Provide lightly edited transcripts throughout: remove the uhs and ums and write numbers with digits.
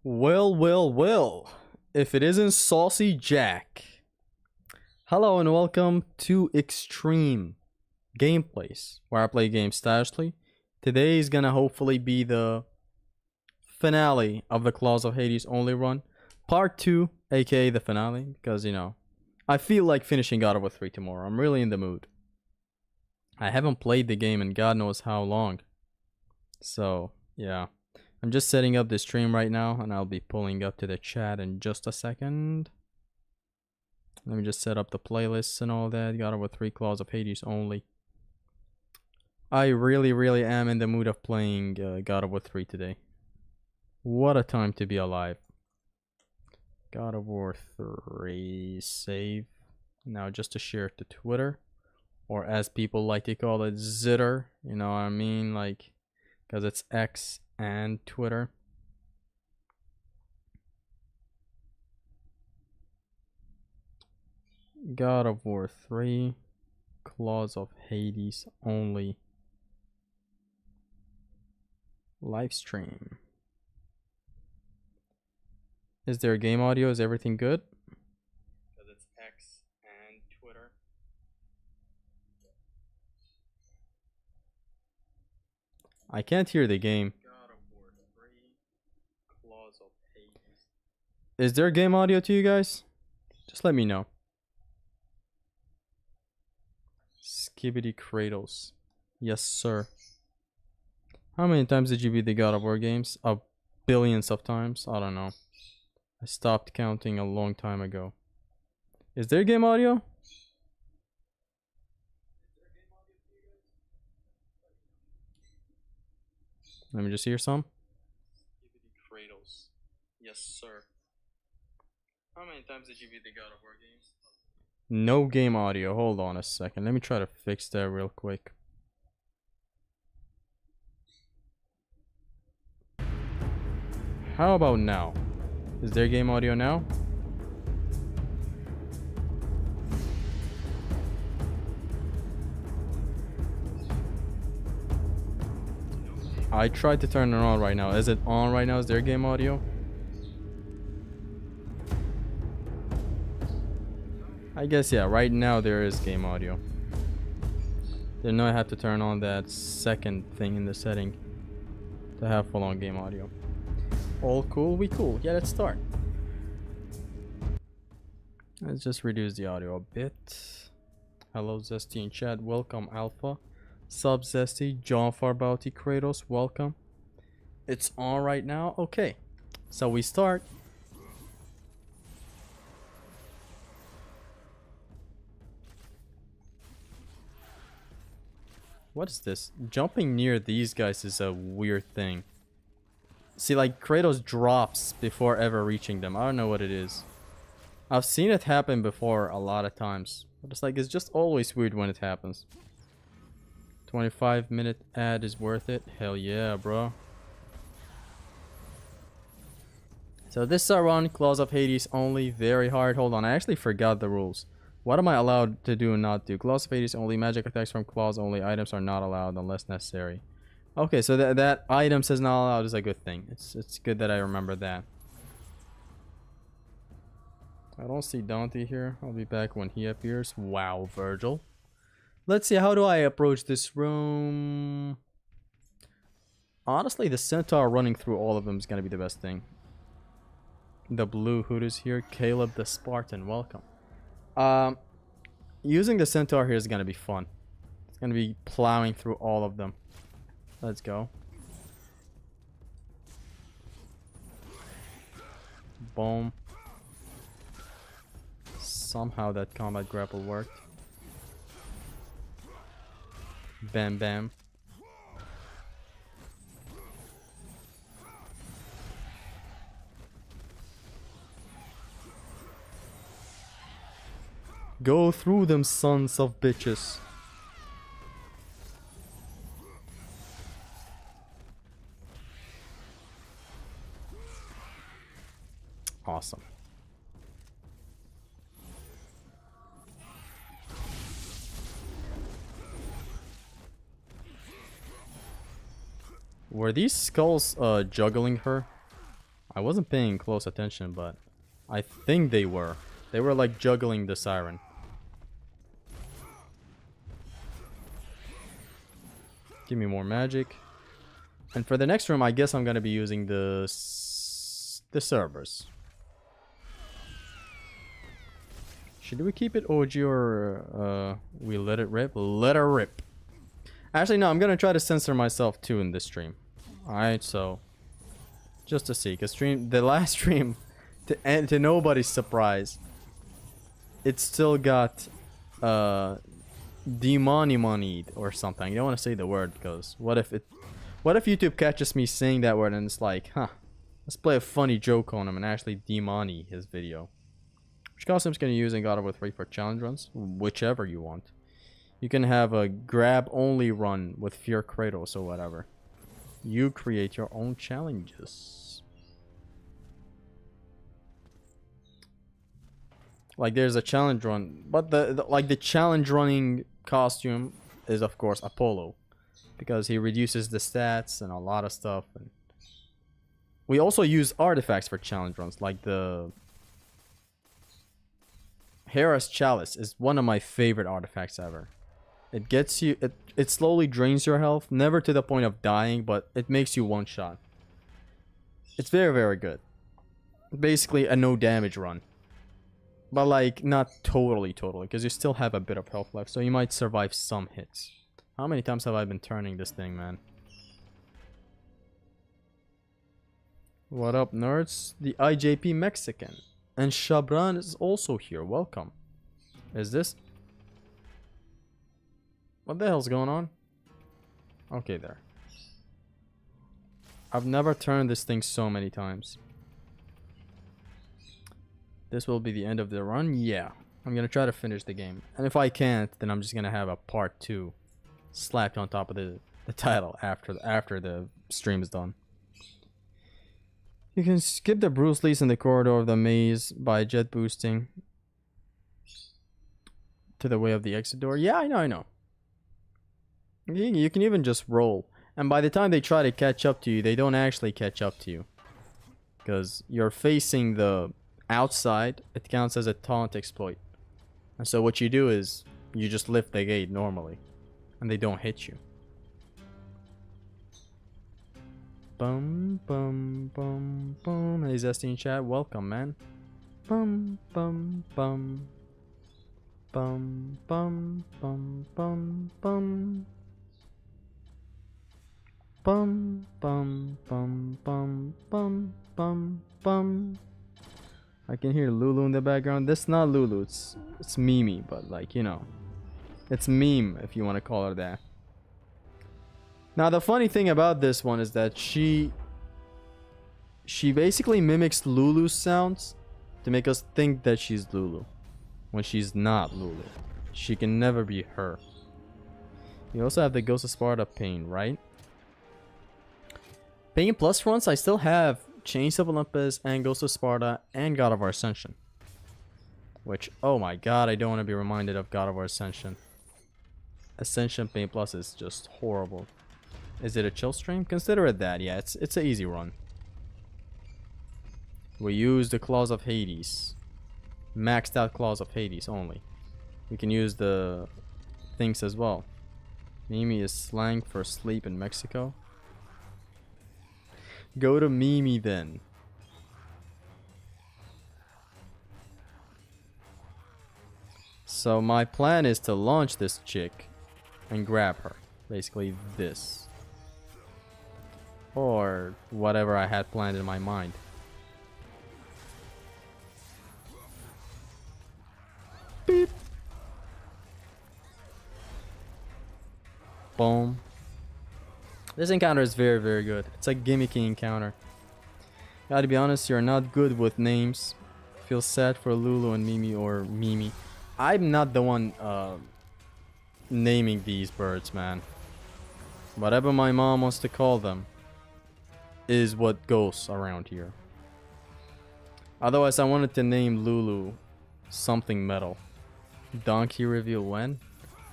Well, if it isn't Saucy Jack. Hello and welcome to Extreme Gameplays, where I play games stylishly. Today is gonna hopefully be the finale of the Claws of Hades only run. Part 2, aka the finale, because, I feel like finishing God of War 3 tomorrow. I'm really in the mood. I haven't played the game in God knows how long. So, yeah. I'm just setting up the stream right now, and I'll be pulling up to the chat in just a second. Let me just set up the playlists and all that. God of War 3 Claws of Hades only. I really am in the mood of playing God of War 3 today. What a time to be alive. God of War 3 save. Now just to share it to Twitter. Or as people like to call it, Zitter. You know what I mean? Like, because it's X and Twitter. God of War 3 Claws of Hades only live stream. Is there game audio? Is everything good? Because it's X and Twitter. I can't hear the game. God of War 3 Claws of Hades. Is there game audio to you guys? Just let me know. Skibidi Kratos. Yes, sir. How many times did you beat the God of War games? Billions of times? I don't know. I stopped counting a long time ago. Is there game audio? Let me just hear some. Skibidi Kratos. Yes, sir. How many times did you beat the God of War games? No game audio. Hold on a second. Let me try to fix that real quick. How about now? Is there game audio now? I tried to turn it on right now. Is it on right now? Is there game audio? I guess, yeah, right now there is game audio. Then I have to turn on that second thing in the setting to have full-on game audio. All cool, we cool. Yeah, let's start. Let's just reduce the audio a bit. Hello, Zesty in chat. Welcome, Alpha. Sub Zesty, John Farbauti, Kratos, welcome. It's on right now. Okay, so we start. What is this? Jumping near these guys is a weird thing. See, like, Kratos drops before ever reaching them. I don't know what it is. I've seen it happen before a lot of times. But it's like, it's just always weird when it happens. 25-minute ad is worth it. Hell yeah, bro. So this is our run. Claws of Hades only. Very hard. Hold on, I actually forgot the rules. What am I allowed to do and not do? Claws of Hades only. Magic attacks from claws only. Items are not allowed unless necessary. Okay, so that item says not allowed is a good thing. It's good that I remember that. I don't see Dante here. I'll be back when he appears. Wow, Virgil. Let's see, how do I approach this room? Honestly, the centaur running through all of them is gonna be the best thing. The blue hood is here. Caleb the Spartan, welcome. Using the centaur here is gonna be fun. It's gonna be plowing through all of them. Let's go. Boom. Somehow that combat grapple worked. Bam bam. Go through them, sons of bitches. Awesome. Were these skulls juggling her? I wasn't paying close attention, but I think they were. They were like juggling the siren. Give me more magic. And for the next room, I guess I'm gonna be using the servers. Should we keep it OG or we let it rip? Let her rip. Actually, no, I'm gonna try to censor myself too in this stream. Alright, so just to see, cause the last stream, to nobody's surprise, it still got demonetized or something. You don't want to say the word because what if YouTube catches me saying that word and it's like, huh, let's play a funny joke on him and actually demonetize his video. Which costume's gonna use in God of War 3 for challenge runs? Whichever you want. You can have a grab only run with Fear Kratos or whatever. You create your own challenges. Like there's a challenge run, but the challenge running costume is of course Apollo, because he reduces the stats and a lot of stuff. And we also use artifacts for challenge runs, like the Hera's Chalice is one of my favorite artifacts ever. It gets you, it slowly drains your health, never to the point of dying, but it makes you one shot. It's very, very good. Basically a no damage run. But like, not totally, because you still have a bit of health left, so you might survive some hits. How many times have I been turning this thing, man? What up, nerds? The IJP Mexican. And Shabran is also here. Welcome. Is this... What the hell's going on? Okay, there. I've never turned this thing so many times. This will be the end of the run? Yeah. I'm gonna try to finish the game. And if I can't, then I'm just gonna have a part 2 slapped on top of the title after the stream is done. You can skip the Bruce Lee's in the corridor of the maze by jet boosting to the way of the exit door. Yeah, I know. You can even just roll. And by the time they try to catch up to you, they don't actually catch up to you. Because you're facing the outside, it counts as a taunt exploit. And so what you do is, you just lift the gate normally. And they don't hit you. Bum bum bum bum. Hey Zesty in chat, welcome man. Bum bum bum. Bum bum bum bum bum. Bum bum bum bum bum bum bum. I can hear Lulu in the background. This is not Lulu, it's Mimi, but like, you know. It's meme if you want to call her that. Now the funny thing about this one is that she basically mimics Lulu's sounds to make us think that she's Lulu when she's not Lulu. She can never be her. You also have the Ghost of Sparta Pain, right? Pain plus runs, I still have Chains of Olympus and Ghost of Sparta and God of War Ascension. Which, oh my god, I don't want to be reminded of God of War Ascension. Ascension Pain Plus is just horrible. Is it a chill stream? Consider it that, yeah, it's an easy run. We use the Claws of Hades. Maxed out Claws of Hades only. We can use the things as well. Mimi is slang for sleep in Mexico. Go to Mimi then. So my plan is to launch this chick and grab her. Basically this. Or whatever I had planned in my mind. Beep. Boom. This encounter is very, very good. It's a gimmicky encounter. Gotta be honest, you're not good with names. Feel sad for Lulu and Mimi or Mimi. I'm not the one naming these birds, man. Whatever my mom wants to call them is what goes around here. Otherwise, I wanted to name Lulu something metal. Donkey reveal when?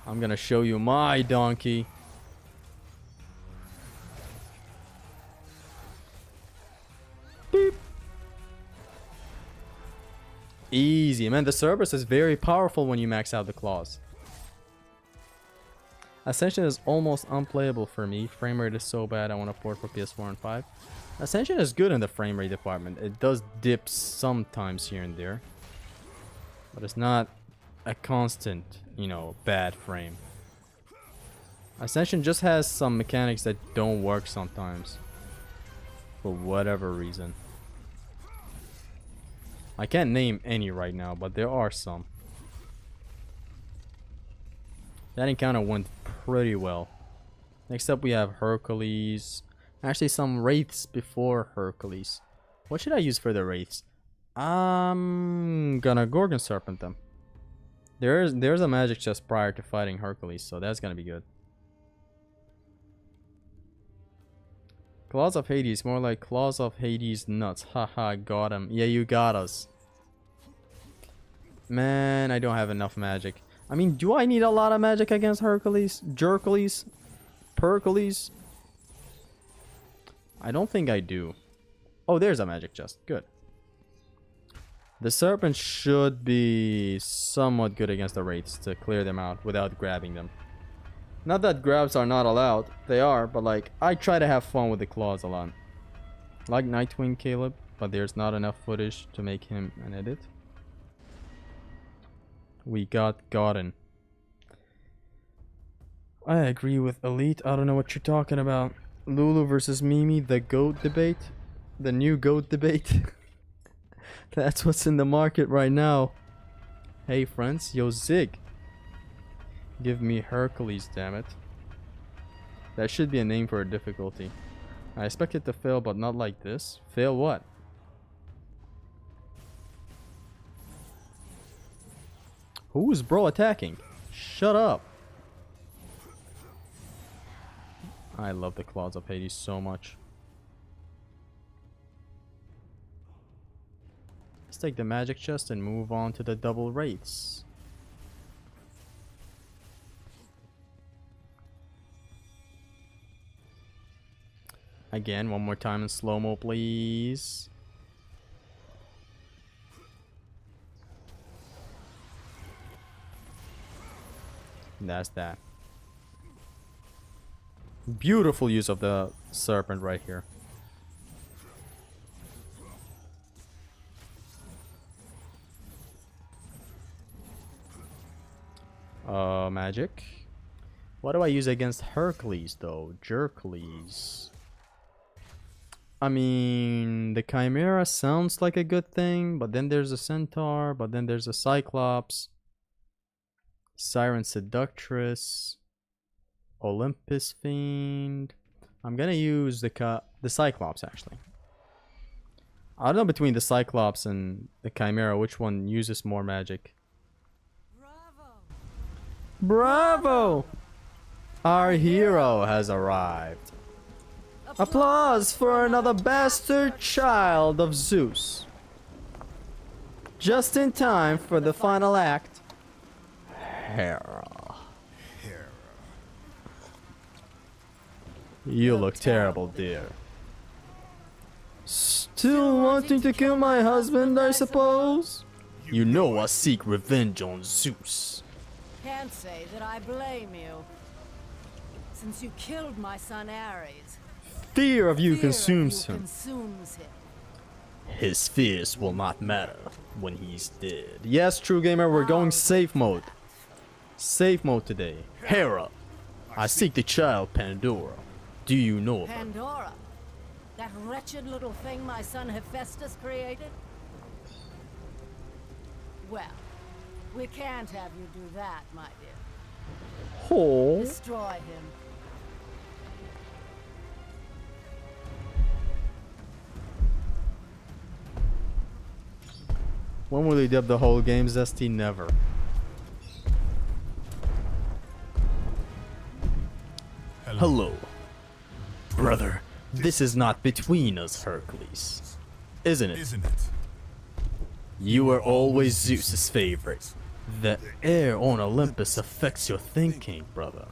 I'm gonna show you my donkey. Beep. Easy, man. The Cerberus is very powerful when you max out the claws. Ascension is almost unplayable for me. Frame rate is so bad I want to port for PS4 and 5. Ascension is good in the frame rate department. It does dip sometimes here and there. But it's not a constant, you know, bad frame. Ascension just has some mechanics that don't work sometimes. For whatever reason. I can't name any right now, but there are some. That encounter went pretty well. Next up we have Hercules. Actually some Wraiths before Hercules. What should I use for the Wraiths? I'm gonna Gorgon Serpent them. There's a magic chest prior to fighting Hercules, so that's gonna be good. Claws of Hades, more like Claws of Hades nuts. Haha, got him. Yeah, you got us. Man, I don't have enough magic. I mean, do I need a lot of magic against Hercules? Jercules? Percules? I don't think I do. Oh, there's a magic chest. Good. The Serpent should be somewhat good against the Wraiths to clear them out without grabbing them. Not that grabs are not allowed. They are, but like, I try to have fun with the claws a lot. Like Nightwing Caleb, but there's not enough footage to make him an edit. We got Godin. I agree with Elite. I don't know what you're talking about. Lulu versus Mimi, the GOAT debate. The new GOAT debate. That's what's in the market right now. Hey friends, yo Zig. Give me Hercules, damn it. That should be a name for a difficulty. I expect it to fail, but not like this. Fail what? Who is bro attacking? Shut up. I love the Claws of Hades so much. Let's take the magic chest and move on to the double Wraiths. Again, one more time in slow-mo, please. And that's that. Beautiful use of the Serpent right here. Magic. What do I use against Hercules though? Jercules. I mean, the Chimera sounds like a good thing, but then there's a Centaur, but then there's a Cyclops, Siren Seductress, Olympus Fiend. I'm gonna use the Cyclops actually. I don't know between the Cyclops and the Chimera which one uses more magic. Bravo! Our hero has arrived. Applause for another bastard child of Zeus. Just in time for the final act. Hera. You look terrible, dear. Still wanting to kill my husband, I suppose? You know I seek revenge on Zeus. Can't say that I blame you. Since you killed my son Ares, Fear of you consumes him. consumes him. His fears will not matter when he's dead. Yes, True Gamer, we're going safe mode. Safe mode today. Hera, I seek the child Pandora. Do you know of her? Pandora? That wretched little thing my son Hephaestus created? Well, we can't have you do that, my dear. Oh. Destroy him. When will they dub the whole game, Zesty? Never. Hello. Brother, this is not between us, Hercules. Isn't it? You were always Zeus's favorite. The air on Olympus affects your thinking, brother.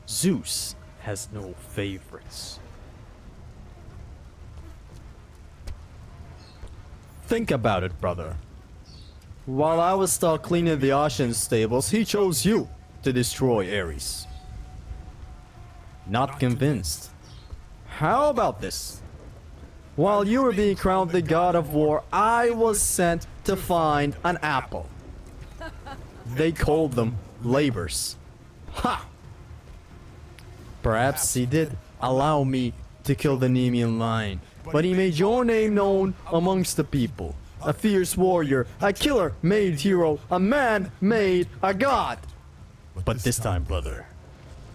Zeus has no favorites. Think about it, brother. While I was stuck cleaning the Ashen stables, he chose you to destroy Ares. Not convinced. How about this? While you were being crowned the god of war, I was sent to find an apple. They called them labors. Ha! Perhaps he did allow me to kill the Nemean lion, but he made your name known amongst the people. A fierce warrior, a killer made hero, a man made a god. But this time, brother,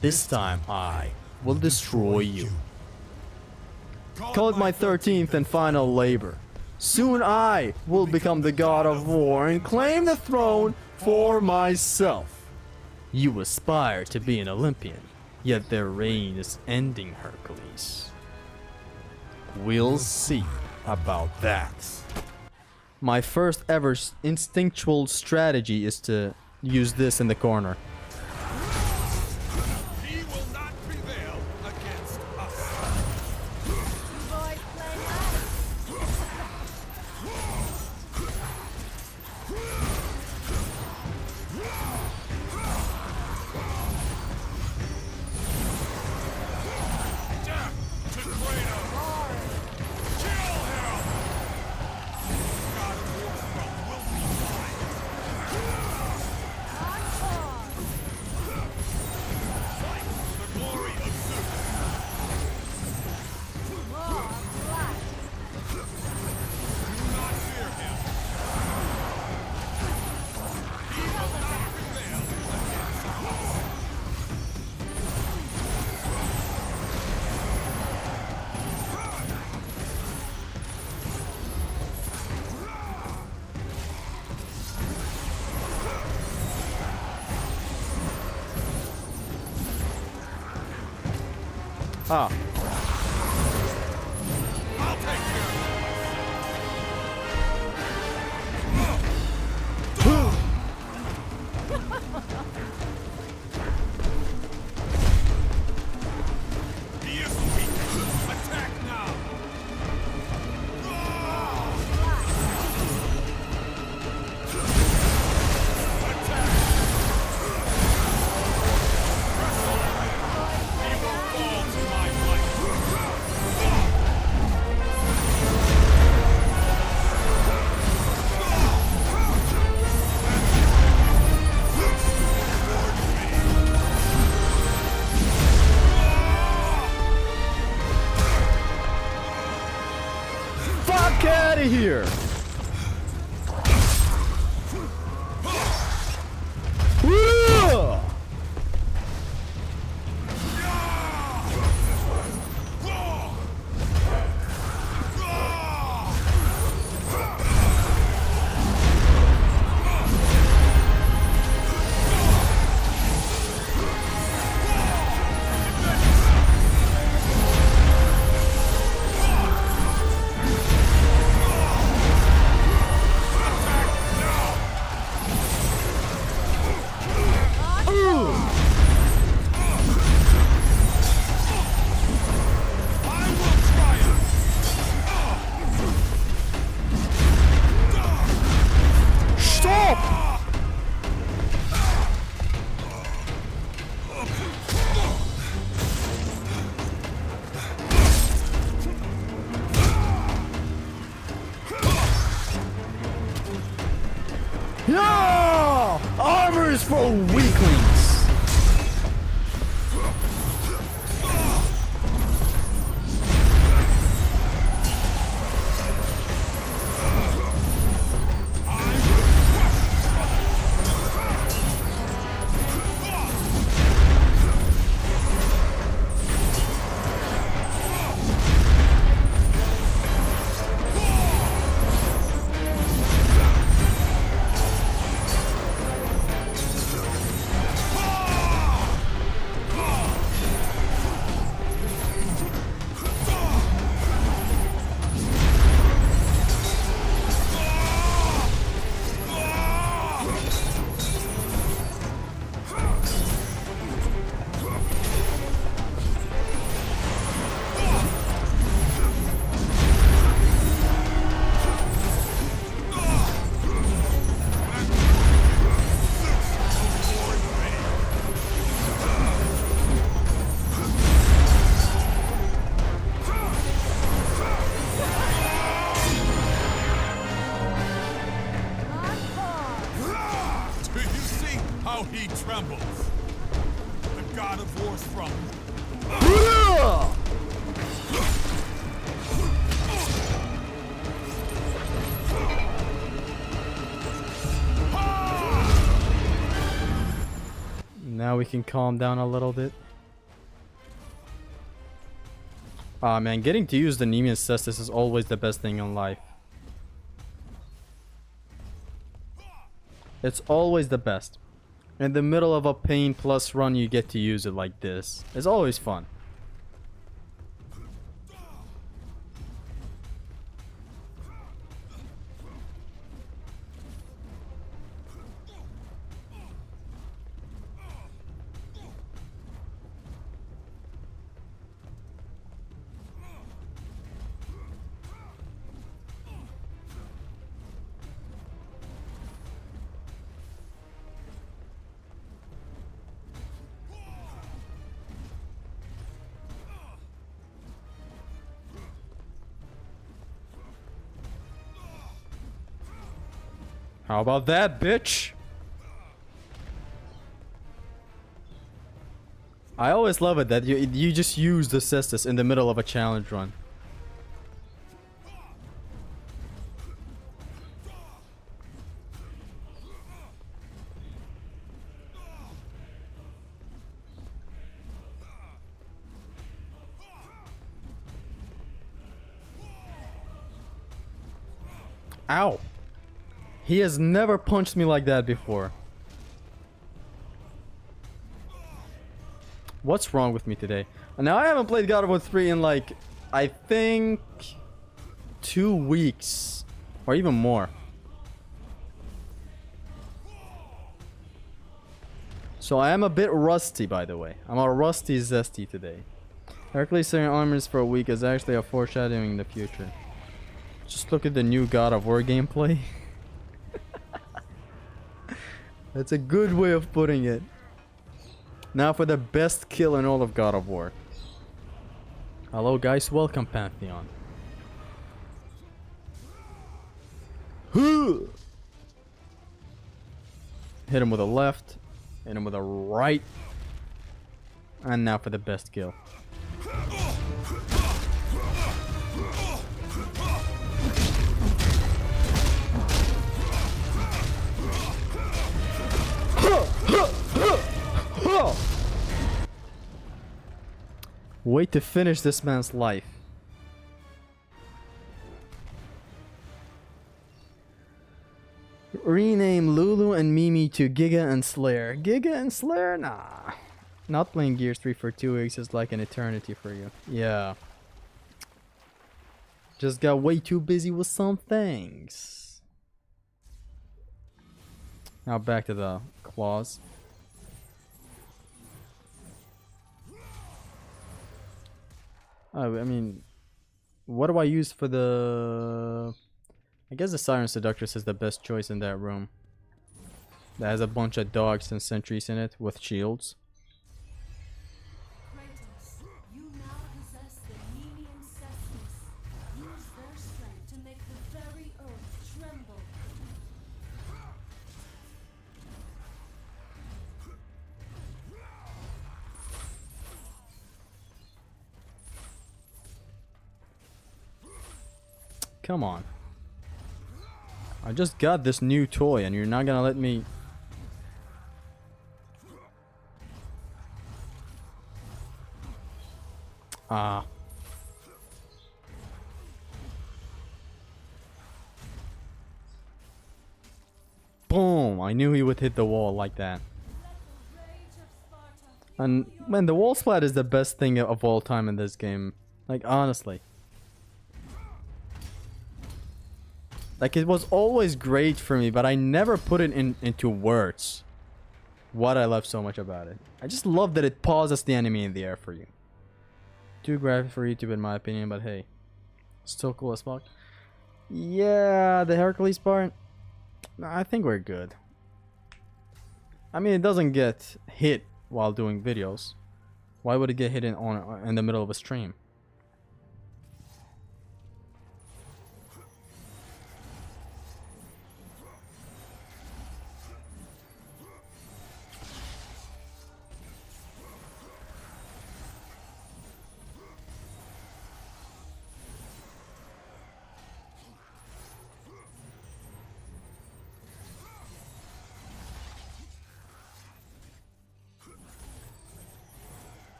this time I will destroy you. Call it my 13th and final labor. Soon I will become the god of war and claim the throne for myself. You aspire to be an Olympian, yet their reign is ending, Hercules. We'll see about that. My first ever instinctual strategy is to use this in the corner. He will not prevail against us. Boys play nice. Death to Kratos. Kill him. God of War throne will be mine. Fight for the glory of Zeus. More blood. Do not fear him. He will not prevail against us. Ah, I'll take care of it. He is weak. Attack now. Attack. He will fall to my might. fuck out of here! Woo! I will triumph. Stop! Yeah! Armor is for weaklings! comes from. Now we can calm down a little bit. Ah man, getting to use the Nemean Cestus is always the best thing in life. It's always the best. In the middle of a Pain Plus run, you get to use it like this. It's always fun. How about that, bitch? I always love it that you just use the Cestus in the middle of a challenge run. Ow! He has never punched me like that before. What's wrong with me today? Now I haven't played God of War 3 in like, I think 2 weeks or even more. So I am a bit rusty, by the way. I'm a rusty zesty today. Hercules selling armors for a week is actually a foreshadowing the future. Just look at the new God of War gameplay. That's a good way of putting it. Now for the best kill in all of God of War. Hello guys, welcome Pantheon. Hit him with a left, hit him with a right. And now for the best kill. Wait to finish this man's life. Rename Lulu and Mimi to Giga and Slayer. Giga and Slayer? Nah. Not playing Gears 3 for 2 weeks is like an eternity for you. Yeah. Just got way too busy with some things. Now back to the claws. Oh, I mean, what do I use for the... I guess the Siren Seductress is the best choice in that room. That has a bunch of dogs and sentries in it with shields. Kratos, you now possess the Nemean Cestus. Use their strength to make the very earth tremble. Come on. I just got this new toy and you're not gonna let me... Ah. Boom! I knew he would hit the wall like that. And man, the wall splat is the best thing of all time in this game. Like, honestly. Like, it was always great for me, but I never put it into words. What I love so much about it. I just love that it pauses the enemy in the air for you. Too graphic for YouTube in my opinion, but hey. Still cool as fuck. Yeah, the Hercules part. I think we're good. I mean, it doesn't get hit while doing videos. Why would it get hit in the middle of a stream?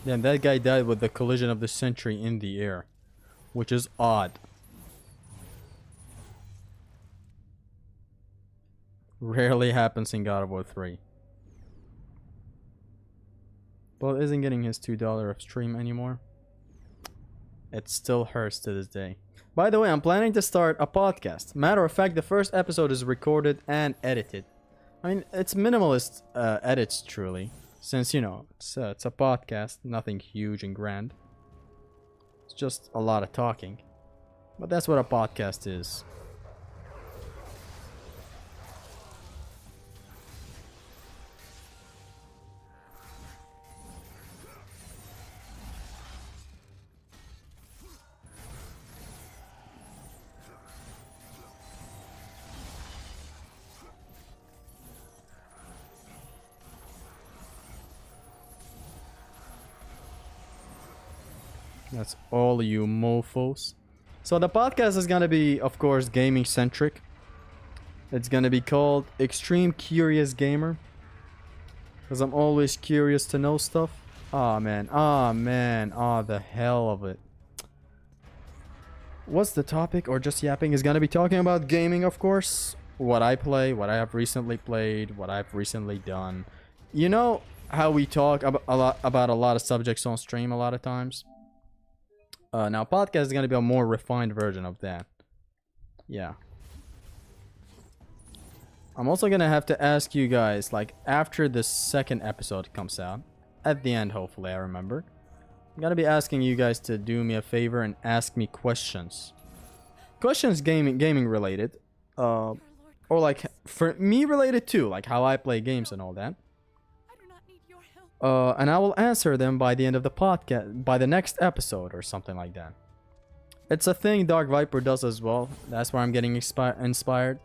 Then that guy died with the collision of the sentry in the air, which is odd. Rarely happens in God of War 3. But isn't getting his $2 of stream anymore. It still hurts to this day. By the way, I'm planning to start a podcast. Matter of fact, the first episode is recorded and edited. I mean, it's minimalist edits, truly. Since, you know, it's a podcast, nothing huge and grand. It's just a lot of talking. But that's what a podcast is. That's all you mofos. So the podcast is gonna be, of course, gaming centric. It's gonna be called Extreme Curious Gamer. Because I'm always curious to know stuff. Aw, man. Aw, man. Aw, the hell of it. What's the topic? Or just yapping is gonna be talking about gaming, of course. What I play, what I have recently played, what I've recently done. You know how we talk about a lot of subjects on stream a lot of times? Now, podcast is going to be a more refined version of that. Yeah. I'm also going to have to ask you guys, like, after the second episode comes out, at the end, hopefully, I remember, I'm going to be asking you guys to do me a favor and ask me questions. Questions gaming related. Or, like, for me related too, like how I play games and all that. And I will answer them by the end of the podcast, by the next episode or something like that. It's a thing Dark Viper does as well. That's where I'm getting inspired.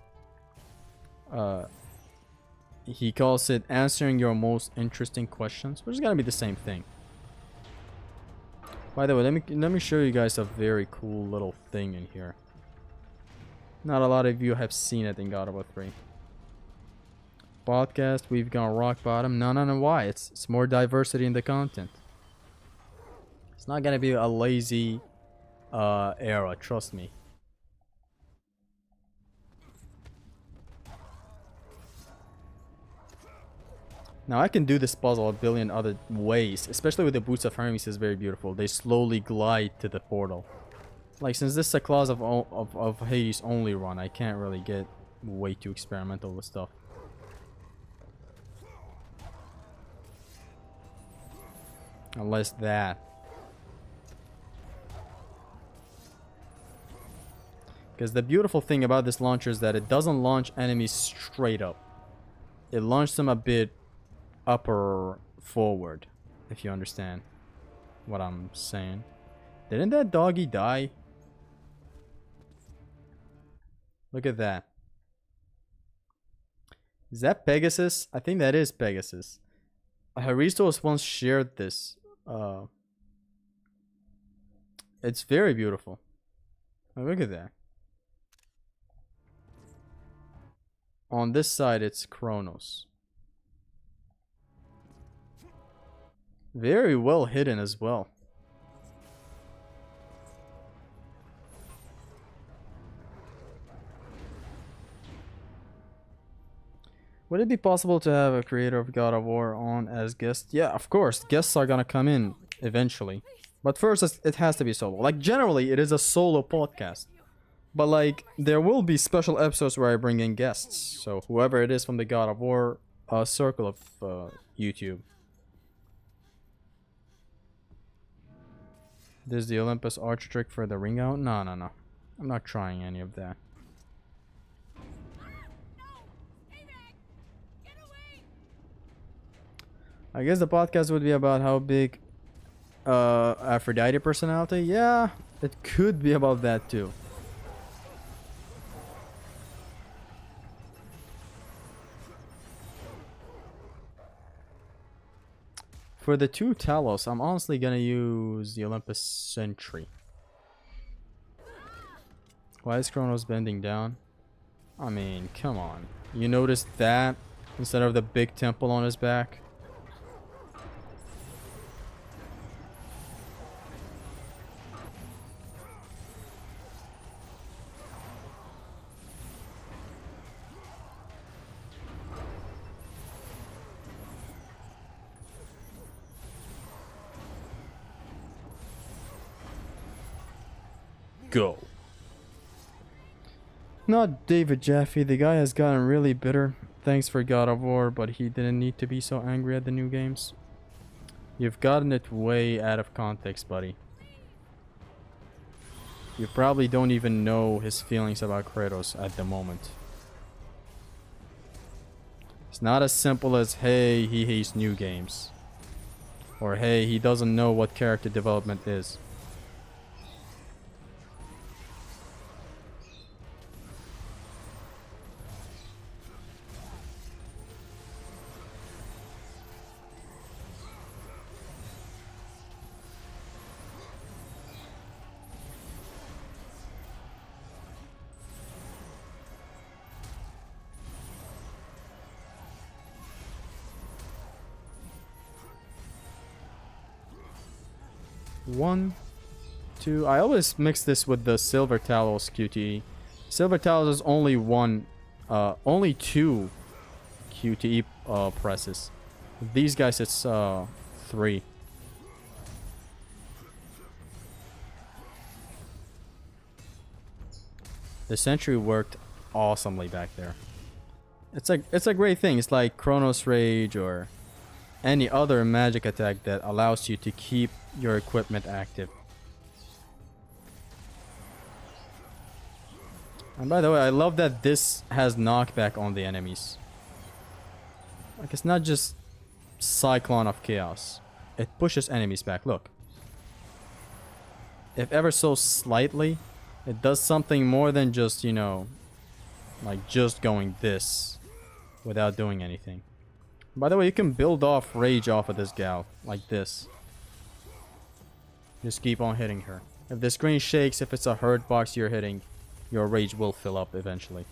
He calls it answering your most interesting questions, which is gonna be the same thing. By the way, let me show you guys a very cool little thing in here. Not a lot of you have seen it in God of War 3. Podcast, we've gone rock bottom. No, why? It's more diversity in the content. It's not gonna be a lazy era, trust me. Now I can do this puzzle a billion other ways, especially with the Boots of Hermes is very beautiful. They slowly glide to the portal. Like, since this is a Claws of Hades only run, I can't really get way too experimental with stuff. Unless that. Because the beautiful thing about this launcher is that it doesn't launch enemies straight up. It launches them a bit upper forward, if you understand what I'm saying. Didn't that doggy die? Look at that. Is that Pegasus? I think that is Pegasus. Haristos once shared this. It's very beautiful. Oh, look at that. On this side, it's Kronos. Very well hidden as well. Would it be possible to have a creator of God of War on as guest? Yeah, of course. Guests are gonna come in eventually. But first, it has to be solo. Like, generally, it is a solo podcast. But, like, there will be special episodes where I bring in guests. So, whoever it is from the God of War circle of YouTube. This is the Olympus archer trick for the ring out? No. I'm not trying any of that. I guess the podcast would be about how big Aphrodite personality. Yeah, it could be about that too. For the two Talos, I'm honestly gonna use the Olympus Sentry. Why is Kronos bending down? I mean, come on. You noticed that instead of the big temple on his back? go. Not David Jaffe. The guy has gotten really bitter. Thanks for God of War, but he didn't need to be so angry at the new games. You've gotten it way out of context, buddy. You probably don't even know his feelings about Kratos at the moment. It's not as simple as, hey, he hates new games. Or, hey, he doesn't know what character development is. One, two. I always mix this with the Silver Talos QTE. Silver Talos is only only two QTE presses. These guys, it's 3. The Sentry worked awesomely back there. It's a great thing. It's like Chronos Rage or any other magic attack that allows you to keep your equipment active. And by the way, I love that this has knockback on the enemies. Like, it's not just Cyclone of Chaos. It pushes enemies back. Look. If ever so slightly, it does something more than just, you know, like just going this without doing anything. By the way, you can build off rage off of this gal, like this. Just keep on hitting her. If the screen shakes, if it's a hurt box you're hitting, your rage will fill up eventually.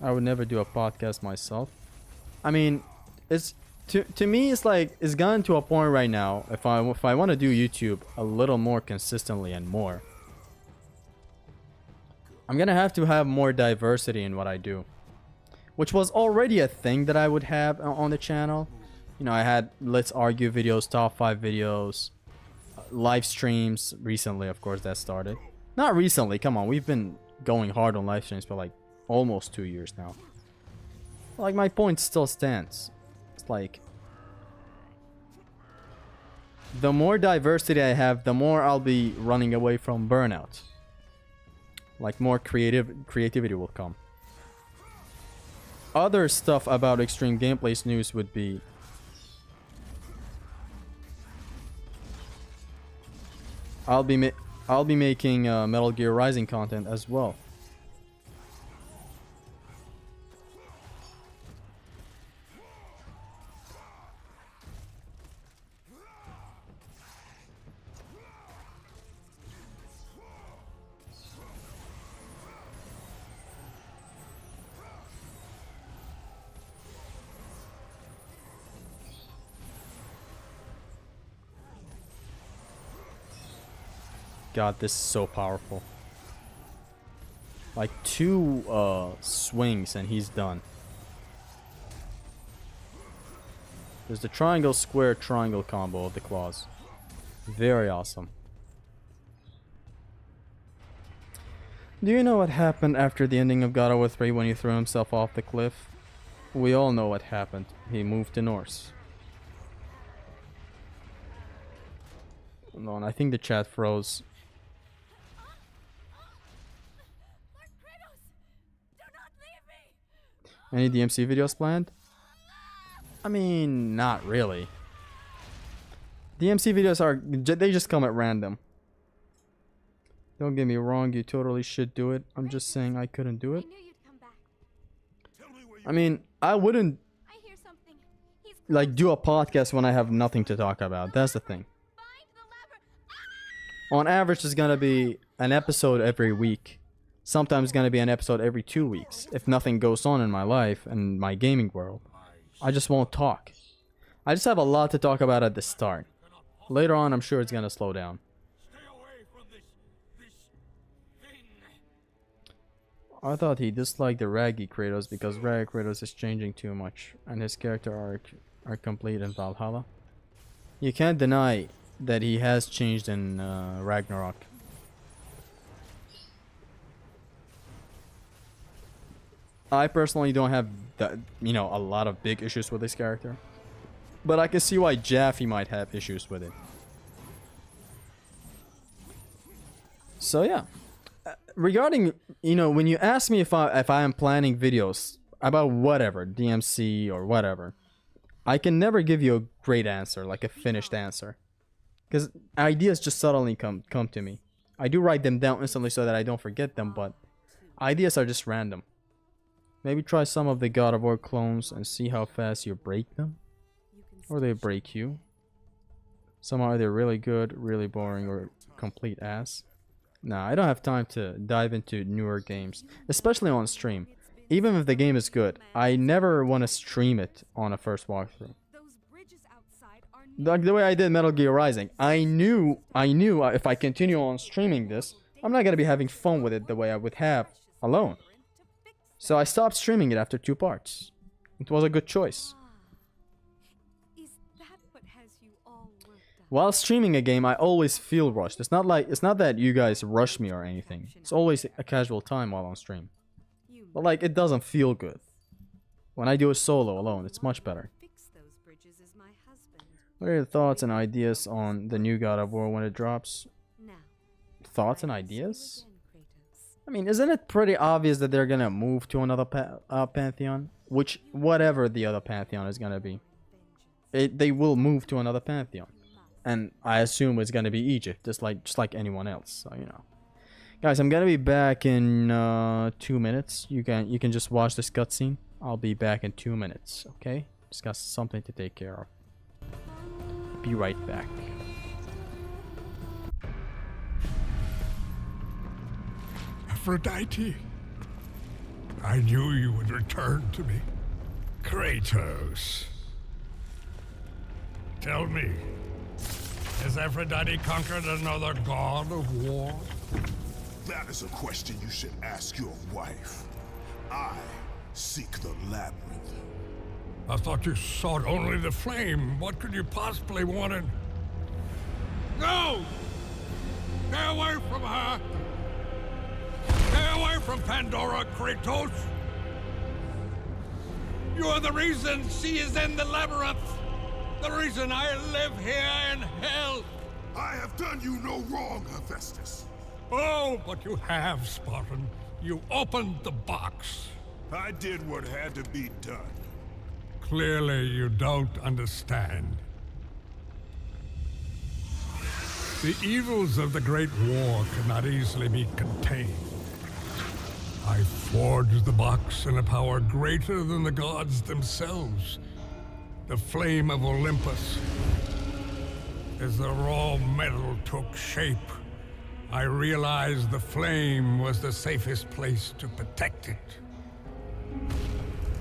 I would never do a podcast myself. I mean, it's to me, it's like it's gotten to a point right now. If I want to do YouTube a little more consistently and more, I'm gonna have to have more diversity in what I do. Which was already a thing that I would have on the channel. You know, I had Let's Argue videos, top 5 videos, live streams. Recently, of course, that started. Not recently, come on. We've been going hard on live streams for like almost 2 years now. Like, my point still stands. It's like, the more diversity I have, the more I'll be running away from burnout. Like, more creativity will come. Other stuff about Extreme Gameplays news would be I'll be making Metal Gear Rising content as well. God, this is so powerful. Like 2 swings and he's done. There's the triangle, square, triangle combo of the claws. Very awesome. Do you know what happened after the ending of God of War 3 when he threw himself off the cliff? We all know what happened. He moved to Norse. Hold on, I think the chat froze. Any DMC videos planned? I mean, not really. DMC videos are, they just come at random. Don't get me wrong, you totally should do it. I'm just saying I couldn't do it. I mean, I wouldn't like do a podcast when I have nothing to talk about. That's the thing. On average, it's gonna be an episode every week. Sometimes it's gonna be an episode every 2 weeks. If nothing goes on in my life and my gaming world, I just won't talk. I just have a lot to talk about at the start. Later on, I'm sure it's gonna slow down. I thought he disliked the Raggy Kratos because Raggy Kratos is changing too much and his character arc are complete in Valhalla. You can't deny that he has changed in Ragnarok. I personally don't have that, you know, a lot of big issues with this character. But I can see why Jaffe might have issues with it. So yeah. Regarding, you know, when you ask me if I am planning videos about whatever, DMC or whatever, I can never give you a great answer, like a finished answer. Because ideas just suddenly come to me. I do write them down instantly so that I don't forget them, but ideas are just random. Maybe try some of the God of War clones and see how fast you break them. Or they break you. Some are either really good, really boring, or complete ass. Nah, I don't have time to dive into newer games, especially on stream. Even if the game is good, I never want to stream it on a first walkthrough. Like the way I did Metal Gear Rising. I knew if I continue on streaming this, I'm not gonna be having fun with it the way I would have alone. So I stopped streaming it after 2 parts. It was a good choice. While streaming a game, I always feel rushed. It's not that you guys rush me or anything. It's always a casual time while on stream. But like, it doesn't feel good. When I do a solo alone, it's much better. What are your thoughts and ideas on the new God of War when it drops? Thoughts and ideas? I mean, isn't it pretty obvious that they're gonna move to another pantheon? Which, whatever the other pantheon is gonna be. They will move to another pantheon. And I assume it's gonna be Egypt, just like anyone else, so you know. Guys, I'm gonna be back in 2 minutes. You can just watch this cutscene. I'll be back in 2 minutes, okay? Just got something to take care of. Be right back. Aphrodite, I knew you would return to me. Kratos. Tell me, has Aphrodite conquered another god of war? That is a question you should ask your wife. I seek the labyrinth. I thought you sought only the flame. What could you possibly want in... No! Stay away from her! Stay away from Pandora, Kratos! You are the reason she is in the labyrinth! The reason I live here in hell! I have done you no wrong, Hephaestus. Oh, but you have, Spartan. You opened the box. I did what had to be done. Clearly, you don't understand. The evils of the Great War cannot easily be contained. I forged the box in a power greater than the gods themselves. The flame of Olympus. As the raw metal took shape, I realized the flame was the safest place to protect it.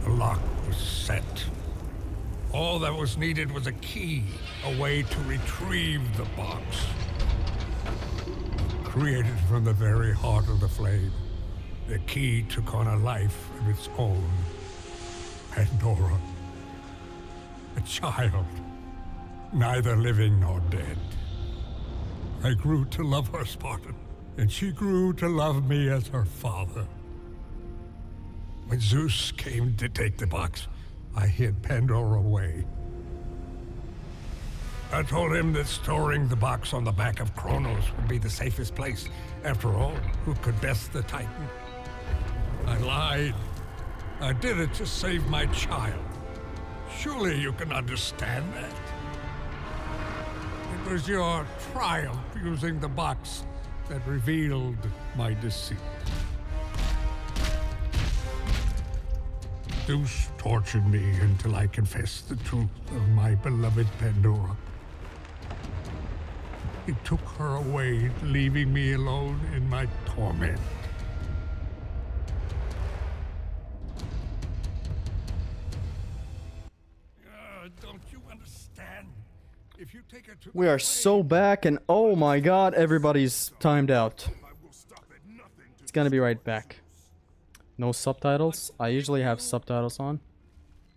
The lock was set. All that was needed was a key, a way to retrieve the box. Created from the very heart of the flame, the key took on a life of its own. Pandora. A child, neither living nor dead. I grew to love her, Spartan, and she grew to love me as her father. When Zeus came to take the box, I hid Pandora away. I told him that storing the box on the back of Kronos would be the safest place. After all, who could best the Titan? I lied. I did it to save my child. Surely you can understand that. It was your triumph using the box that revealed my deceit. Zeus tortured me until I confessed the truth of my beloved Pandora. He took her away, leaving me alone in my torment. Don't you understand? If you take her to We are so back, and oh my god, everybody's timed out. It's gonna be right back. No subtitles? I usually have subtitles on.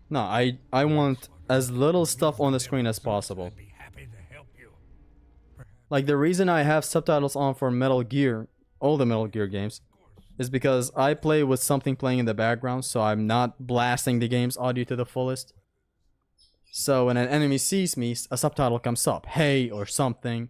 No, I want as little stuff on the screen as possible. be happy to help you. Like the reason I have subtitles on for Metal Gear, all the Metal Gear games, is because I play with something playing in the background, so I'm not blasting the game's audio to the fullest. So when an enemy sees me, a subtitle comes up, hey, or something,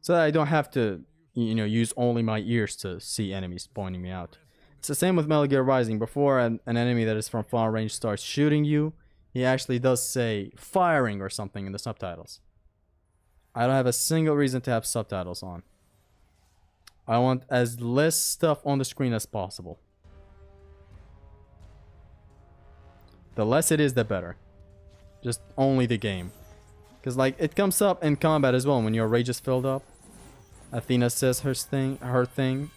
so that I don't have to, use only my ears to see enemies pointing me out. It's the same with Metal Gear Rising. Before an enemy that is from far range starts shooting you, he actually does say firing or something in the subtitles. I don't have a single reason to have subtitles on. I want as less stuff on the screen as possible. The less it is, the better. Just only the game. Because like it comes up in combat as well when your rage is filled up. Athena says her thing.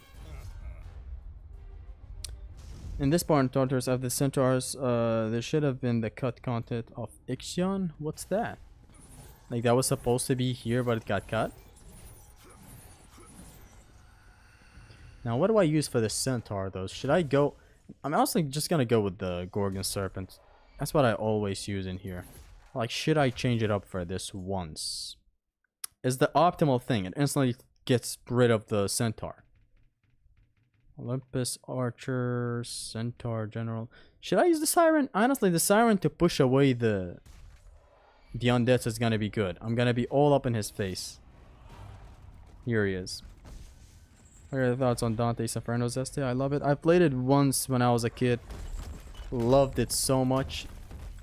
In this part, Daughters of the Centaurs, there should have been the cut content of Ixion. What's that? Like that was supposed to be here, but it got cut. Now, what do I use for the Centaur, though? Should I go... I'm honestly just gonna go with the Gorgon Serpent. That's what I always use in here. Like, should I change it up for this once? Is the optimal thing. It instantly gets rid of the Centaur. Olympus Archer, Centaur General. Should I use the Siren? Honestly, the Siren to push away the undeads is gonna be good. I'm gonna be all up in his face. Here he is. What are your thoughts on Dante's Inferno, Zesty? I love it. I played it once when I was a kid. Loved it so much.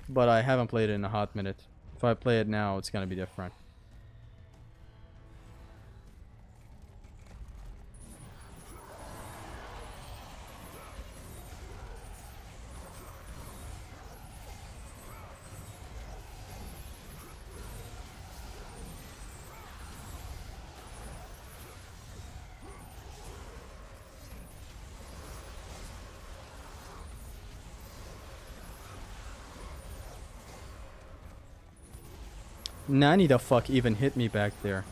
But I haven't played it in a hot minute. If I play it now, it's gonna be different. Nanny the fuck even hit me back there.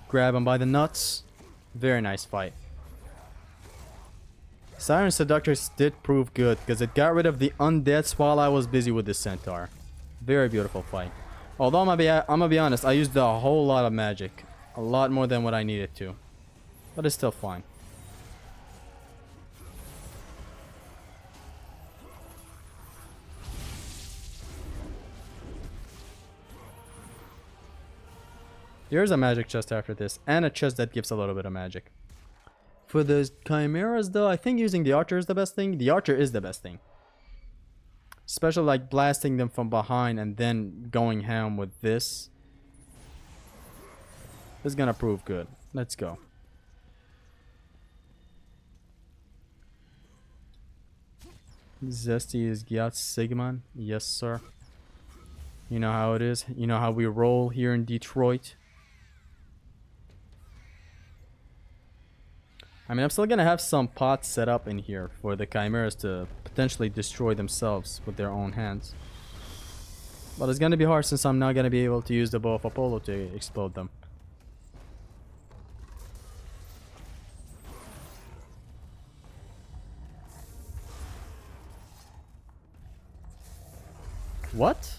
Grab him by the nuts. Very nice fight. Siren Seductress did prove good because it got rid of the undeads while I was busy with the Centaur. Very beautiful fight. Although I'm gonna be honest, I used a whole lot of magic. A lot more than what I needed to. But it's still fine. There's a magic chest after this, and a chest that gives a little bit of magic. For the chimeras though, I think using the archer is the best thing. The archer is the best thing. Especially like blasting them from behind and then going ham with this. This is gonna prove good. Let's go. Zesty is Gyat Sigman. Yes, sir. You know how it is. You know how we roll here in Detroit. I mean, I'm still gonna have some pots set up in here for the chimeras to potentially destroy themselves with their own hands. But it's gonna be hard since I'm not gonna be able to use the Bow of Apollo to explode them. What?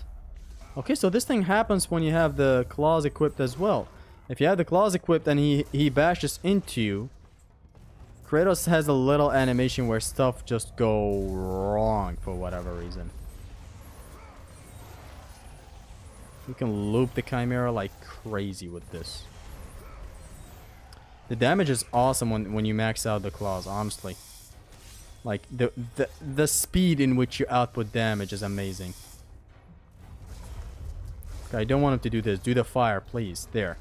Okay, so this thing happens when you have the claws equipped as well. If you have the claws equipped and he bashes into you, Kratos has a little animation where stuff just go wrong for whatever reason. You can loop the Chimera like crazy with this. The damage is awesome when you max out the claws, honestly. Like the speed in which you output damage is amazing. Okay, I don't want him to do this. Do the fire, please. There.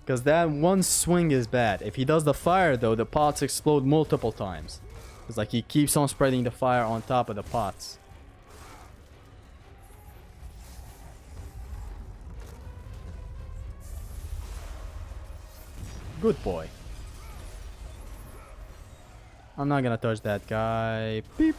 Because that one swing is bad. If he does the fire though, the pots explode multiple times. It's like he keeps on spreading the fire on top of the pots. Good boy. I'm not gonna touch that guy. Beep.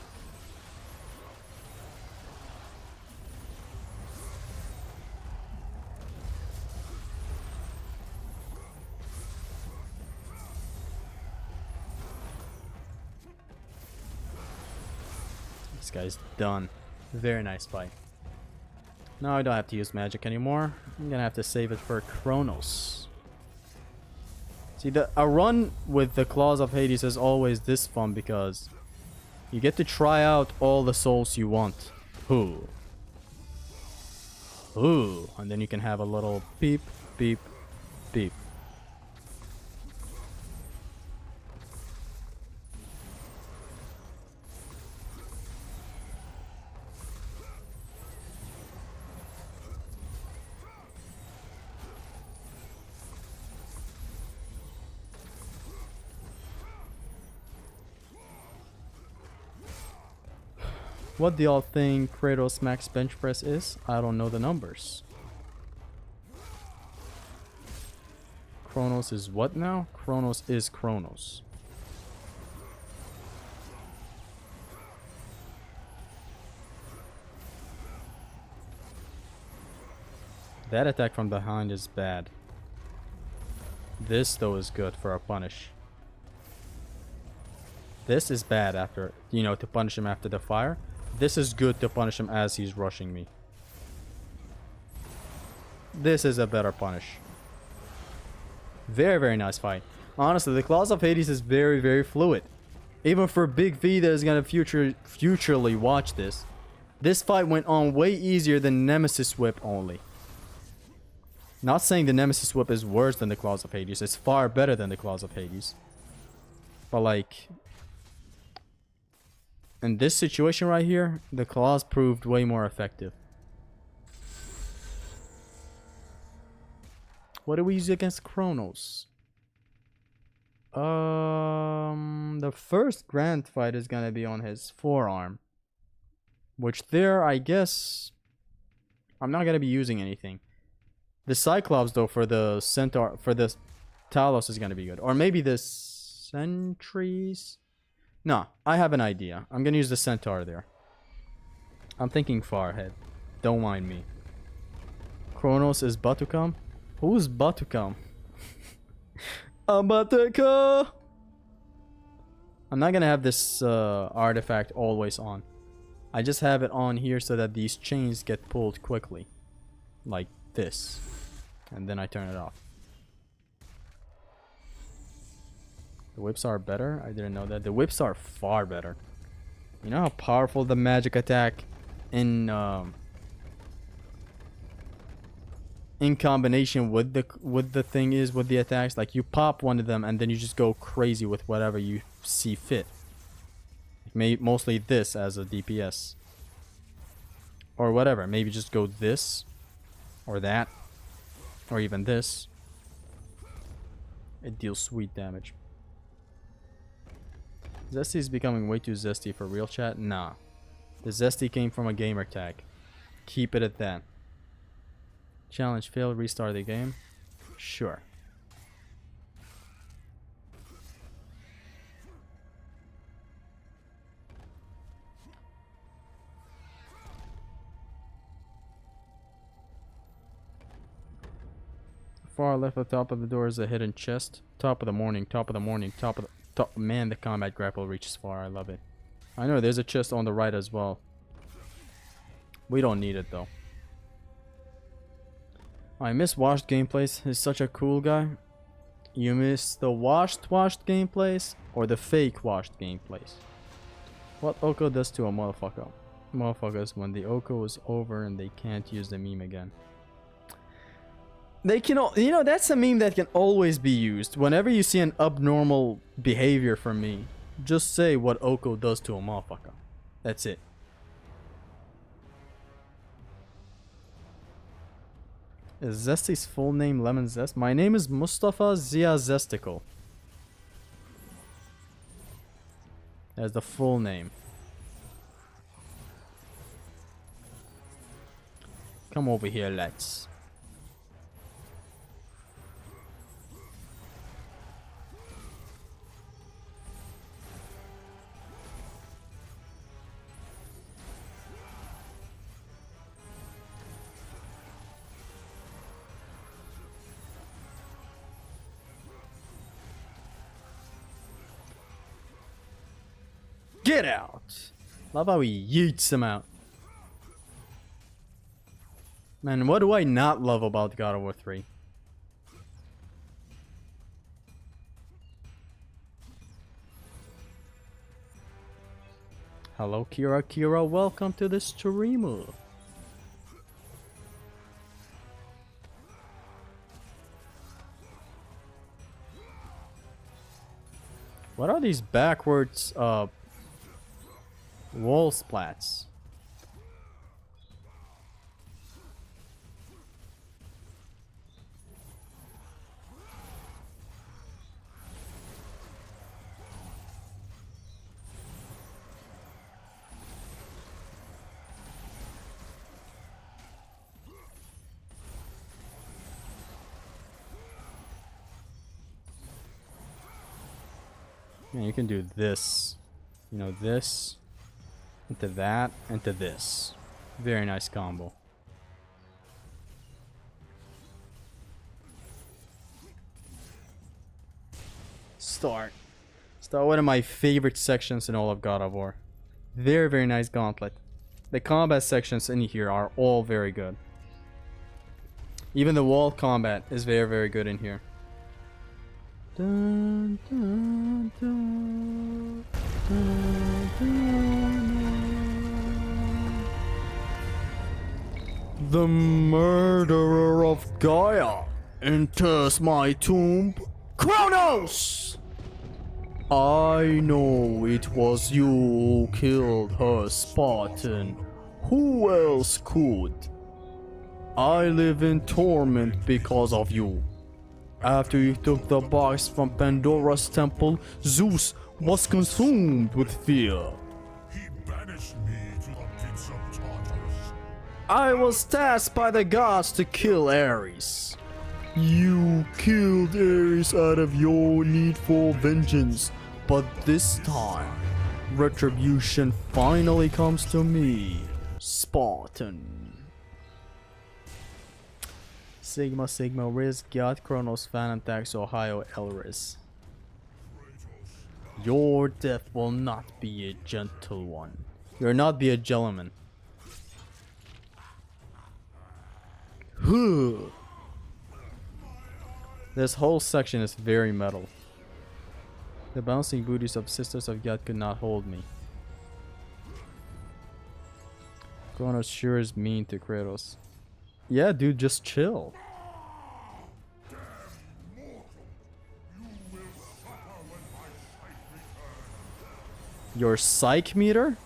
This guy's done. Very nice fight. Now I don't have to use magic anymore. I'm gonna have to save it for Kronos. See, a run with the Claws of Hades is always this fun because you get to try out all the souls you want. Ooh. Ooh. And then you can have a little beep, beep, beep. What do y'all think Kratos max bench press is? I don't know the numbers. Kronos is what now? Kronos is Kronos. That attack from behind is bad. This though is good for a punish. This is bad after, you know, to punish him after the fire. This is good to punish him as he's rushing me. This is a better punish. Very, very nice fight. Honestly, the Claws of Hades is very, very fluid. Even for Big V that is gonna futurely watch this. This fight went on way easier than Nemesis Whip only. Not saying the Nemesis Whip is worse than the Claws of Hades. It's far better than the Claws of Hades. But like, in this situation right here, the claws proved way more effective. What do we use against Kronos? The first grand fight is gonna be on his forearm. Which there, I guess, I'm not gonna be using anything. The Cyclops though for the Centaur, for the Talos is gonna be good. Or maybe the Sentries? No, I have an idea. I'm gonna use the Centaur there. I'm thinking far ahead. Don't mind me. Kronos is Batukam? Who's Batukam? Abataka! I'm not gonna have this artifact always on. I just have it on here so that these chains get pulled quickly. Like this. And then I turn it off. The whips are better? I didn't know that. The whips are far better. You know how powerful the magic attack in combination with the thing is with the attacks? Like you pop one of them and then you just go crazy with whatever you see fit. Mostly this as a DPS. Or whatever. Maybe just go this. Or that. Or even this. It deals sweet damage. Zesty is becoming way too zesty for real chat? Nah. The zesty came from a gamer tag. Keep it at that. Challenge failed, restart the game? Sure. Far left at the top of the door is a hidden chest. Top of the morning, top of the morning, top of the... Top, man, the combat grapple reaches far. I love it. I know there's a chest on the right as well. We don't need it though. I miss washed gameplays. He's such a cool guy. You miss the washed gameplays or the fake washed gameplays? What Oko does to a motherfucker. Motherfuckers when the Oko is over and they can't use the meme again. They can, you know, that's a meme that can always be used. Whenever you see an abnormal behavior from me, just say what Oko does to a motherfucker. That's it. Is Zesty's full name Lemon Zest? My name is Mustafa Zia Zesticle. That's the full name. Come over here, let's. Get out! Love how he yeets him out. Man, what do I not love about God of War 3? Hello, Kira. Welcome to the streamer. What are these backwards wall splats? Yeah, you can do this, you know, this, into that, into this. Very nice combo. Start one of my favorite sections in all of God of War. Very, very nice gauntlet. The combat sections in here are all very good. Even the wall combat is very, very good in here. Dun, dun, dun, dun, dun. The murderer of Gaia enters my tomb. Kronos! I know it was you who killed her, Spartan. Who else could? I live in torment because of you. After you took the box from Pandora's temple, Zeus was consumed with fear. He banished me to the pits of Tartarus. I was tasked by the gods to kill Ares. You killed Ares out of your need for vengeance, but this time, retribution finally comes to me, Spartan. Sigma, Riz, Gyat, Kronos, Vanantax, Ohio, Elris. Your death will not be a gentle one. You'll not be a gentleman. This whole section is very metal. The bouncing booties of Sisters of Gyat could not hold me. Kronos sure is mean to Kratos. Yeah, dude, just chill. Your psych meter?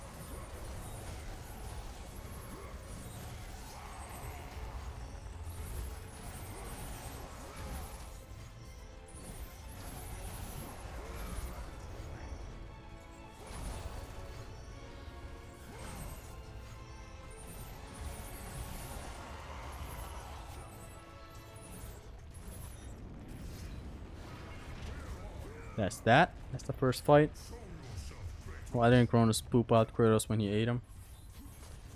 That's that. That's the first fight. Why didn't Kronos poop out Kratos when he ate him?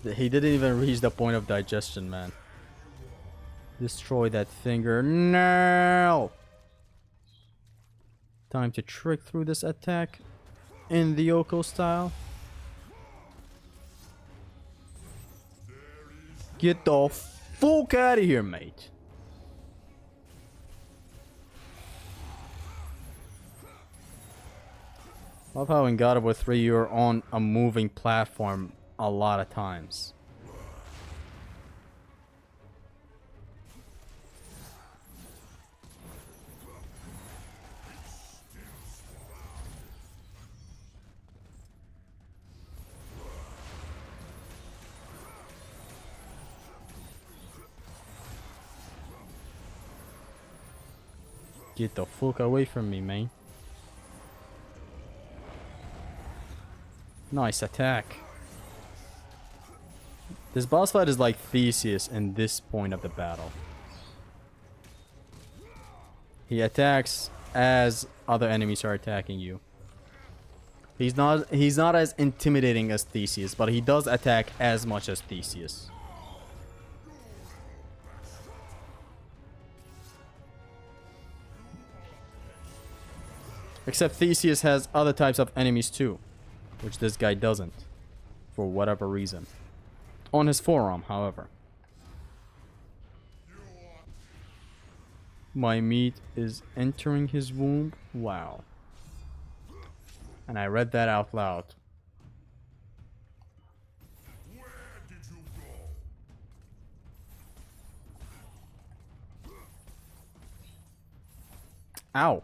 He didn't even reach the point of digestion, man. Destroy that finger now! Time to trick through this attack in the Yoko style. Get the fuck out of here, mate. Love how in God of War 3 you're on a moving platform a lot of times. Get the fuck away from me, man. Nice attack. This boss fight is like Theseus in this point of the battle. He attacks as other enemies are attacking you. He's not as intimidating as Theseus, but he does attack as much as Theseus. Except Theseus has other types of enemies too, which this guy doesn't, for whatever reason. On his forearm, however. My meat is entering his womb. Wow. And I read that out loud. Where did you go? Ow.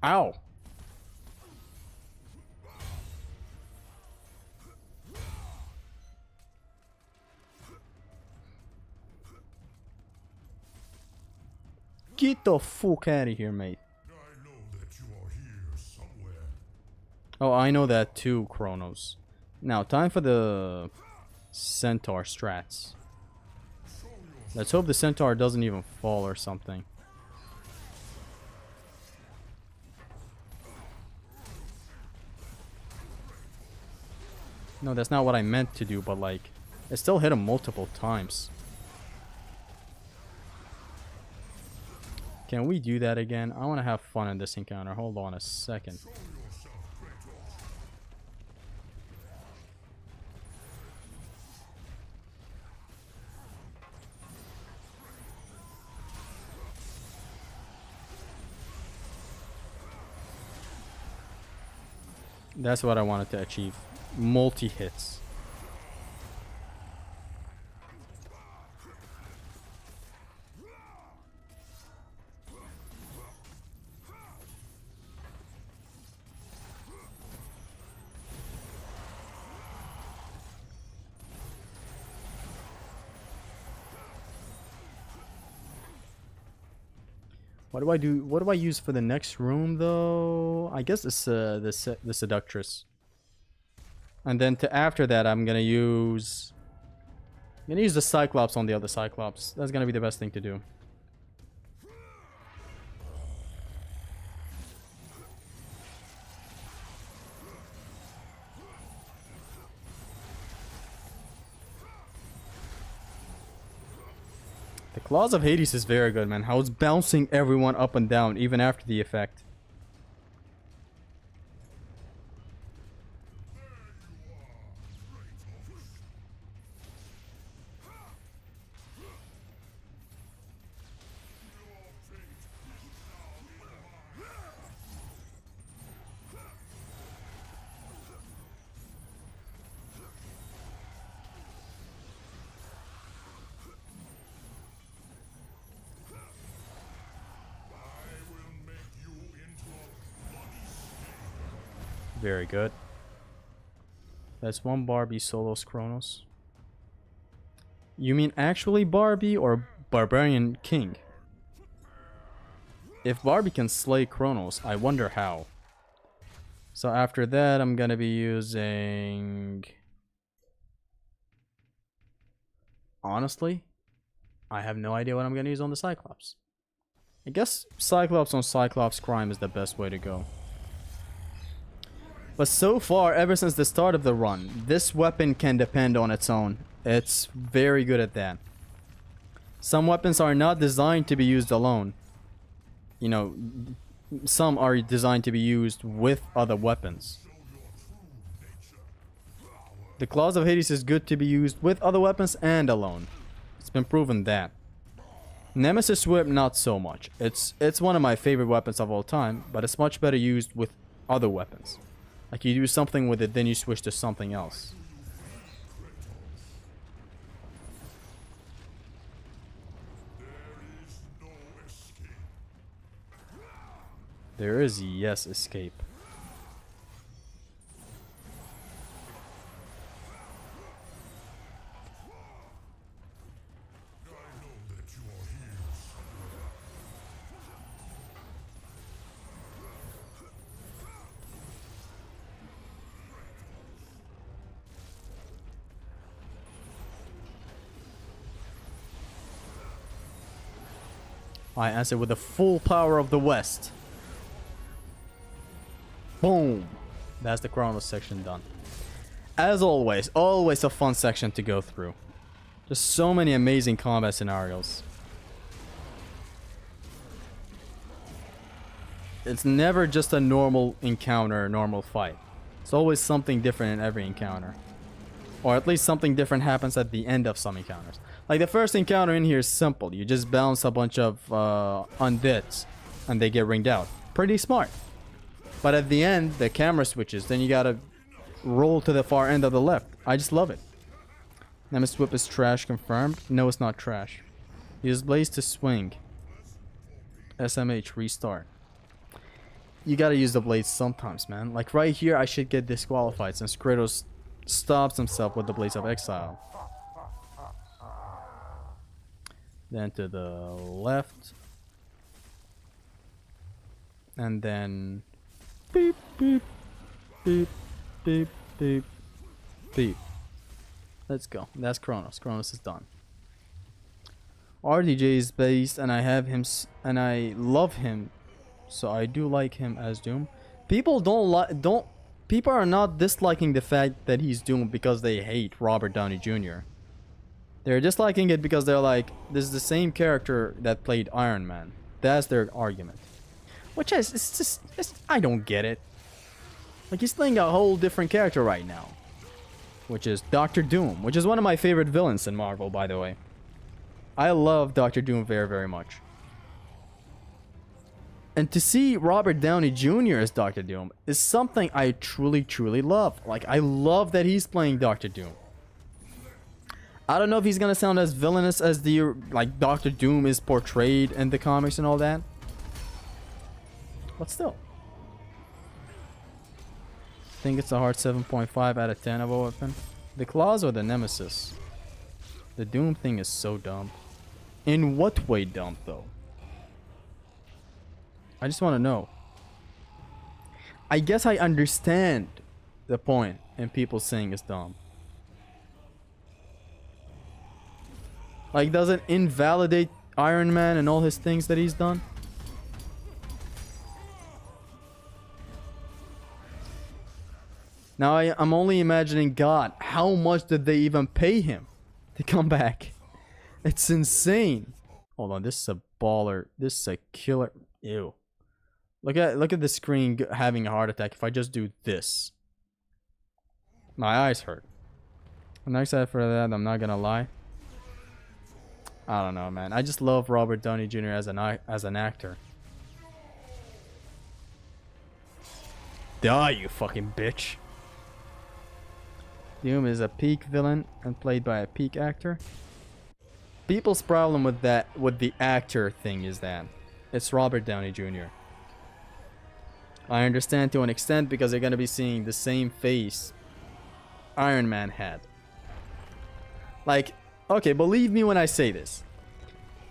Ow. Get the fuck out of here, mate. I know that you are here somewhere. Oh, I know that too, Kronos. Now, time for the Centaur strats. Let's hope the Centaur doesn't even fall or something. No, that's not what I meant to do, but like, it still hit him multiple times. Can we do that again? I want to have fun in this encounter. Hold on a second. That's what I wanted to achieve. Multi-hits. What do I do? What do I use for the next room, though? I guess it's the Seductress. And then after that, I'm gonna use the Cyclops on the other Cyclops. That's gonna be the best thing to do. The Claws of Hades is very good, man. How it's bouncing everyone up and down, even after the effect. Very good. That's one Barbie solos Kronos. You mean actually Barbie or Barbarian King? If Barbie can slay Kronos, I wonder how. So after that, I'm gonna be using... Honestly, I have no idea what I'm gonna use on the Cyclops. I guess Cyclops on Cyclops Crime is the best way to go. But so far, ever since the start of the run, this weapon can depend on its own. It's very good at that. Some weapons are not designed to be used alone. You know, some are designed to be used with other weapons. The Claws of Hades is good to be used with other weapons and alone. It's been proven that. Nemesis Whip, not so much. It's one of my favorite weapons of all time, but it's much better used with other weapons. Like you do something with it, then you switch to something else. There is, yes, escape. I answer with the full power of the West. Boom. That's the Kronos section done. As always a fun section to go through. Just so many amazing combat scenarios. It's never just a normal encounter, normal fight. It's always something different in every encounter. Or at least something different happens at the end of some encounters. Like the first encounter in here is simple. You just bounce a bunch of undeads and they get ringed out. Pretty smart. But at the end, the camera switches. Then you gotta roll to the far end of the left. I just love it. Nemesis Whip is trash confirmed. No, it's not trash. Use Blaze to swing. SMH restart. You gotta use the blades sometimes, man. Like right here, I should get disqualified since Kratos stops himself with the Blades of Exile. Then to the left. And then... Beep, beep, beep, beep, beep, beep. Let's go. That's Kronos. Kronos is done. RDJ is based, and I have him, and I love him, so I do like him as Doom. People people are not disliking the fact that he's Doom because they hate Robert Downey Jr. They're disliking it because they're like, this is the same character that played Iron Man. That's their argument. Which is, I don't get it. Like, he's playing a whole different character right now. Which is Doctor Doom, which is one of my favorite villains in Marvel, by the way. I love Doctor Doom very, very much. And to see Robert Downey Jr. as Doctor Doom is something I truly, truly love. Like, I love that he's playing Doctor Doom. I don't know if he's gonna sound as villainous as the, like, Doctor Doom is portrayed in the comics and all that. But still. I think it's a hard 7.5 out of 10 of a weapon. The claws or the Nemesis? The Doom thing is so dumb. In what way dumb, though? I just want to know. I guess I understand the point in people saying it's dumb. Like, does it invalidate Iron Man and all his things that he's done? Now I'm only imagining, God, how much did they even pay him to come back? It's insane. Hold on, this is a baller. This is a killer. Ew. Look at the screen having a heart attack. If I just do this, my eyes hurt. I'm not excited for that. I'm not gonna lie. I don't know, man. I just love Robert Downey Jr. as an actor. Die, you fucking bitch. Doom is a peak villain and played by a peak actor. People's problem with the actor thing is that it's Robert Downey Jr. I understand to an extent because they're gonna be seeing the same face Iron Man had. Like, okay, believe me when I say this.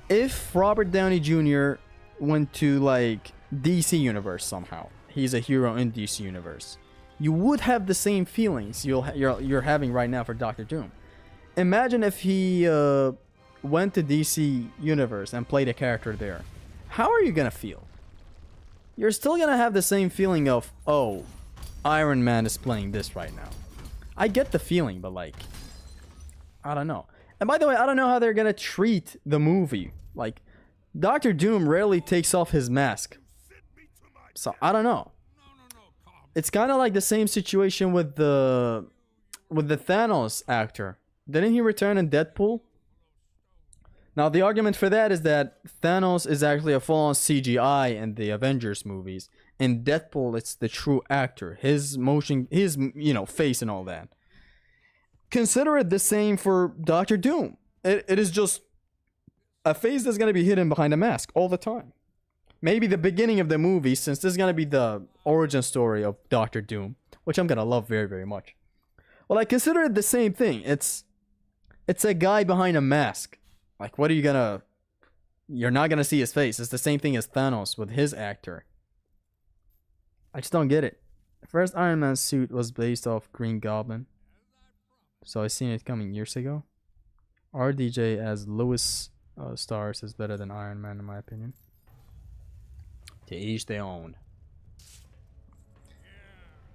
If Robert Downey Jr. went to, like, DC Universe somehow, he's a hero in DC Universe, you would have the same feelings you're having right now for Doctor Doom. Imagine if he went to DC Universe and played a character there. How are you gonna feel? You're still gonna have the same feeling of, oh, Iron Man is playing this right now. I get the feeling, but like, I don't know. And by the way, I don't know how they're gonna treat the movie. Like, Doctor Doom rarely takes off his mask. So, I don't know. It's kind of like the same situation with the Thanos actor. Didn't he return in Deadpool? Now, the argument for that is that Thanos is actually a full-on CGI in the Avengers movies. In Deadpool, it's the true actor. His motion, his, face and all that. Consider it the same for Doctor Doom. It is just a face that's going to be hidden behind a mask all the time. Maybe the beginning of the movie, since this is going to be the origin story of Doctor Doom, which I'm going to love very, very much. Well, I consider it the same thing. It's a guy behind a mask. Like, what are you gonna... You're not gonna see his face. It's the same thing as Thanos with his actor. I just don't get it. The first Iron Man suit was based off Green Goblin. So I seen it coming years ago. RDJ as Lewis Stars is better than Iron Man in my opinion. To each their own.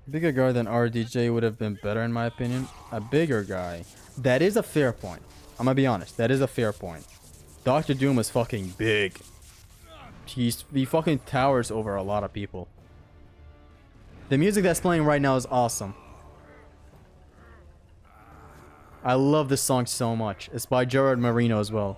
Bigger guy than RDJ would have been better in my opinion. A bigger guy. That is a fair point. I'm gonna be honest, that is a fair point. Doctor Doom is fucking big. He fucking towers over a lot of people. The music that's playing right now is awesome. I love this song so much. It's by Gerard Marino as well.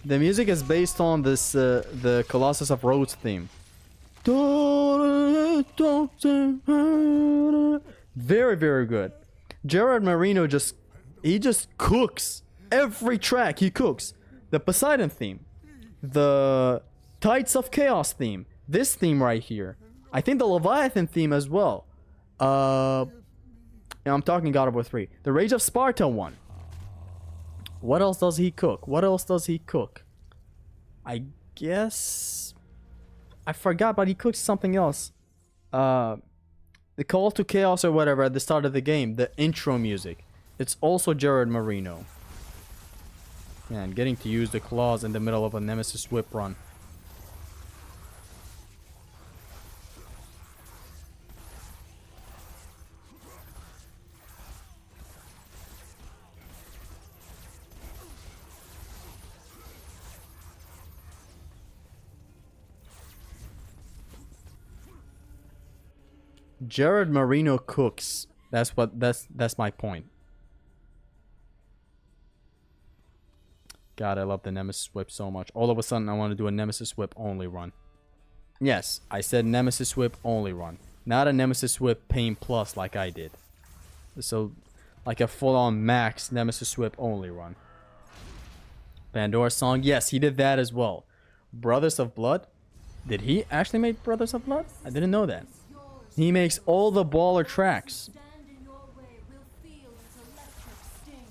The music is based on this the Colossus of Rhodes theme. Very, very good. Gerard Marino just cooks every track. He cooks the Poseidon theme, the Tides of Chaos theme, this theme right here. I think the Leviathan theme as well. I'm talking God of War 3. The Rage of Sparta one. What else does he cook? What else does he cook? I guess I forgot, but he cooked something else. The Call to Chaos or whatever at the start of the game, the intro music. It's also Gerard Marino. Man, getting to use the claws in the middle of a Nemesis whip run. Gerard Marino cooks. That's my point. God, I love the Nemesis whip so much. All of a sudden, I want to do a Nemesis whip only run. Yes, I said Nemesis whip only run, not a Nemesis whip pain plus like I did. So, like a full-on max Nemesis whip only run. Pandora song, yes, he did that as well. Brothers of Blood, did he actually make Brothers of Blood? I didn't know that. He makes all the baller tracks. Stand in your way will feel its electric sting.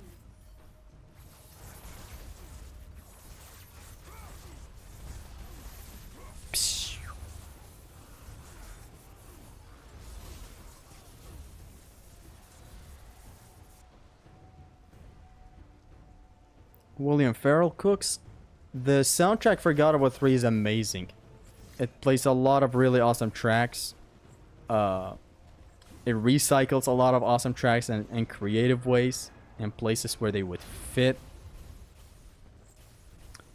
William Farrell cooks. The soundtrack for God of War 3 is amazing. It plays a lot of really awesome tracks. It recycles a lot of awesome tracks in creative ways and places where they would fit.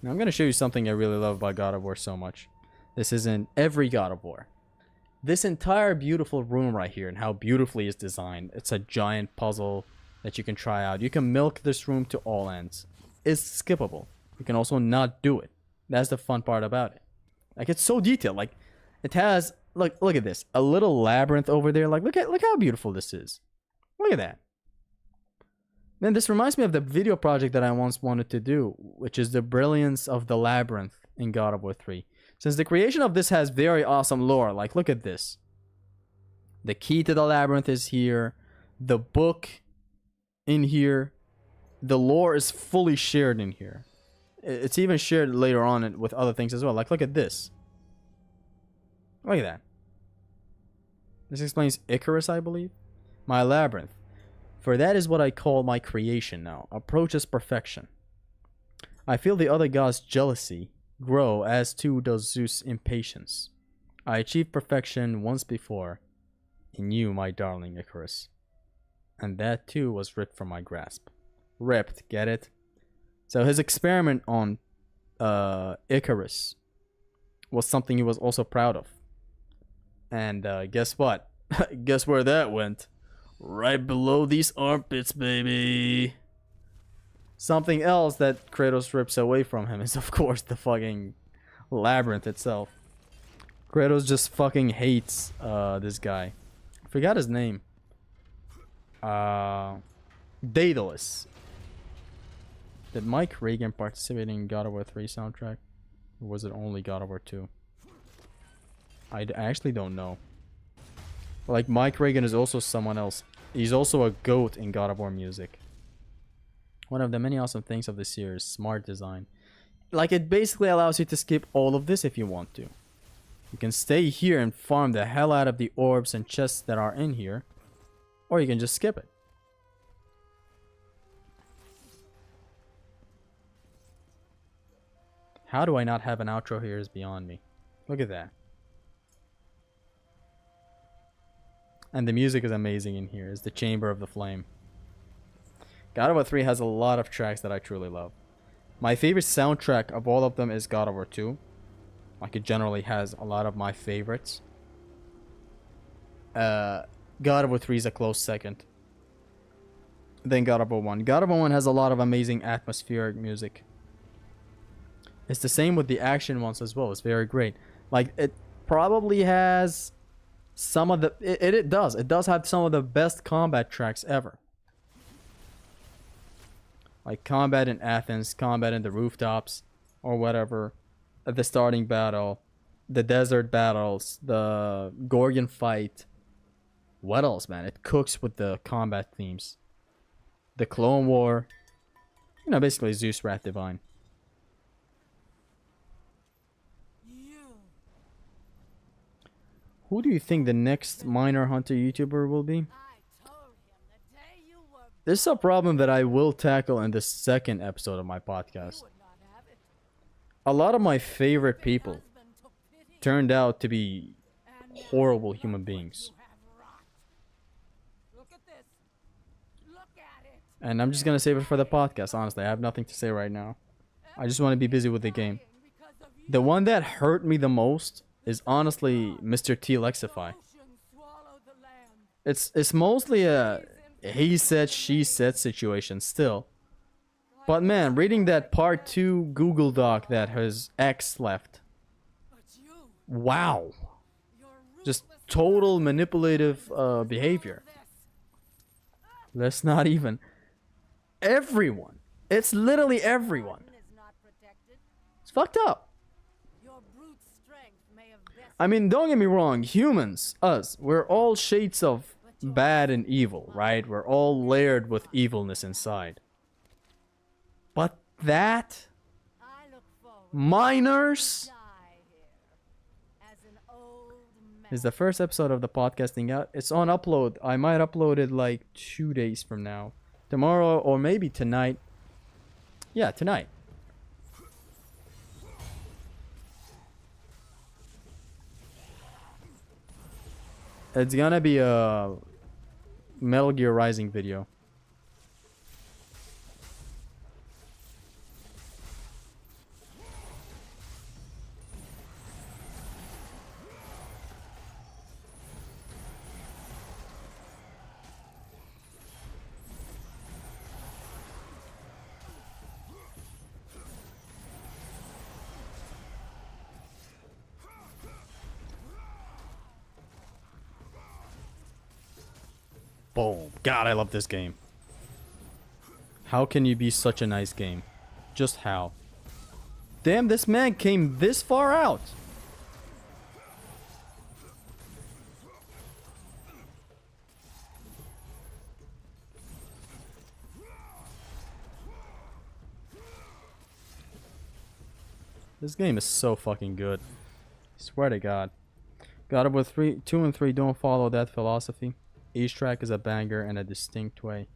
Now I'm going to show you something I really love about God of War so much. This is in every God of War. This entire beautiful room right here and how beautifully it's designed. It's a giant puzzle that you can try out. You can milk this room to all ends. It's skippable. You can also not do it. That's the fun part about it. Like, it's so detailed. Like, it has, look at this. A little labyrinth over there. Like, look how beautiful this is. Look at that. Man, this reminds me of the video project that I once wanted to do, which is the brilliance of the labyrinth in God of War 3. Since the creation of this has very awesome lore, like, look at this. The key to the labyrinth is here. The book in here. The lore is fully shared in here. It's even shared later on with other things as well. Like, look at this. Look at that. This explains Icarus, I believe. My labyrinth. For that is what I call my creation now. Approaches perfection. I feel the other gods' jealousy grow, as too does Zeus' impatience. I achieved perfection once before, in you, my darling Icarus. And that too was ripped from my grasp. Ripped, get it? So his experiment on Icarus was something he was also proud of. And guess what? Guess where that went? Right below these armpits, baby. Something else that Kratos rips away from him is, of course, the fucking labyrinth itself. Kratos just fucking hates this guy. I forgot his name. Daedalus. Did Mike Regan participate in God of War 3 soundtrack? Or was it only God of War 2? I actually don't know. Like, Mike Regan is also someone else. He's also a goat in God of War music. One of the many awesome things of this year is smart design. Like, it basically allows you to skip all of this if you want to. You can stay here and farm the hell out of the orbs and chests that are in here. Or you can just skip it. How do I not have an outro here is beyond me. Look at that. And the music is amazing in here. It's the Chamber of the Flame. God of War 3 has a lot of tracks that I truly love. My favorite soundtrack of all of them is God of War 2. Like, it generally has a lot of my favorites. God of War 3 is a close second. Then God of War 1. God of War 1 has a lot of amazing atmospheric music. It's the same with the action ones as well. It's very great. Like, it probably has some of the... It does. It does have some of the best combat tracks ever. Like combat in Athens, combat in the rooftops, or whatever. The starting battle, the desert battles, the Gorgon fight. What else, man? It cooks with the combat themes. The Clone War. You know, basically Zeus Wrath Divine. Who do you think the next Miner Hunter YouTuber will be? I told him the day you were This is a problem that I will tackle in the second episode of my podcast. would not have it. A lot of my favorite people Husband took pity turned out to be and now horrible human beings. you have rot. Look at this. Look at it. And I'm just gonna save it for the podcast, honestly. I have nothing to say right now. I just want to be busy with the game. Because of you, The one that hurt me the most is honestly Mr. T Lexify. ocean swallowed the land. It's mostly a he said, she said situation still. But man, reading that part 2 Google Doc that his ex left. But you, Wow. your Just total manipulative behavior. Let's not even. Everyone. It's literally everyone. is not protected. It's fucked up. Your brute strength may have bested I mean, don't get me wrong. Humans, us, we're all shades of bad and evil, right? We're all layered with evilness inside. But that... I look forward Miners... to die here as an old man. Is the first episode of the podcasting out. It's on upload. I might upload it like 2 days from now. Tomorrow or maybe tonight. Yeah, tonight. It's gonna be a Metal Gear Rising video. Boom. God, I love this game. How can you be such a nice game? Just how? Damn, this man came this far out. This game is so fucking good. Swear to God. God of War 2 and 3 don't follow that philosophy. Each track is a banger in a distinct way.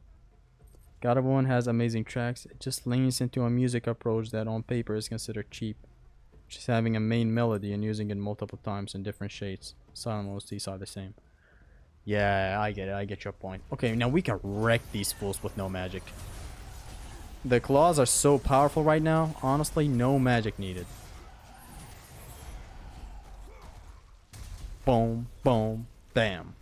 God of War 1 has amazing tracks. It just leans into a music approach that on paper is considered cheap. Just having a main melody and using it multiple times in different shades. Silent OSTs are the same. Yeah, I get it. I get your point. Okay, now we can wreck these fools with no magic. The claws are so powerful right now. Honestly, no magic needed. Boom, boom, bam.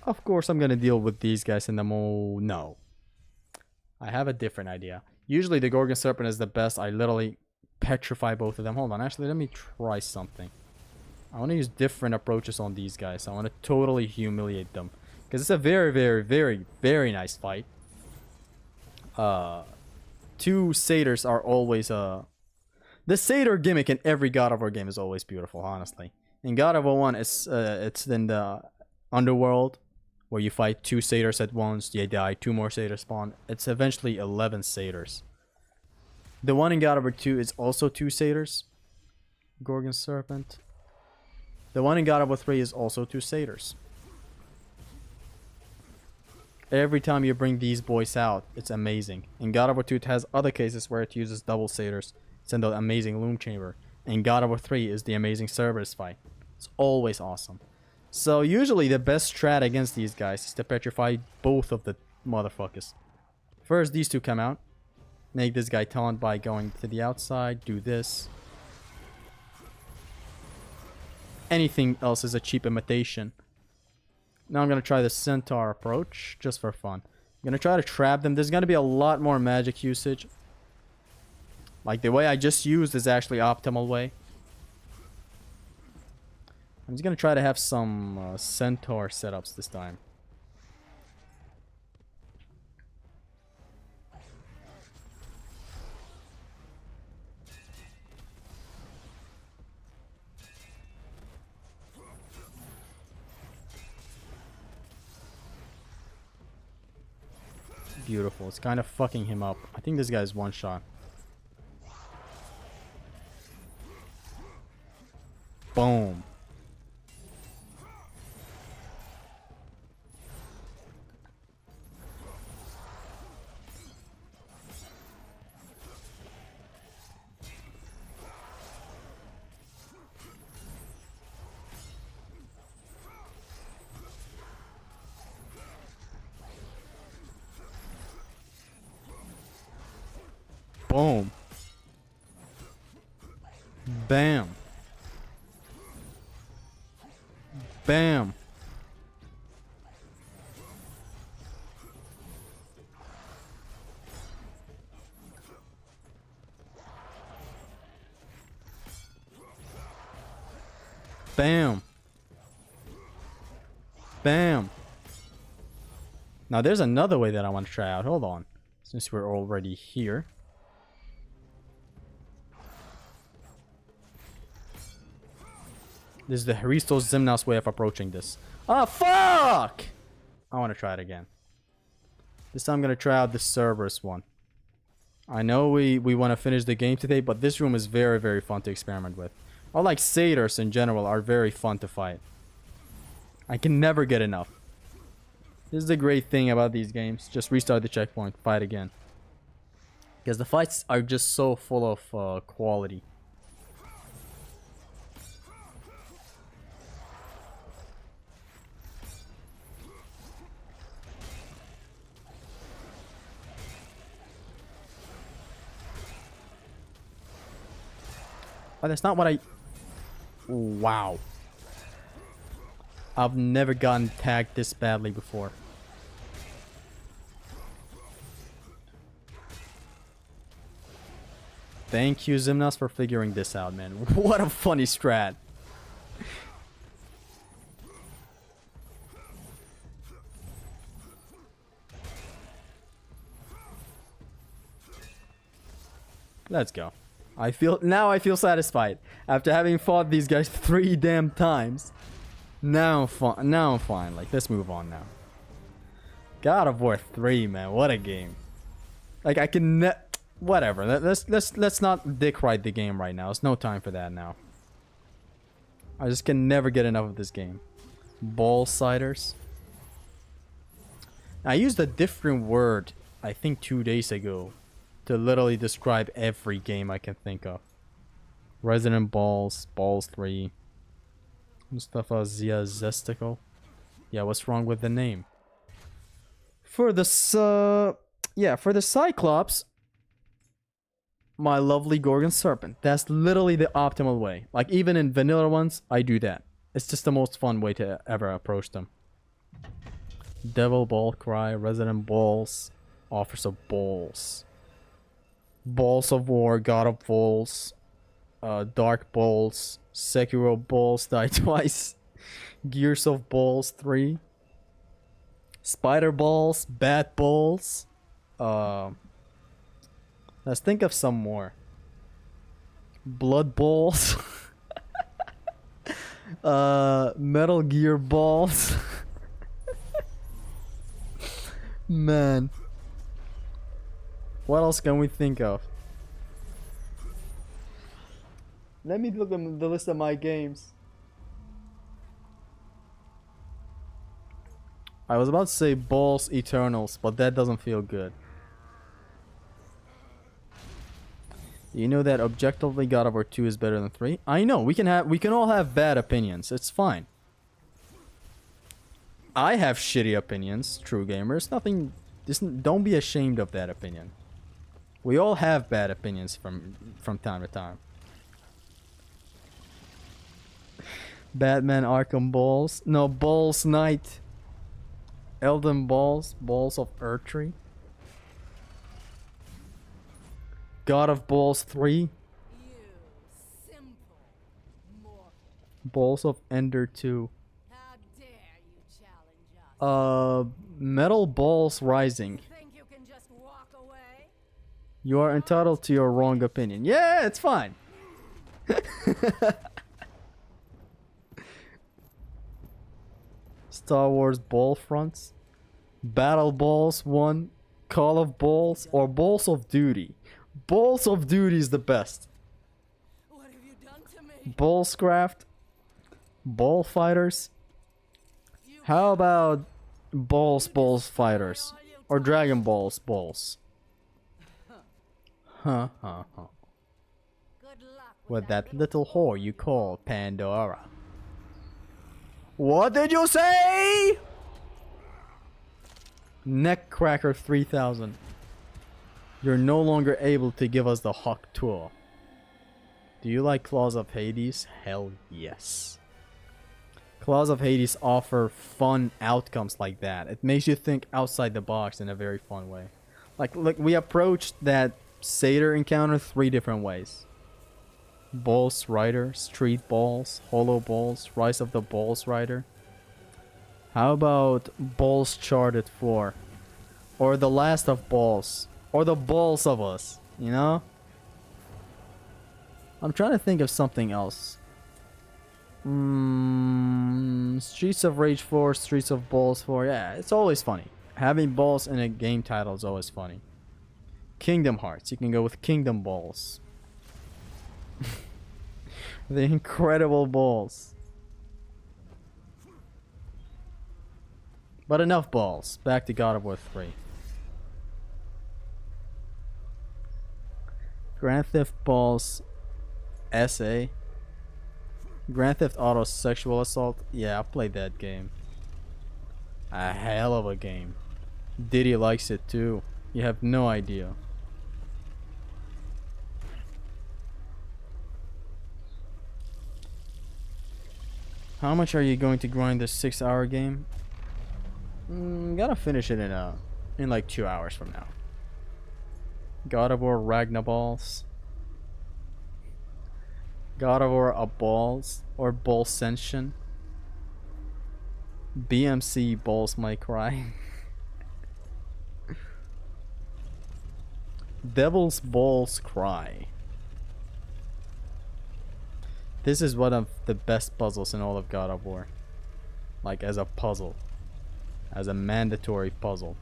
Of course, I'm gonna deal with these guys in the No. I have a different idea. Usually the Gorgon Serpent is the best. I literally petrify both of them. Hold on, actually, let me try something. I want to use different approaches on these guys. I want to totally humiliate them. Because it's a very, very, very, very nice fight. Two satyrs are always... The satyr gimmick in every God of War game is always beautiful, honestly. In God of War 1, it's in the underworld where you fight 2 satyrs at once. They die, 2 more satyrs spawn. It's eventually 11 satyrs. The one in God of War 2 is also 2 satyrs. Gorgon Serpent. The one in God of War 3 is also 2 satyrs. Every time you bring these boys out, it's amazing. In God of War 2, it has other cases where it uses double satyrs. It's in the amazing Loom Chamber. In God of War 3 is the amazing Cerberus fight. It's always awesome. So usually the best strat against these guys is to petrify both of the motherfuckers. First, these 2 come out. Make this guy taunt by going to the outside. Do this. Anything else is a cheap imitation. Now I'm going to try the Centaur approach, just for fun. I'm going to try to trap them. There's going to be a lot more magic usage. Like, the way I just used is actually optimal way. I'm just going to try to have some Centaur setups this time. Beautiful. It's kind of fucking him up. I think this guy's one shot. Boom. Boom. Bam. Bam. Bam. Bam. Now there's another way that I want to try out. Hold on. Since we're already here. This is the Hristos Zimnos way of approaching this. Ah, fuck! I want to try it again. This time I'm going to try out the Cerberus one. I know we want to finish the game today, but this room is very, very fun to experiment with. Or like satyrs in general are very fun to fight. I can never get enough. This is the great thing about these games. Just restart the checkpoint, fight again. Because the fights are just so full of quality. Oh, that's not what I... Wow. I've never gotten tagged this badly before. Thank you, Zimnos, for figuring this out, man. What a funny strat. Let's go. I feel satisfied after having fought these guys 3 damn times. Now I'm fine. Like, let's move on now. God of War 3, man, what a game. Like, I can whatever. Let's not dick ride the game right now. It's no time for that now. I just can never get enough of this game. Ball ciders. I used a different word, I think 2 days ago, to literally describe every game I can think of. Resident Balls, Balls 3, Mustafa Zia Zesticle. Yeah, what's wrong with the name? For the Cyclops, my lovely Gorgon Serpent. That's literally the optimal way. Like, even in vanilla ones, I do that. It's just the most fun way to ever approach them. Devil Ball Cry, Resident Balls, Offers of Balls. Balls of War, God of Balls, Dark Balls, Sekiro Balls Die Twice, Gears of Balls 3, Spider Balls, Bat Balls. Let's think of some more. Blood Balls. Metal Gear balls. Man. What else can we think of? Let me look at the list of my games. I was about to say Balls Eternals, but that doesn't feel good. You know that objectively God of War 2 is better than 3? I know, we can all have bad opinions. It's fine. I have shitty opinions, true gamers. Don't be ashamed of that opinion. We all have bad opinions from time to time. Batman Arkham Balls. No, Balls Knight. Elden Balls. Balls of Erdtree. God of Balls 3. You simple mortal. Balls of Ender 2. How dare you challenge us? Metal Balls Rising. Think you can just walk away? You are entitled to your wrong opinion. Yeah, it's fine. Star Wars Ball Fronts. Battle Balls 1. Call of Balls or Balls of Duty. Balls of Duty is the best. What have you done to me? Ballscraft. Ball Fighters. How about Balls Fighters? Or Dragon Balls Balls? Huh. Good luck With that little whore you call Pandora. What did you say? Neckcracker 3000. You're no longer able to give us the Hawk tour. Do you like Claws of Hades? Hell yes. Claws of Hades offer fun outcomes like that. It makes you think outside the box in a very fun way. Like we approached that Satyr encounter 3 different ways. Balls Rider, Street Balls, Hollow Balls, Rise of the Balls Rider. How about Balls Charted 4? Or The Last of Balls? Or The Balls of Us, you know? I'm trying to think of something else. Streets of Rage 4, Streets of Balls 4. Yeah, it's always funny. Having balls in a game title is always funny. Kingdom Hearts. You can go with Kingdom Balls. The Incredible Balls. But enough balls. Back to God of War 3. Grand Theft Balls SA. Grand Theft Auto Sexual Assault. Yeah, I played that game. A hell of a game. Diddy likes it too. You have no idea. How much are you going to grind this 6-hour game? Gotta finish it in like 2 hours from now. God of War Ragnaballs. God of War A Balls or Ballscension. BMC Balls Might Cry. Devil's Balls Cry. This is one of the best puzzles in all of God of War. Like as a puzzle. As a mandatory puzzle.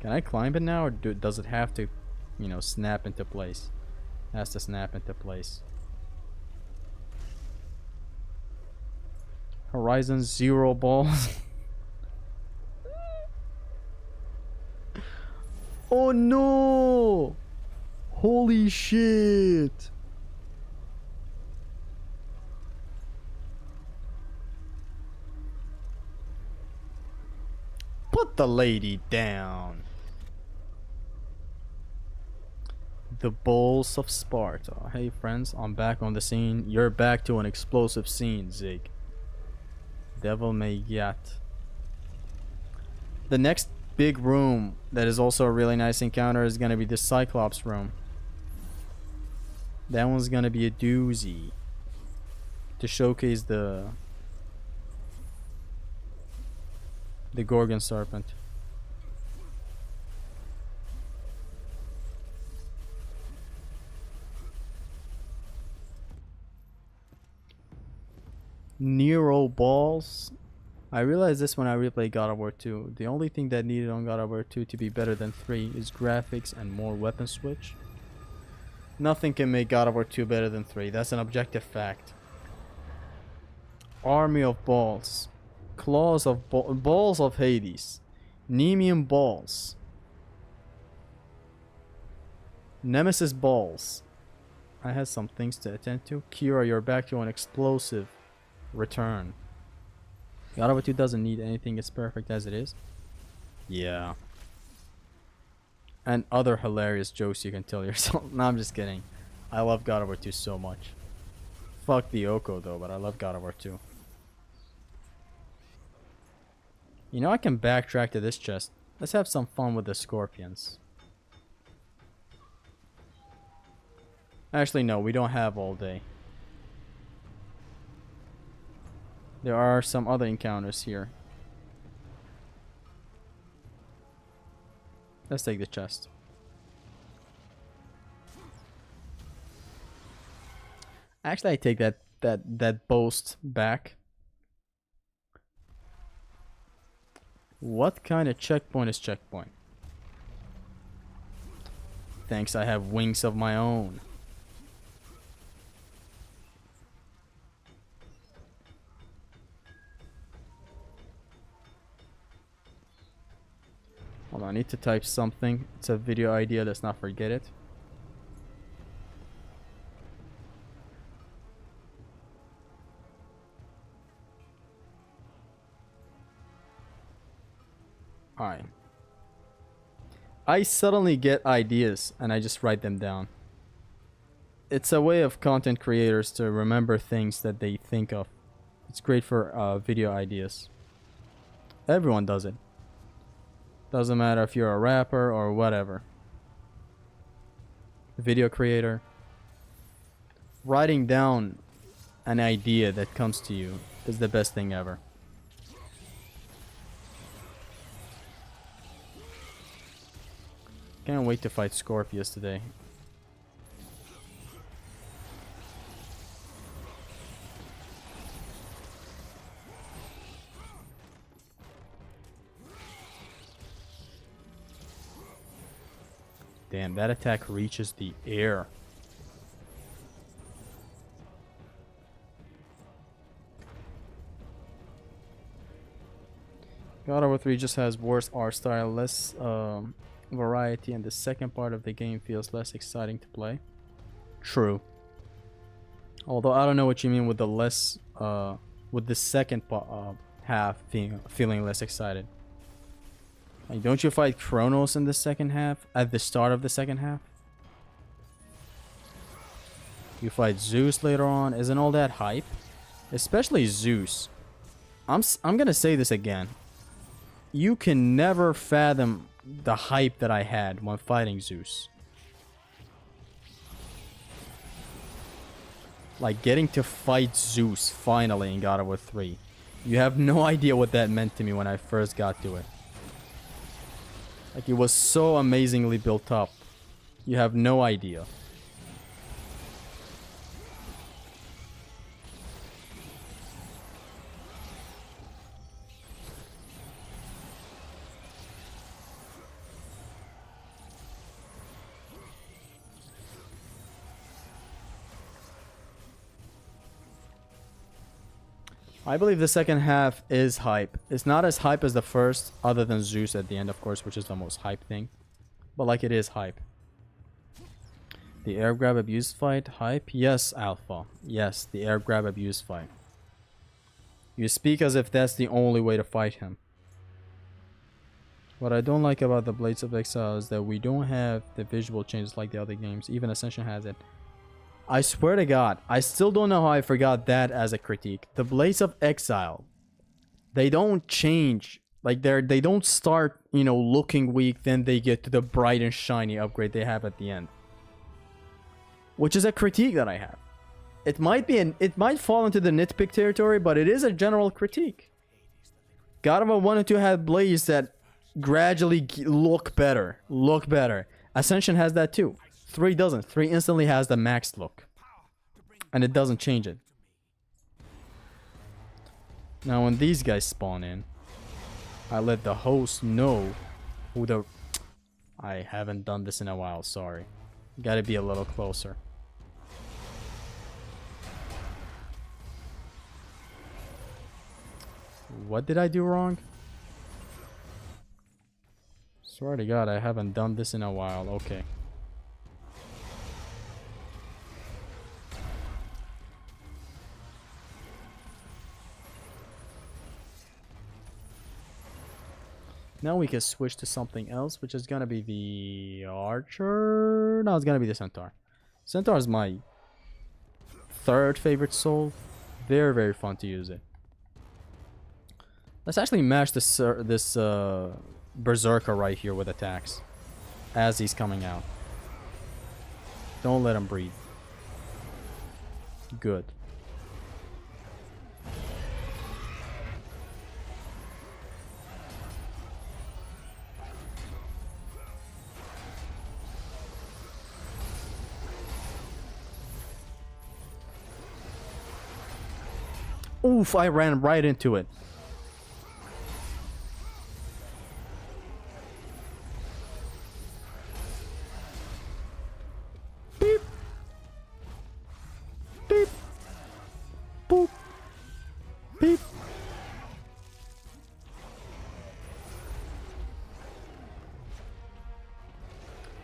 Can I climb it now or does it have to, you know, snap into place? It has to snap into place. Horizon Zero Balls. Oh no! Holy shit! Put the lady down. The Bulls of Sparta. Hey friends, I'm back on the scene. You're back to an explosive scene, Zig. Devil May Yat. The next big room that is also a really nice encounter is gonna be the Cyclops room. That one's gonna be a doozy to showcase the Gorgon Serpent. Nero balls. I realized this when I replayed God of War 2. The only thing that needed on God of War 2 to be better than 3 is graphics and more weapon switch. Nothing can make God of War 2 better than 3. That's an objective fact. Army of balls. Claws of balls of Hades. Nemean balls. Nemesis balls. I had some things to attend to. Kira, you're back to an explosive return. God of War 2 doesn't need anything. It's perfect as it is. Yeah. And other hilarious jokes you can tell yourself. No, I'm just kidding. I love God of War 2 so much. Fuck the Oko though, but I love God of War 2. You know, I can backtrack to this chest. Let's have some fun with the scorpions. Actually, no, we don't have all day. There are some other encounters here. Let's take the chest. Actually, I take that boast back. What kind of checkpoint is checkpoint? Thanks, I have wings of my own. Hold on, I need to type something. It's a video idea, let's not forget it. Alright. I suddenly get ideas and I just write them down. It's a way of content creators to remember things that they think of. It's great for video ideas. Everyone does it. Doesn't matter if you're a rapper or whatever. Video creator. Writing down an idea that comes to you is the best thing ever. Can't wait to fight Scorpius today. Damn, that attack reaches the air. God of War 3 just has worse art style, less variety, and the second part of the game feels less exciting to play. True. Although I don't know what you mean with the less, with the second half feeling less excited. Like, don't you fight Kronos in the second half? At the start of the second half? You fight Zeus later on. Isn't all that hype? Especially Zeus. I'm gonna say this again. You can never fathom the hype that I had when fighting Zeus. Like, getting to fight Zeus finally in God of War 3. You have no idea what that meant to me when I first got to it. Like, it was so amazingly built up. You have no idea. I believe the second half is hype. It's not as hype as the first, other than Zeus at the end, of course, which is the most hype thing. But like, it is hype. The air grab abuse fight, hype? Yes, Alpha. Yes, the air grab abuse fight. You speak as if that's the only way to fight him. What I don't like about the Blades of Exile is that we don't have the visual changes like the other games. Even Ascension has it. I swear to God, I still don't know how I forgot that as a critique. The Blades of Exile, they don't change. Like, they don't start, you know, looking weak, then they get to the bright and shiny upgrade they have at the end. Which is a critique that I have. It might fall into the nitpick territory, but it is a general critique. God of War 1 and 2 had blades that gradually look better. Ascension has that too. 3 doesn't. 3 instantly has the max look. And it doesn't change it. Now when these guys spawn in, I let the host know who the... I haven't done this in a while, sorry. Gotta be a little closer. What did I do wrong? Swear to God, I haven't done this in a while. Okay. Now we can switch to something else, which is gonna be the archer. No, it's gonna be the centaur. Centaur is my third favorite soul. Very, very fun to use it. Let's actually match this berserker right here with attacks as he's coming out. Don't let him breathe. Good. Oof, I ran right into it. Beep. Beep. Boop. Beep.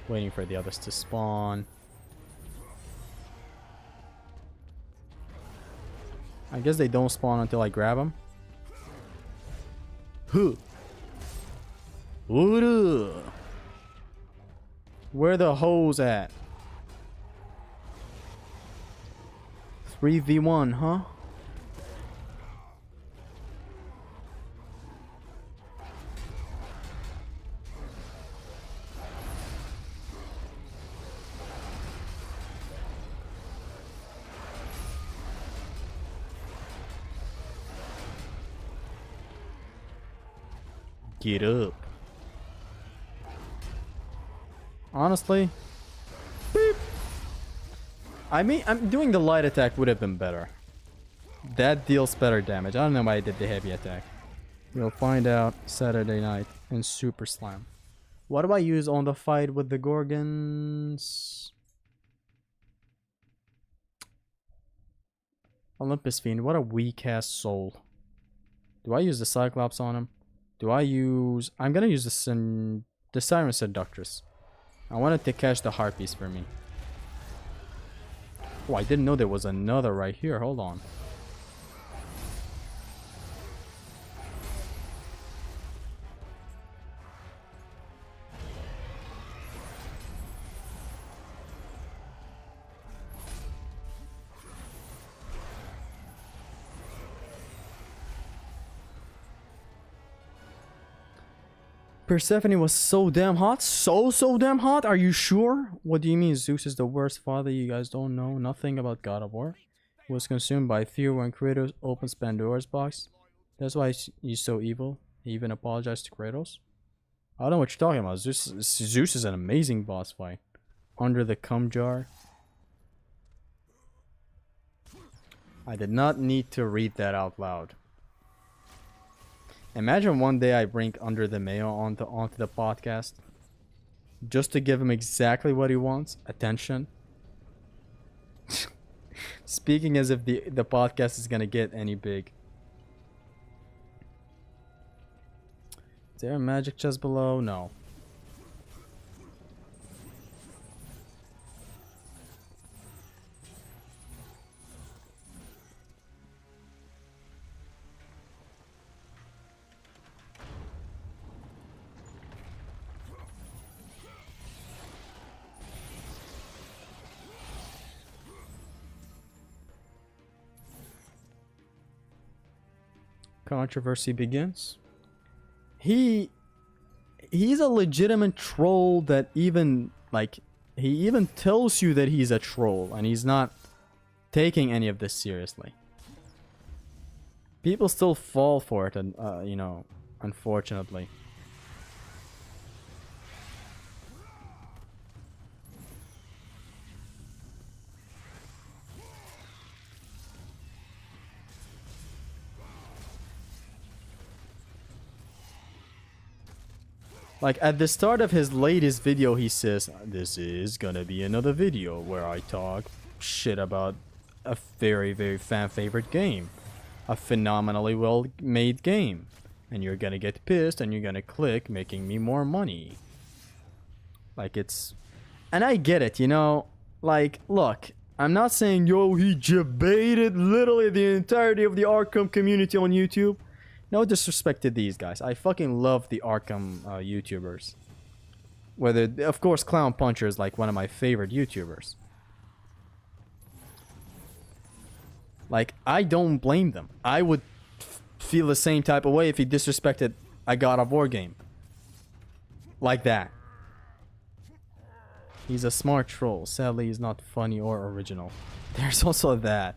Waiting for the others to spawn. I guess they don't spawn until I grab them. Huh. Where the hoes at? 3v1, huh? Get up. Honestly, beep. I mean, I'm doing the light attack would have been better. That deals better damage. I don't know why I did the heavy attack. We'll find out Saturday night in Super Slam. What do I use on the fight with the Gorgons? Olympus Fiend, what a weak ass soul. Do I use the Cyclops on him? Do I use... I'm gonna use the Siren Seductress. I wanted to catch the Harpies for me. Oh, I didn't know there was another right here. Hold on. Persephone was so damn hot? So damn hot? Are you sure? What do you mean Zeus is the worst father? You guys don't know nothing about God of War. He was consumed by fear when Kratos opens Pandora's box. That's why he's so evil. He even apologized to Kratos. I don't know what you're talking about. Zeus is an amazing boss fight. Under the cum jar. I did not need to read that out loud. Imagine one day I bring Under the Mayo onto the podcast. Just to give him exactly what he wants. Attention. Speaking as if the podcast is gonna get any big. Is there a magic chest below? No. Controversy begins. He's a legitimate troll that even he even tells you that he's a troll and he's not taking any of this seriously. People still fall for it, and you know, unfortunately. Like at the start of his latest video, he says, "This is gonna be another video where I talk shit about a very, very fan favorite game, a phenomenally well made game, and you're gonna get pissed and you're gonna click, making me more money." Like it's, and I get it, you know. Like, look, I'm not saying yo he debated literally the entirety of the Arkham community on YouTube. No disrespect to these guys. I fucking love the Arkham YouTubers. Whether, of course, Clown Puncher is like one of my favorite YouTubers. Like, I don't blame them. I would feel the same type of way if he disrespected a God of War game. Like that. He's a smart troll. Sadly, he's not funny or original. There's also that.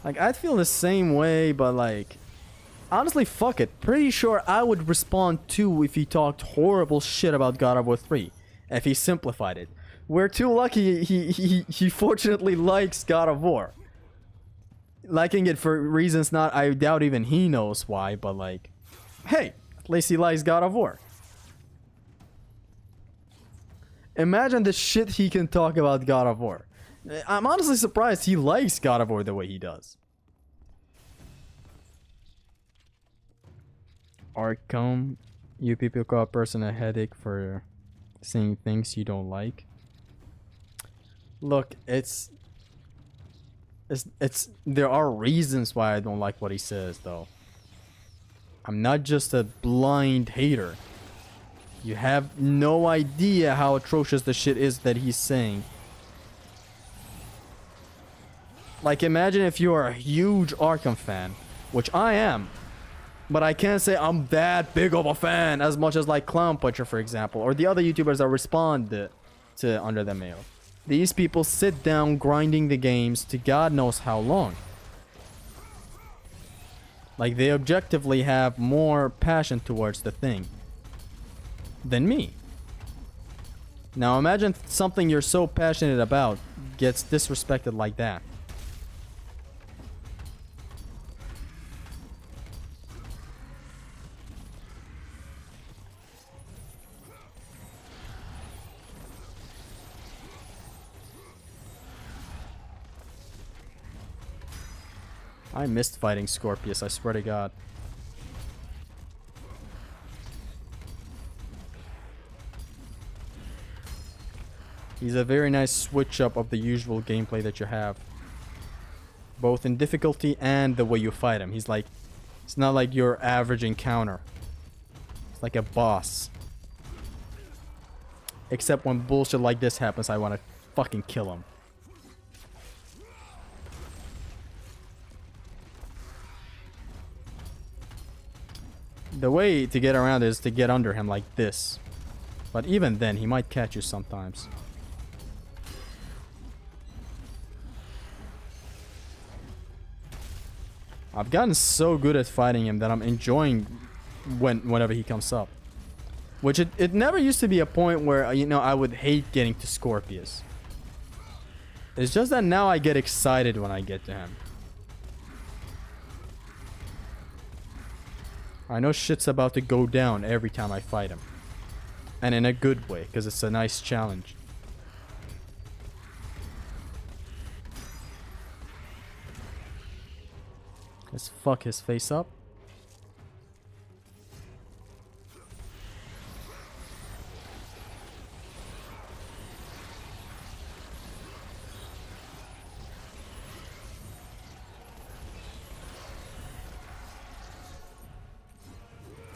Like, I'd feel the same way, but like, honestly, fuck it. Pretty sure I would respond too if he talked horrible shit about God of War 3. If he simplified it. We're too lucky he fortunately likes God of War. Liking it for reasons not, I doubt even he knows why, but like, hey, at least he likes God of War. Imagine the shit he can talk about God of War. I'm honestly surprised he likes God of War the way he does. Arkham, you people call a person a headache for saying things you don't like. Look, it's there are reasons why I don't like what he says though. I'm not just a blind hater. You have no idea how atrocious the shit is that he's saying. Like, imagine if you are a huge Arkham fan, which I am, but I can't say I'm that big of a fan as much as like Clown Puncher, for example, or the other YouTubers that respond to Under the Mail. These people sit down grinding the games to God knows how long. Like, they objectively have more passion towards the thing than me. Now imagine something you're so passionate about gets disrespected like that. I missed fighting Scorpius, I swear to God. He's a very nice switch up of the usual gameplay that you have. Both in difficulty and the way you fight him. He's like, it's not like your average encounter. It's like a boss. Except when bullshit like this happens, I want to fucking kill him. The way to get around is to get under him like this. But even then, he might catch you sometimes. I've gotten so good at fighting him that I'm enjoying whenever he comes up. Which it never used to be a point where, you know, I would hate getting to Scorpius. It's just that now I get excited when I get to him. I know shit's about to go down every time I fight him. And in a good way, because it's a nice challenge. Let's fuck his face up.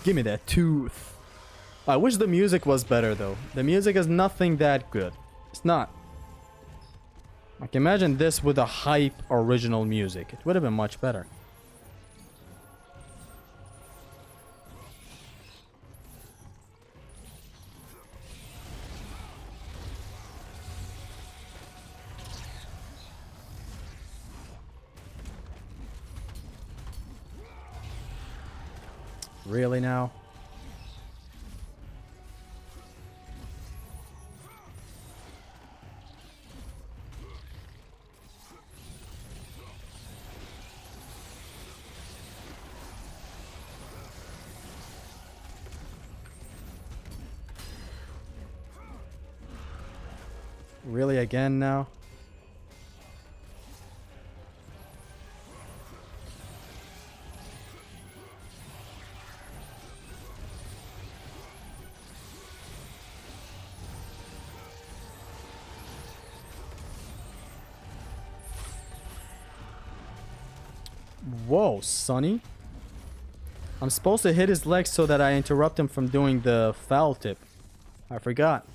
Give me that tooth. I wish the music was better though. The music is nothing that good. It's not. Like, imagine this with a hype original music. It would have been much better. Really now? Really again now? Whoa, Sonny. I'm supposed to hit his legs so that I interrupt him from doing the foul tip. I forgot.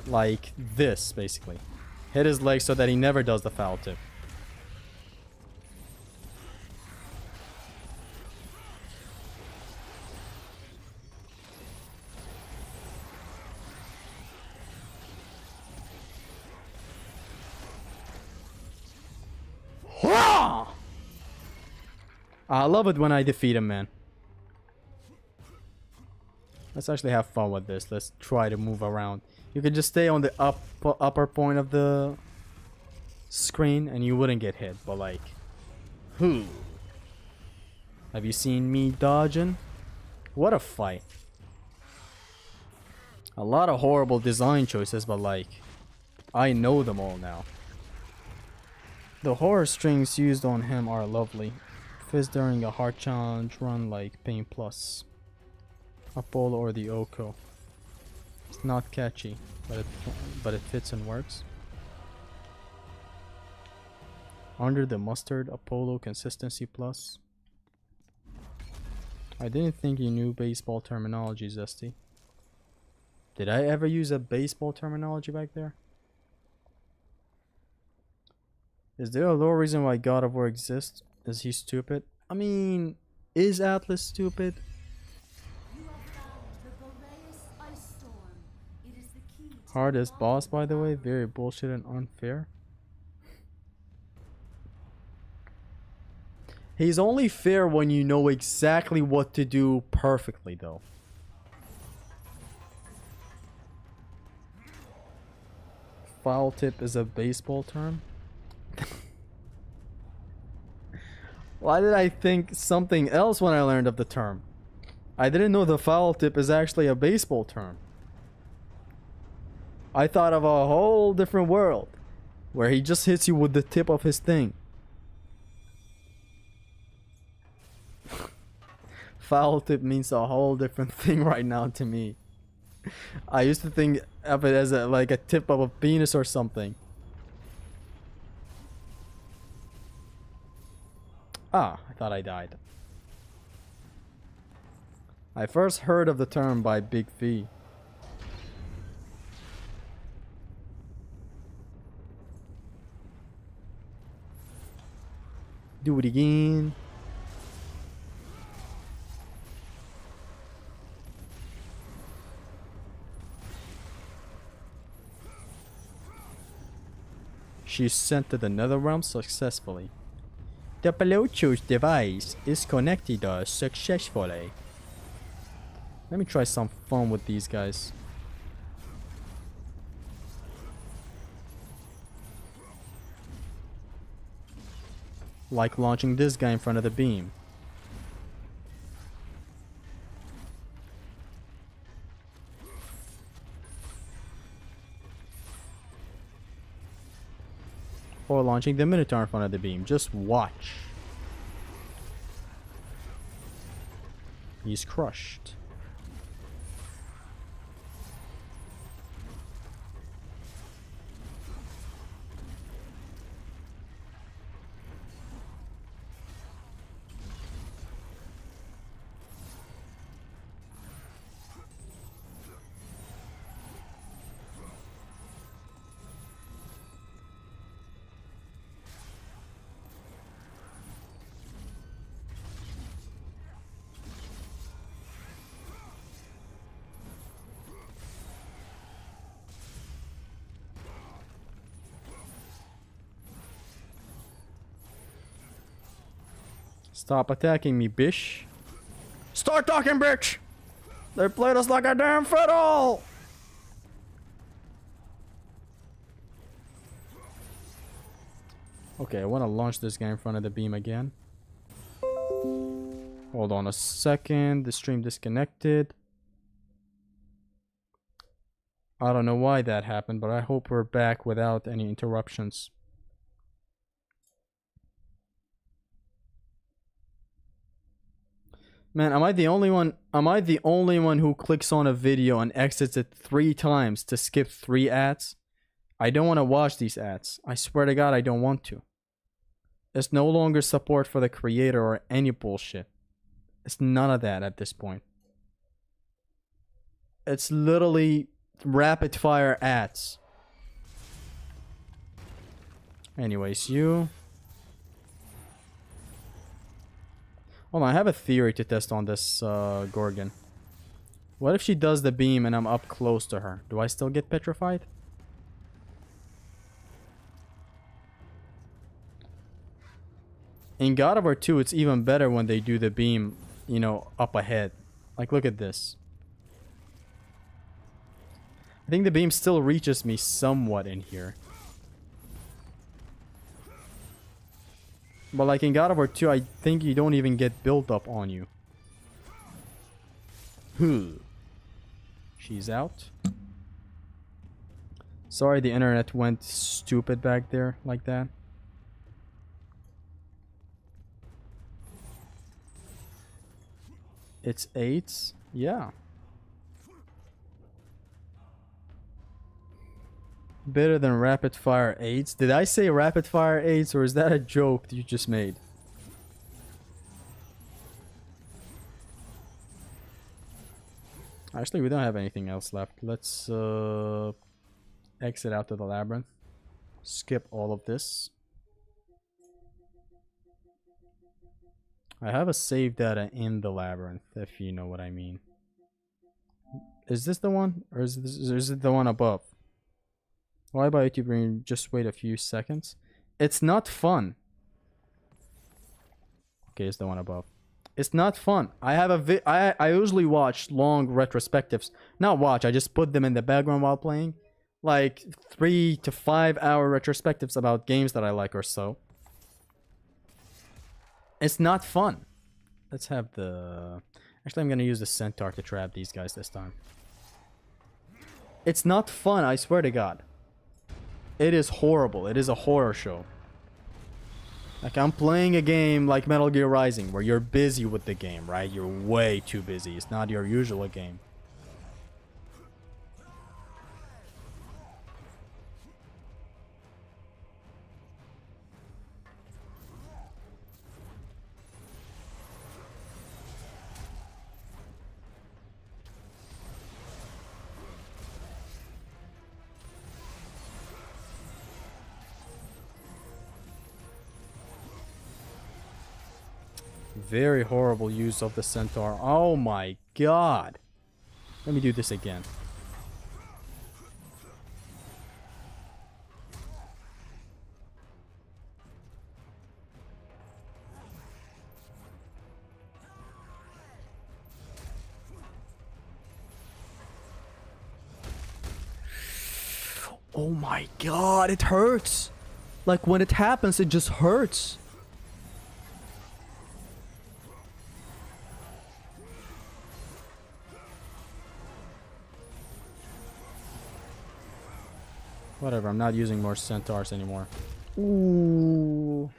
Like this, basically. Hit his legs so that he never does the foul tip. I love it when I defeat him, man. Let's actually have fun with this. Let's try to move around. You could just stay on the upper point of the screen and you wouldn't get hit. But like, have you seen me dodging? What a fight. A lot of horrible design choices, but like, I know them all now. The horror strings used on him are lovely. Fizz during a hard challenge run like Pain Plus, Apollo or the Oko. It's not catchy, but it fits and works. Under the Mustard, Apollo Consistency Plus. I didn't think you knew baseball terminology, Zesty. Did I ever use a baseball terminology back there? Is there a lower reason why God of War exists? Is he stupid? I mean, is Atlas stupid? You have found the Boreas ice storm. It is the key to Hardest boss, by the way. Very bullshit and unfair. He's only fair when you know exactly what to do perfectly, though. Foul tip is a baseball term? Why did I think something else when I learned of the term? I didn't know the foul tip is actually a baseball term. I thought of a whole different world where he just hits you with the tip of his thing. Foul tip means a whole different thing right now to me. I used to think of it as like a tip of a penis or something. Ah, I thought I died. I first heard of the term by Big V. Do it again. She's sent to the Netherrealm successfully. The Bluetooth device is connected successfully. Let me try some fun with these guys. Like launching this guy in front of the beam. Or launching the Minotaur in front of the beam. Just watch. He's crushed. Stop attacking me, bish. Start talking, bitch! They played us like a damn fiddle! Okay, I want to launch this guy in front of the beam again. Hold on a second. The stream disconnected. I don't know why that happened, but I hope we're back without any interruptions. Man, am I the only one? Am I the only one who clicks on a video and exits it 3 times to skip 3 ads? I don't want to watch these ads. I swear to God, I don't want to. There's no longer support for the creator or any bullshit. It's none of that at this point. It's literally rapid fire ads. Anyways, you. Hold on, I have a theory to test on this Gorgon. What if she does the beam and I'm up close to her? Do I still get petrified? In God of War 2, it's even better when they do the beam, you know, up ahead. Like, look at this. I think the beam still reaches me somewhat in here. But like in God of War 2, I think you don't even get built up on you. She's out. Sorry the internet went stupid back there like that. It's 8. Yeah. Better than rapid fire 8s. Did I say rapid fire 8s or is that a joke that you just made? Actually, we don't have anything else left. Let's exit out to the labyrinth. Skip all of this. I have a save data in the labyrinth, if you know what I mean. Is this the one? Or is it the one above? Why by YouTube? Just wait a few seconds. It's not fun. Okay, it's the one above. It's not fun. I have a I usually watch long retrospectives. Not watch, I just put them in the background while playing. Like 3 to 5 hour retrospectives about games that I like or so. It's not fun. Let's have the... Actually, I'm gonna use the centaur to trap these guys this time. It's not fun, I swear to God. It is horrible. It is a horror show. Like, I'm playing a game like Metal Gear Rising, where you're busy with the game, right? You're way too busy. It's not your usual game. Very horrible use of the centaur. Oh my God. Let me do this again. Oh my God, it hurts. Like when it happens, it just hurts. Whatever, I'm not using more centaurs anymore. Ooh.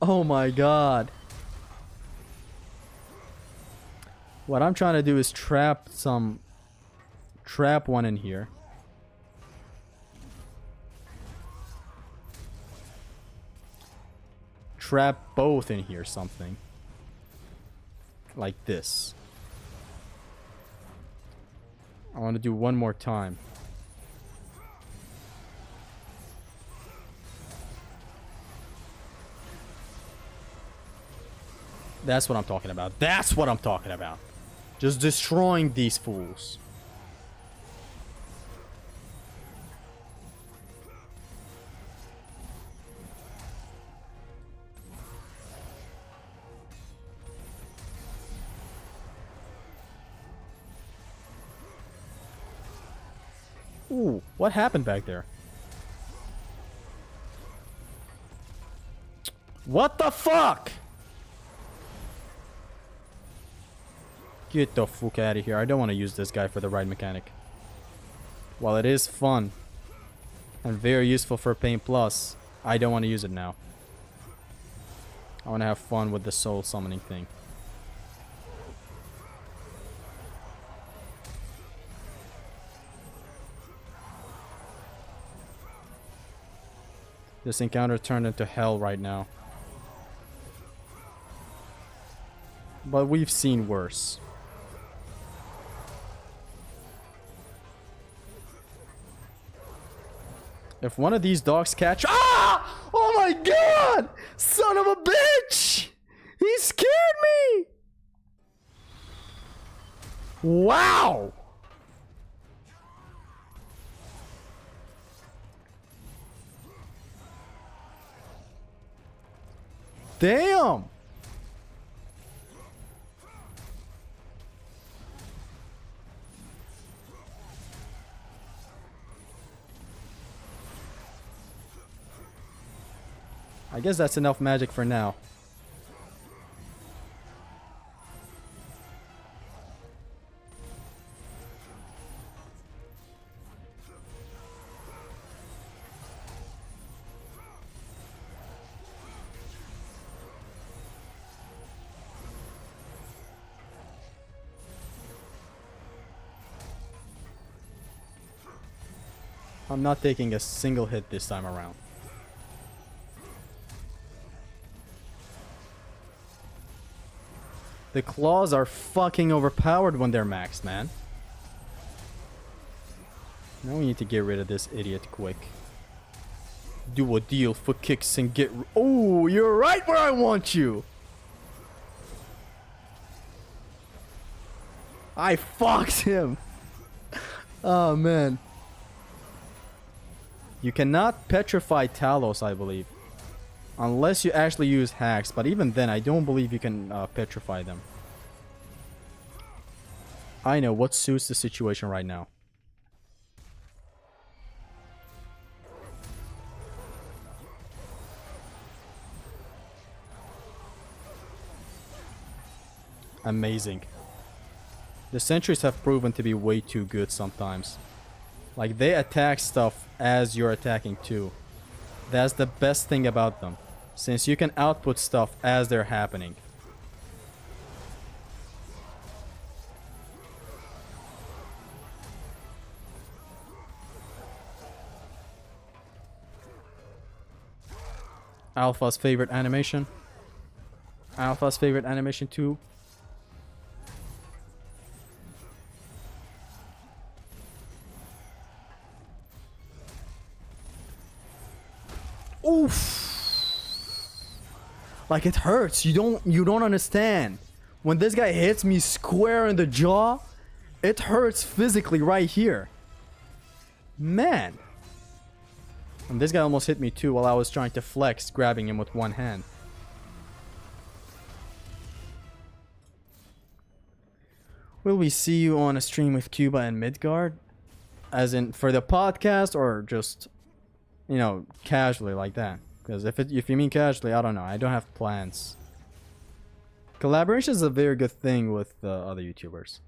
Oh my God. What I'm trying to do is trap one in here. Trap both in here, something. Like this. I want to do one more time. That's what I'm talking about. That's what I'm talking about. Just destroying these fools. Ooh, what happened back there? What the fuck? Get the fuck out of here. I don't want to use this guy for the ride mechanic. While it is fun and very useful for Pain Plus, I don't want to use it now. I want to have fun with the soul summoning thing. This encounter turned into hell right now. But we've seen worse. If one of these dogs catch... Ah! Oh my god! Son of a bitch! He scared me! Wow! Damn! I guess that's enough magic for now. I'm not taking a single hit this time around. The claws are fucking overpowered when they're maxed, man. Now we need to get rid of this idiot quick. Do a deal for kicks and get... Oh, you're right where I want you! I fucked him! Oh, man. You cannot petrify Talos, I believe. Unless you actually use hacks, but even then, I don't believe you can petrify them. I know what suits the situation right now. Amazing. The sentries have proven to be way too good sometimes. Like, they attack stuff as you're attacking too. That's the best thing about them, since you can output stuff as they're happening. Alpha's favorite animation. Alpha's favorite animation too. Oof. Like, it hurts. You don't understand. When this guy hits me square in the jaw, it hurts physically right here. Man. And this guy almost hit me too while I was trying to flex, grabbing him with one hand. Will we see you on a stream with Cuba and Midgard? As in for the podcast, or just, you know, casually like that? Because if you mean casually, I don't know. I don't have plans. Collaboration is a very good thing with other YouTubers.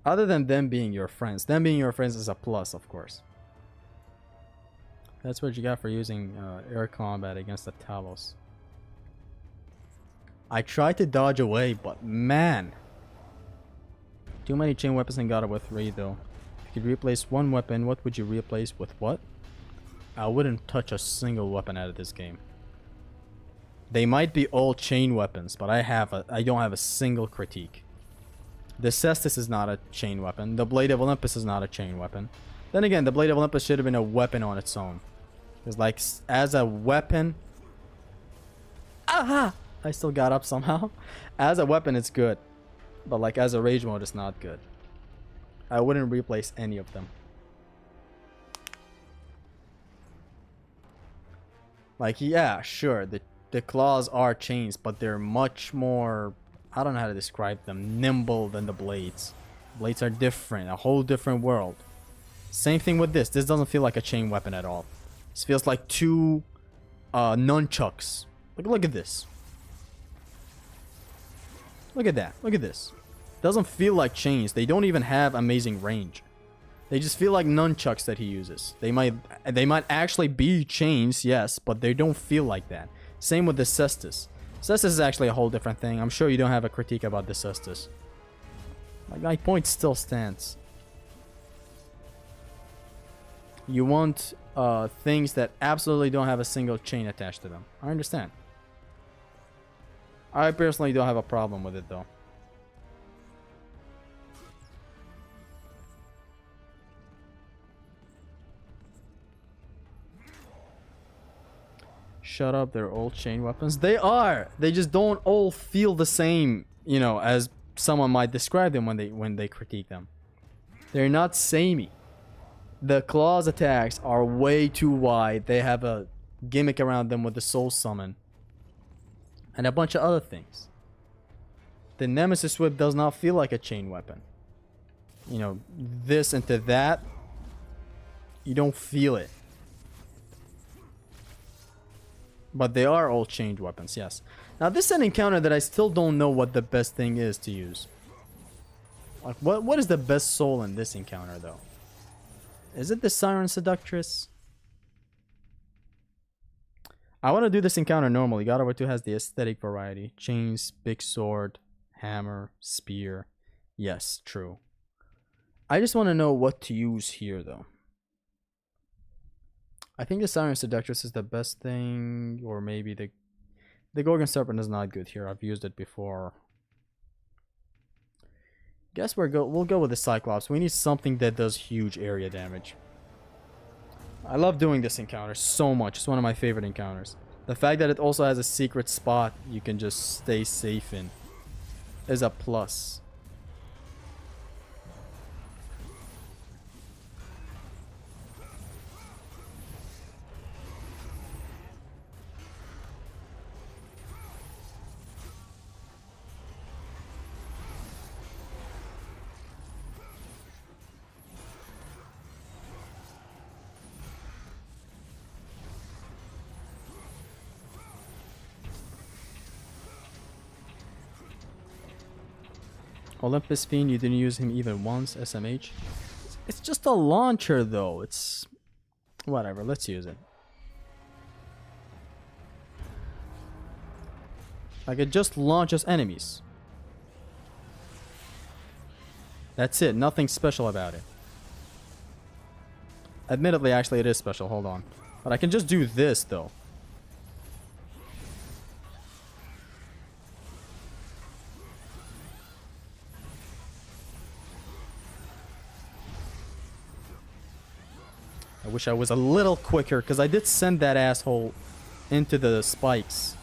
Other than them being your friends. Them being your friends is a plus, of course. That's what you got for using air combat against the Talos. I tried to dodge away, but man. Too many chain weapons in God of War 3 though. If you could replace one weapon, what would you replace with what? I wouldn't touch a single weapon out of this game. They might be all chain weapons, but I don't have a single critique. The Cestus is not a chain weapon. The Blade of Olympus is not a chain weapon. Then again, the Blade of Olympus should have been a weapon on its own. Because, like, as a weapon... Aha! I still got up somehow. As a weapon, it's good. But, like, as a rage mode, it's not good. I wouldn't replace any of them. Like, yeah, sure, the claws are chains, but they're much more... I don't know how to describe them. Nimble than the blades. Blades are different. A whole different world. Same thing with this. This doesn't feel like a chain weapon at all. This feels like two nunchucks. Look at this. Look at that. Look at this. Doesn't feel like chains. They don't even have amazing range. They just feel like nunchucks that he uses. They might actually be chains, yes, but they don't feel like that. Same with the Cestus. Cestus is actually a whole different thing. I'm sure you don't have a critique about the Cestus. My point still stands. You want things that absolutely don't have a single chain attached to them. I understand. I personally don't have a problem with it though. Shut up, they're all chain weapons. They are! They just don't all feel the same, you know, as someone might describe them when they critique them. They're not samey. The claws attacks are way too wide. They have a gimmick around them with the soul summon. And a bunch of other things. The Nemesis Whip does not feel like a chain weapon. You know, this into that, you don't feel it. But they are all chained weapons, yes. Now this is an encounter that I still don't know what the best thing is to use. Like, what is the best soul in this encounter though? Is it the Siren Seductress? I want to do this encounter normally. God of War 2 has the aesthetic variety. Chains, big sword, hammer, spear. Yes, true. I just want to know what to use here though. I think the Siren Seductress is the best thing, or maybe the Gorgon Serpent is not good here. I've used it before. Guess we'll go with the Cyclops. We need something that does huge area damage. I love doing this encounter so much. It's one of my favorite encounters. The fact that it also has a secret spot you can just stay safe in is a plus. Olympus Fiend, you didn't use him even once, SMH. It's just a launcher though. It's whatever, let's use it. Like it just launches enemies. That's it, nothing special about it. Admittedly, actually it is special, hold on. But I can just do this though. I wish I was a little quicker, because I did send that asshole into the spikes.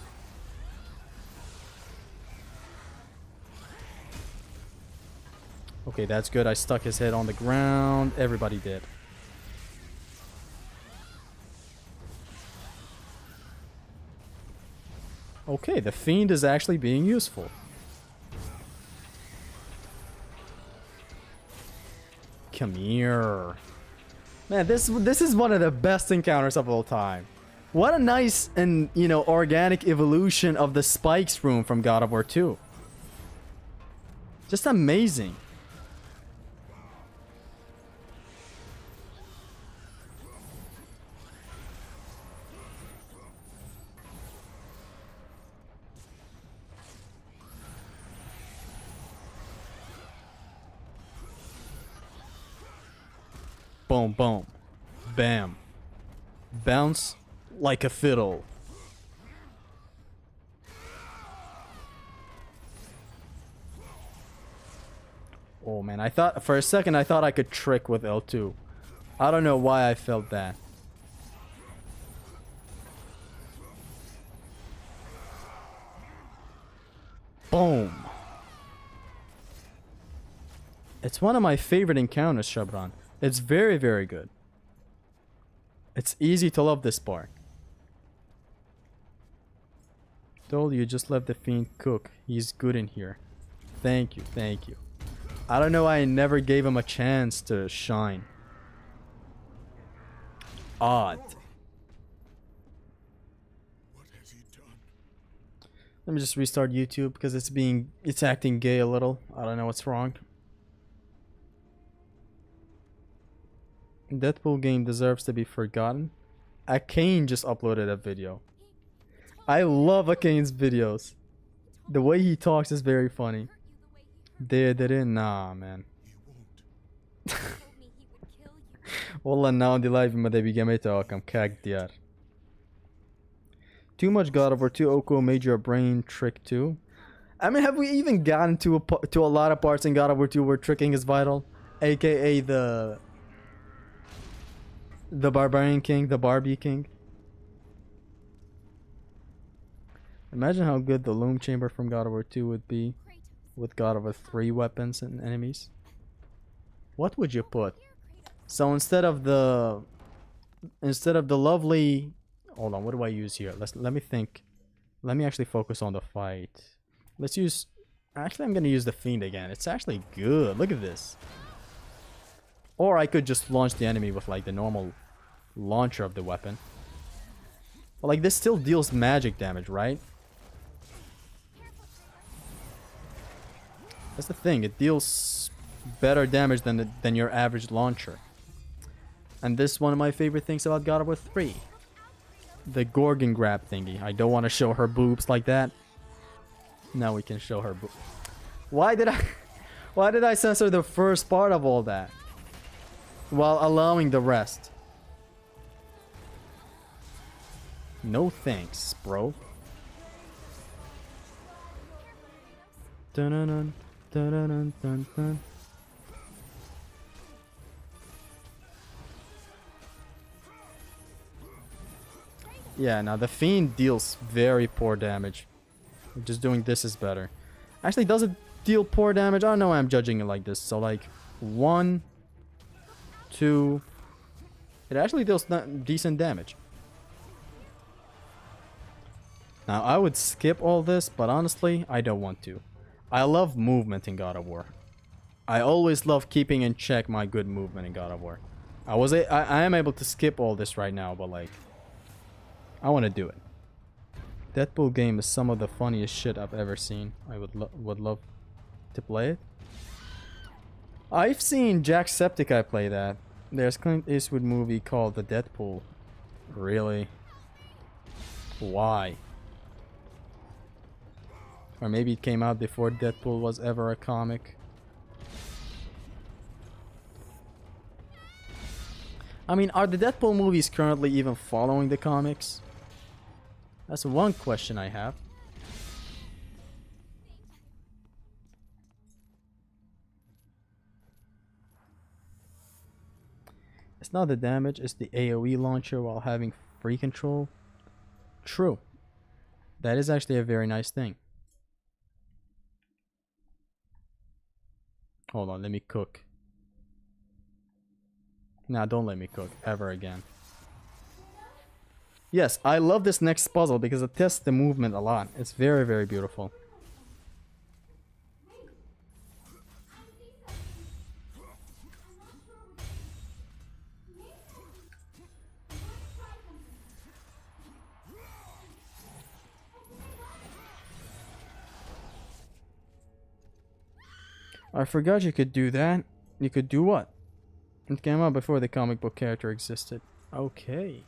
Okay, that's good. I stuck his head on the ground. Everybody did. Okay, the Fiend is actually being useful. Come here. Man, this is one of the best encounters of all time. What a nice and, you know, organic evolution of the Spikes room from God of War 2. Just amazing. Boom, boom. Bam. Bounce like a fiddle. Oh man, I thought for a second I thought I could trick with L2. I don't know why I felt that. Boom. It's one of my favorite encounters, Shabran. It's very, very good. It's easy to love this part. Told you just let the Fiend cook. He's good in here. Thank you, thank you. I don't know why I never gave him a chance to shine. odd. What has he done? Let me just restart YouTube because it's acting gay a little. I don't know what's wrong. Deadpool game deserves to be forgotten. Akane just uploaded a video. I love Akane's videos. The way he talks is very funny. Didn't. Nah, man. Wallah now the live ما تبي جميته كم كاك ديار. Too much God of War 2 Oko made your brain trick too. I mean, have we even gotten to a lot of parts in God of War 2 where tricking is vital, aka the Barbarian King, the Barbie King? Imagine how good the Loom Chamber from God of War 2 would be with God of War 3 weapons and enemies. What would you put? So instead of the lovely, hold on, what do I use here? Let me think. Let me actually focus on the fight. Let's use, actually I'm gonna use the Fiend again. It's actually good. Look at this. Or I could just launch the enemy with like the normal launcher of the weapon. But like this still deals magic damage, right? That's the thing. It deals better damage than your average launcher. And this is one of my favorite things about God of War 3. The Gorgon grab thingy. I don't want to show her boobs like that. Now we can show her boobs. Why did I censor the first part of all that? While allowing the rest. No thanks, bro. Dun dun dun dun dun dun dun. Yeah, now the Fiend deals very poor damage. Just doing this is better. Actually, does it deal poor damage? I don't know why I'm judging it like this. So like 1, 2. It actually deals decent damage. Now I would skip all this, but honestly, I don't want to. I love movement in God of War. I always love keeping in check my good movement in God of War. I am able to skip all this right now, but like I want to do it. Deadpool game is some of the funniest shit I've ever seen. I would love to play it. I've seen Jacksepticeye play that. There's Clint Eastwood movie called The Deadpool. Really? Why? Or maybe it came out before Deadpool was ever a comic. I mean, are the Deadpool movies currently even following the comics? That's one question I have. It's not the damage, it's the AoE launcher while having free control. True. That is actually a very nice thing. Hold on, let me cook. Nah, don't let me cook ever again. Yes, I love this next puzzle because it tests the movement a lot. It's very, very beautiful. I forgot you could do that. You could do what? It came out before the comic book character existed. Okay.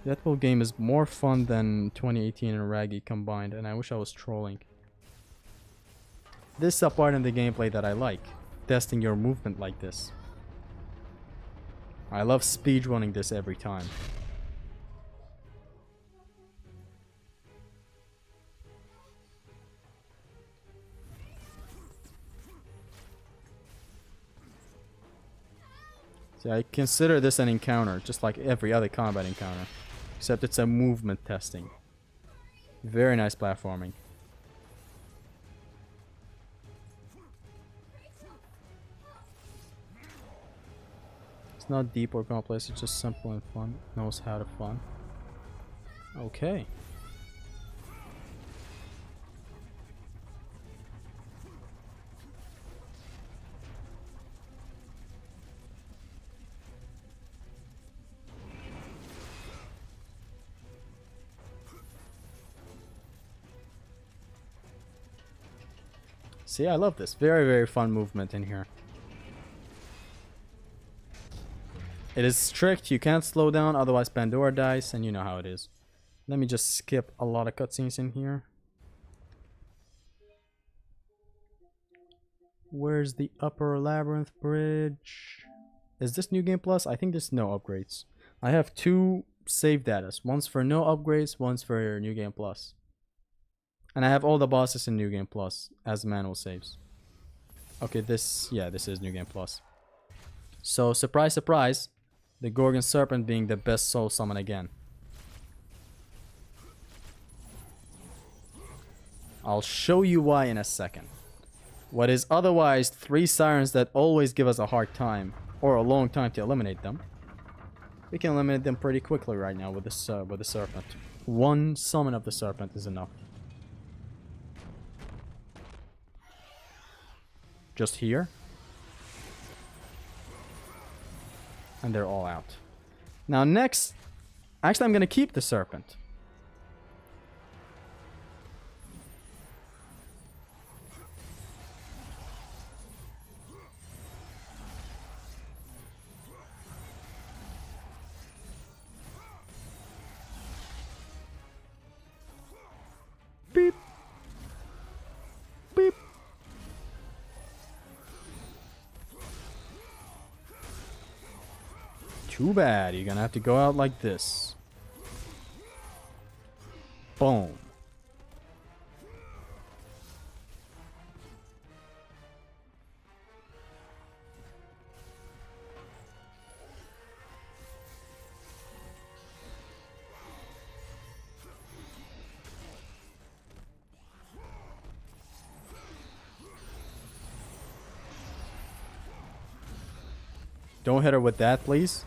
Deadpool game is more fun than 2018 and Raggy combined, and I wish I was trolling. This is a part in the gameplay that I like. Testing your movement like this. I love speedrunning this every time. See, I consider this an encounter, just like every other combat encounter. Except it's a movement testing. Very nice platforming. It's not deep or complex, it's just simple and fun. Knows how to fun. Okay. See, I love this. Very, very fun movement in here. It is strict. You can't slow down, otherwise Pandora dies, and you know how it is. Let me just skip a lot of cutscenes in here. Where's the upper labyrinth bridge? Is this New Game Plus? I think there's no upgrades. I have 2 save datas. One's for no upgrades, one's for New Game Plus. And I have all the bosses in New Game Plus as manual saves. Okay, this is New Game Plus. So, surprise, surprise, the Gorgon Serpent being the best soul summon again. I'll show you why in a second. What is otherwise 3 sirens that always give us a hard time, or a long time to eliminate them, we can eliminate them pretty quickly right now with the serpent. 1 summon of the serpent is enough. Just here. And they're all out. Now next, actually I'm gonna keep the serpent. Beep. Beep. Too bad. You're gonna have to go out like this. Boom. Don't hit her with that, please.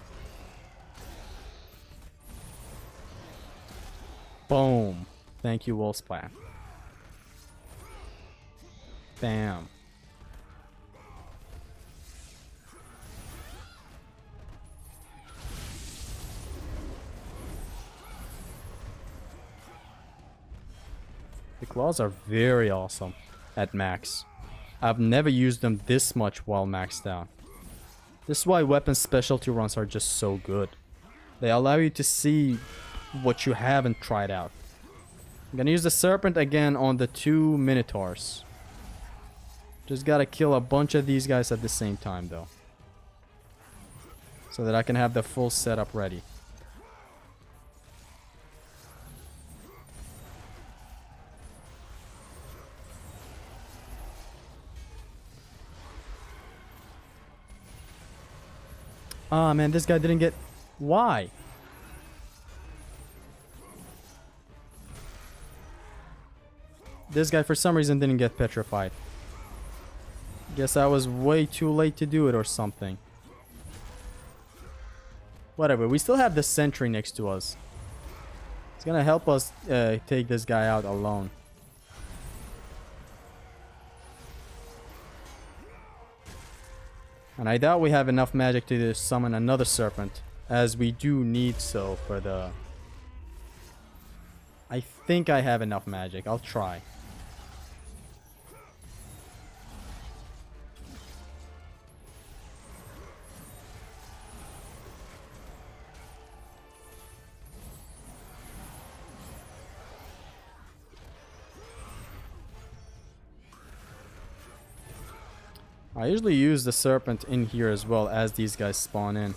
Boom. Thank you, Wolfsplat. Bam. The claws are very awesome at max. I've never used them this much while maxed out. This is why weapon specialty runs are just so good. They allow you to see what you haven't tried out. I'm gonna use the serpent again on the 2 minotaurs. Just gotta kill a bunch of these guys at the same time though, so that I can have the full setup ready. Ah, man, this guy didn't get... Why? This guy, for some reason, didn't get petrified. Guess I was way too late to do it or something. Whatever, we still have the sentry next to us. It's gonna help us take this guy out alone. And I doubt we have enough magic to summon another serpent, as we do need so for the... I think I have enough magic. I'll try. I usually use the serpent in here as well as these guys spawn in.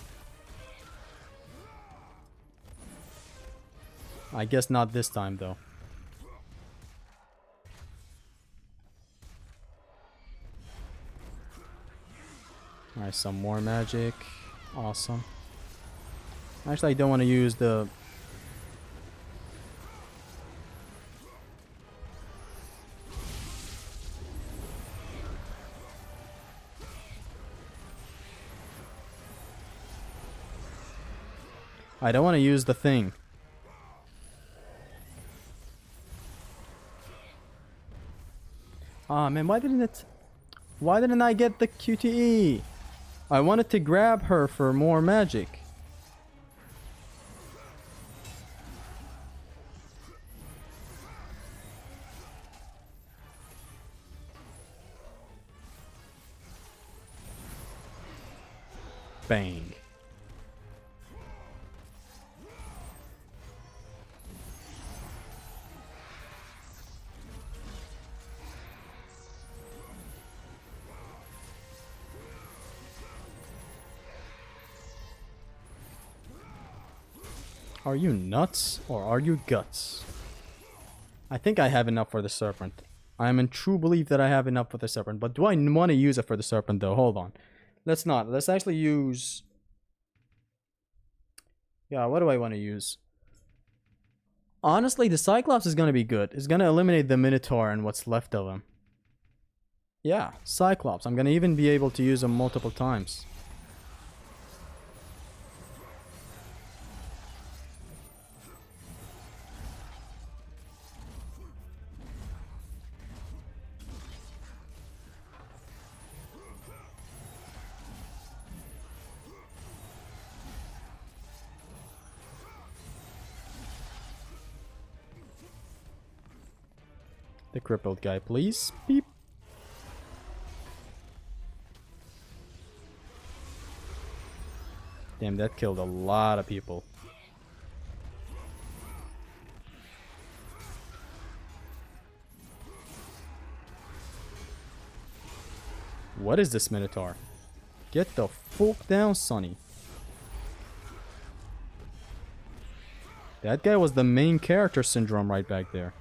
I guess not this time though. Alright, some more magic. Awesome. Actually, I don't want to use the... I don't want to use the thing. Ah, man, why didn't I get the QTE? I wanted to grab her for more magic. Bang. Are you nuts or are you guts? I think I have enough for the serpent. I am in true belief that I have enough for the serpent. But do I want to use it for the serpent though? Hold on. Let's not. Let's actually use... Yeah, what do I want to use? Honestly, the Cyclops is going to be good. It's going to eliminate the Minotaur and what's left of him. Yeah, Cyclops. I'm going to even be able to use him multiple times. The crippled guy, please. Beep. Damn, that killed a lot of people. What is this Minotaur? Get the fuck down, Sonny. That guy was the main character syndrome right back there.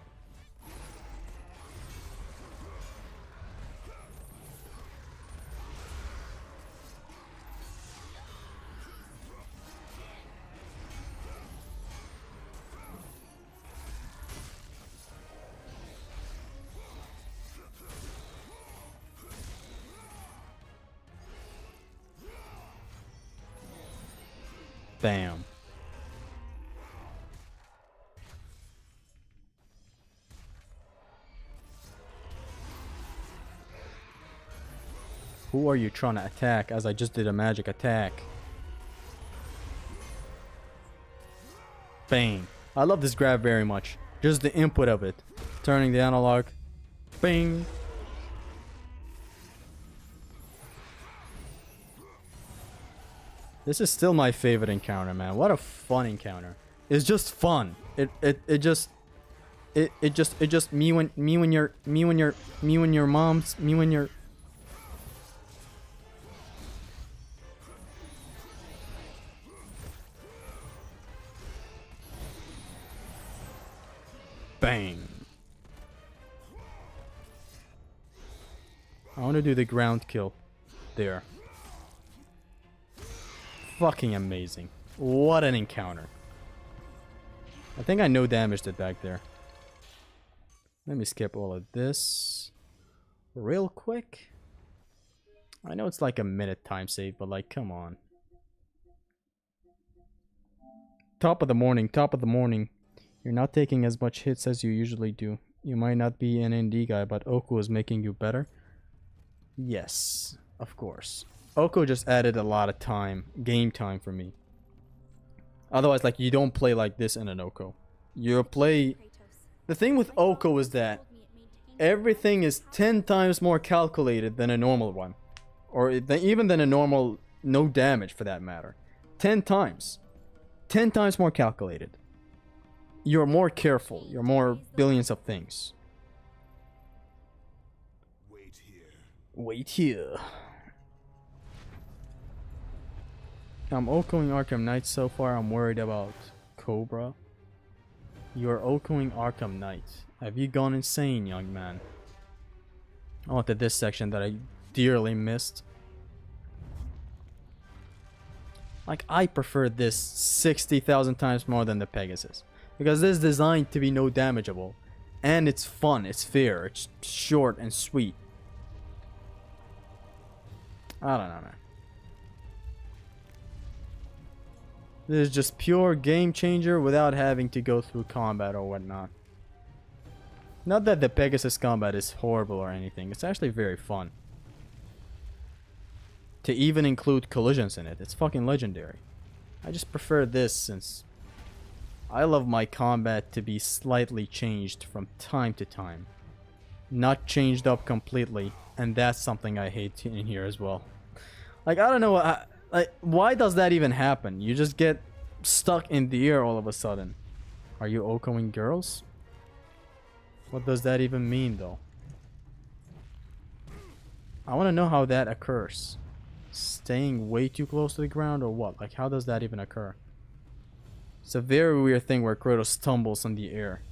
Bam. Who are you trying to attack as I just did a magic attack? Bang. I love this grab very much. Just the input of it. Turning the analog. Bang. This is still my favorite encounter, man. What a fun encounter. It's just fun. It just me when your mom's me when you're bang. I want to do the ground kill there. Fucking amazing. What an encounter. I think I no damaged it back there. Let me skip all of this real quick. I know it's like a minute time save, but like, come on. Top of the morning, top of the morning. You're not taking as much hits as you usually do. You might not be an ND guy, but Oko is making you better. Yes, of course. Oko just added a lot of time, game time for me. Otherwise, like, you don't play like this in an Oko. You play... The thing with Oko is that everything is 10 times more calculated than a normal one. Or even than a normal no damage for that matter. 10 times. 10 times more calculated. You're more careful. You're more billions of things. Wait here. Wait here. I'm Okoing Arkham Knight so far. I'm worried about Cobra. You're Okoing Arkham Knight. Have you gone insane, young man? On to this section that I dearly missed. Like, I prefer this 60,000 times more than the Pegasus. Because this is designed to be no damageable. And it's fun, it's fair, it's short and sweet. I don't know, man. This is just pure game changer without having to go through combat or whatnot. Not that the Pegasus combat is horrible or anything, it's actually very fun. To even include collisions in it, it's fucking legendary. I just prefer this since I love my combat to be slightly changed from time to time. Not changed up completely, and that's something I hate in here as well. Like, I don't know, Like, why does that even happen? You just get stuck in the air all of a sudden. Are you Okoing girls? What does that even mean, though? I want to know how that occurs. Staying way too close to the ground or what? Like, how does that even occur? It's a very weird thing where Kratos stumbles in the air.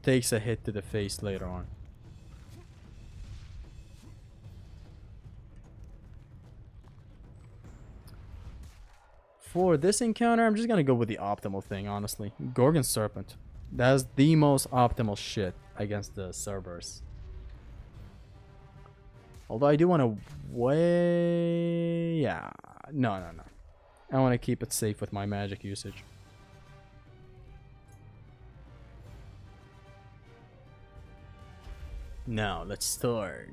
Takes a hit to the face later on. For this encounter, I'm just gonna go with the optimal thing, honestly. Gorgon Serpent. That's the most optimal shit against the Cerberus. Although I do want to yeah. No. I want to keep it safe with my magic usage. Now, let's start.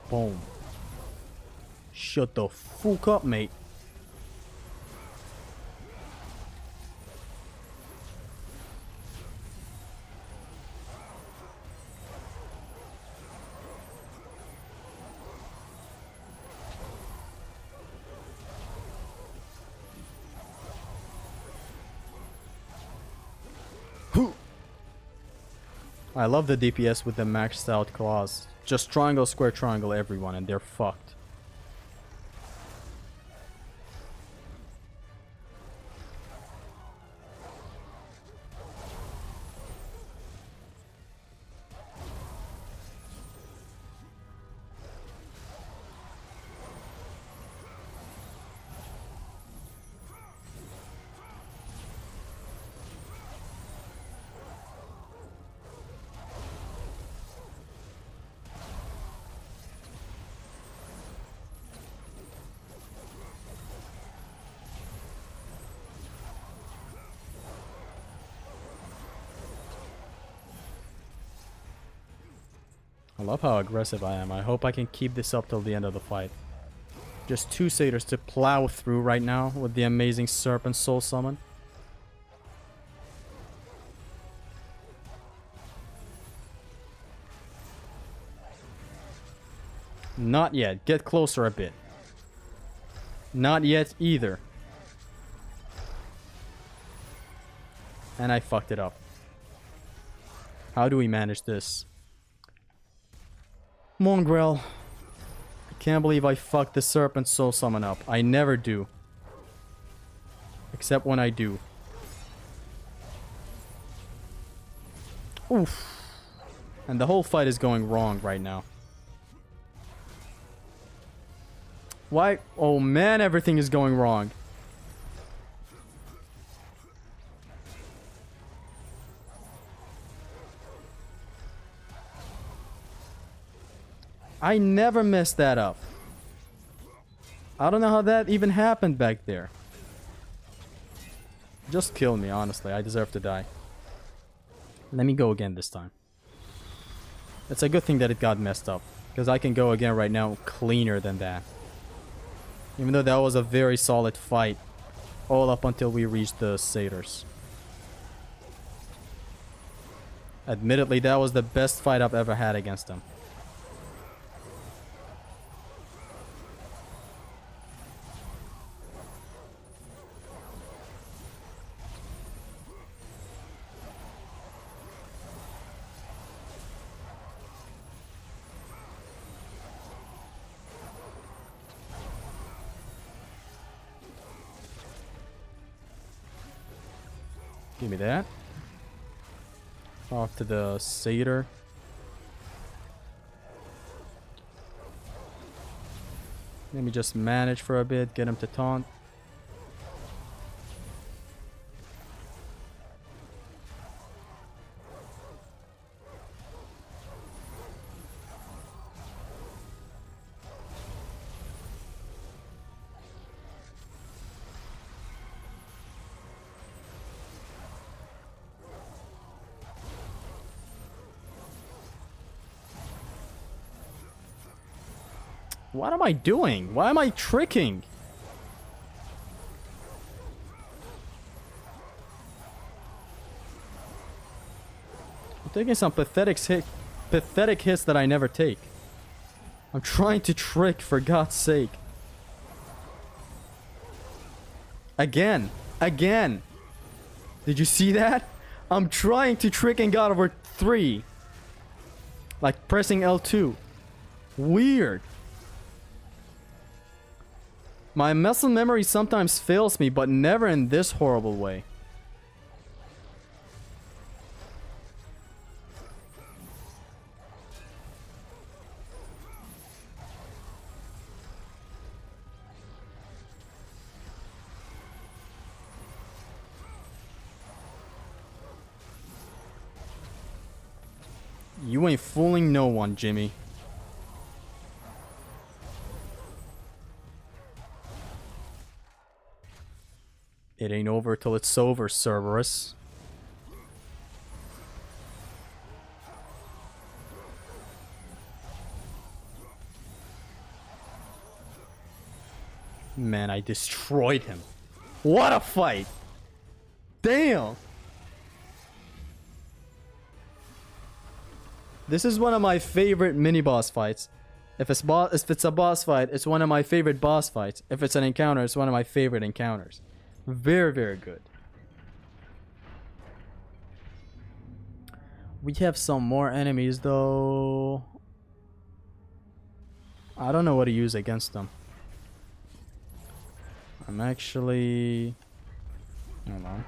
Boom. Shut the fuck up, mate. I love the DPS with the maxed out claws. Just triangle, square, triangle everyone and they're fucked. I love how aggressive I am. I hope I can keep this up till the end of the fight. Just two satyrs to plow through right now with the amazing Serpent Soul Summon. Not yet. Get closer a bit. Not yet either. And I fucked it up. How do we manage this? Mongrel. I can't believe I fucked the Serpent Soul Summon up. I never do. Except when I do. Oof. And the whole fight is going wrong right now. Why? Oh man, everything is going wrong. I never messed that up. I don't know how that even happened back there. Just kill me, honestly. I deserve to die. Let me go again this time. It's a good thing that it got messed up. Because I can go again right now cleaner than that. Even though that was a very solid fight. All up until we reached the satyrs. Admittedly, that was the best fight I've ever had against them. Give me that. Off to the satyr. Let me just manage for a bit, get him to taunt. What am I doing? Why am I tricking? I'm taking some pathetic hits that I never take. I'm trying to trick, for God's sake. Again. Again. Did you see that? I'm trying to trick in God of War 3. Like pressing L2. Weird. My muscle memory sometimes fails me, but never in this horrible way. You ain't fooling no one, Jimmy. It ain't over till it's over, Cerberus. Man, I destroyed him. What a fight! Damn! This is one of my favorite mini-boss fights. If it's a boss fight, it's one of my favorite boss fights. If it's an encounter, it's one of my favorite encounters. Very, very good. We have some more enemies, though. I don't know what to use against them. I'm actually... Hold on.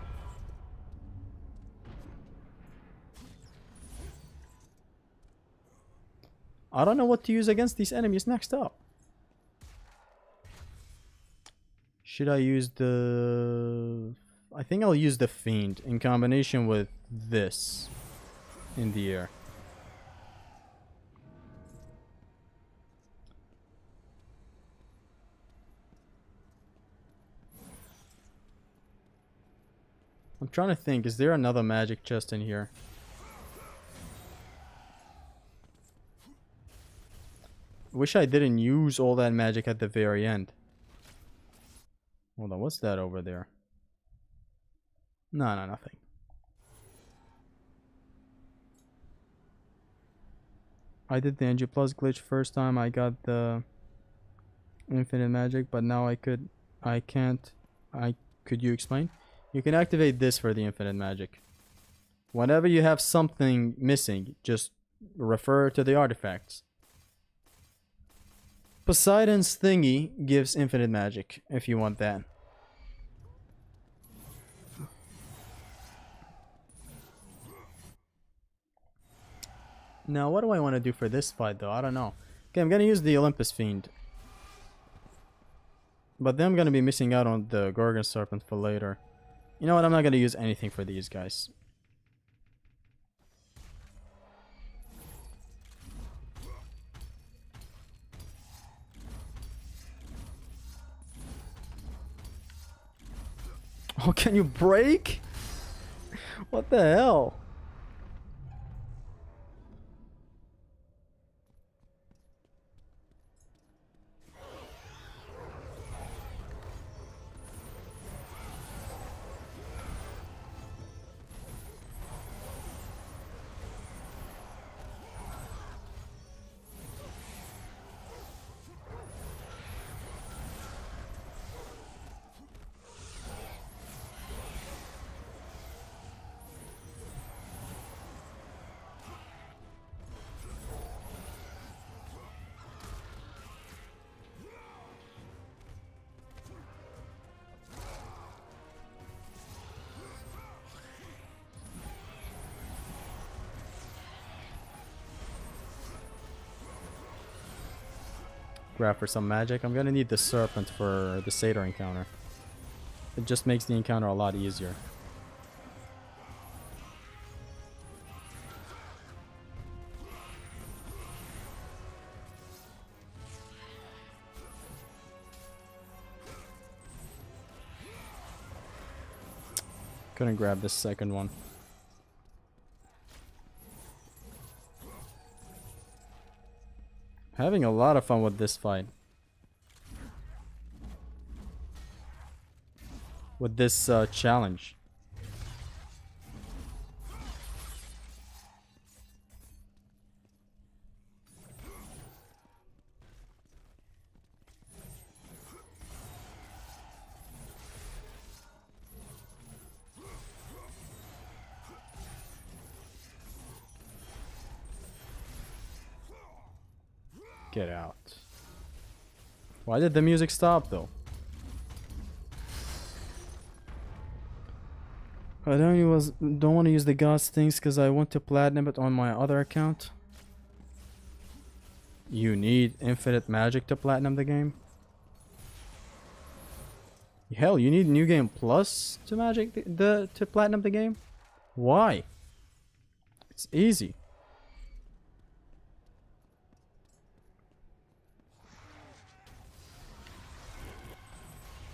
I don't know what to use against these enemies next up. Should I use the... I think I'll use the Fiend in combination with this in the air. I'm trying to think, is there another magic chest in here? Wish I didn't use all that magic at the very end. Hold on, what's that over there? No, nothing. I did the NG Plus glitch first time I got the infinite magic, but now could you explain? You can activate this for the infinite magic. Whenever you have something missing, just refer to the artifacts. Poseidon's thingy gives infinite magic, if you want that. Now, what do I want to do for this fight, though? I don't know. Okay, I'm gonna use the Olympus Fiend. But then I'm gonna be missing out on the Gorgon Serpent for later. You know what? I'm not gonna use anything for these guys. Oh, can you break? What the hell? Grab for some magic. I'm gonna need the serpent for the satyr encounter. It just makes the encounter a lot easier. Couldn't grab this second one. Having a lot of fun with this fight. With this challenge. Get out. Why did the music stop though? I don't want to use the gods things because I want to platinum it on my other account. You need infinite magic to platinum the game? Hell, you need New Game Plus to to platinum the game? Why? It's easy.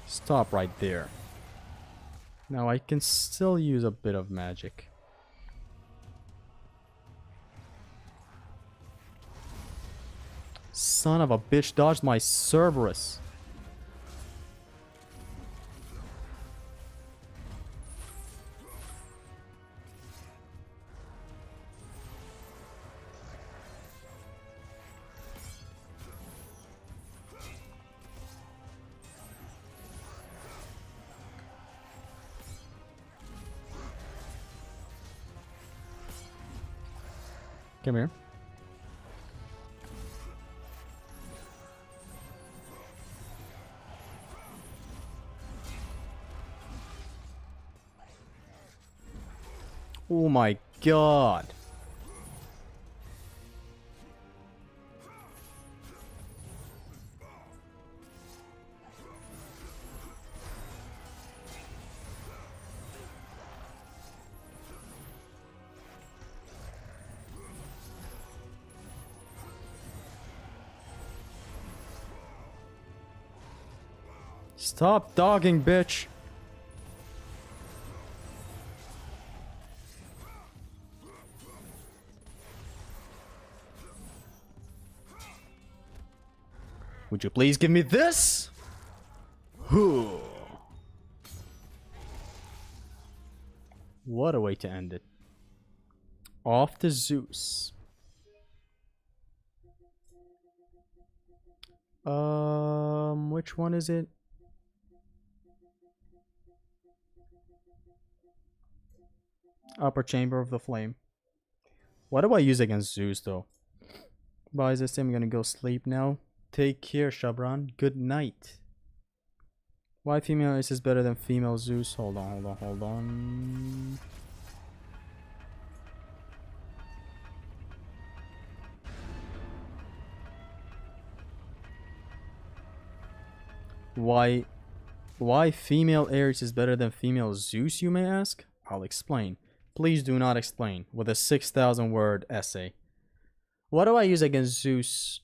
Stop right there. Now I can still use a bit of magic. Son of a bitch dodged my Cerberus. Come here. Oh my god. Stop dogging, bitch. Would you please give me this? What a way to end it. Off to Zeus. Which one is it? Upper Chamber of the Flame. What do I use against Zeus though? Bye, this I'm gonna go sleep now. Take care, Shabran. Good night. Why female Ace is better than female Zeus? Hold on. Why female Ares is better than female Zeus, you may ask? I'll explain. Please do not explain with a 6,000 word essay. What do I use against Zeus?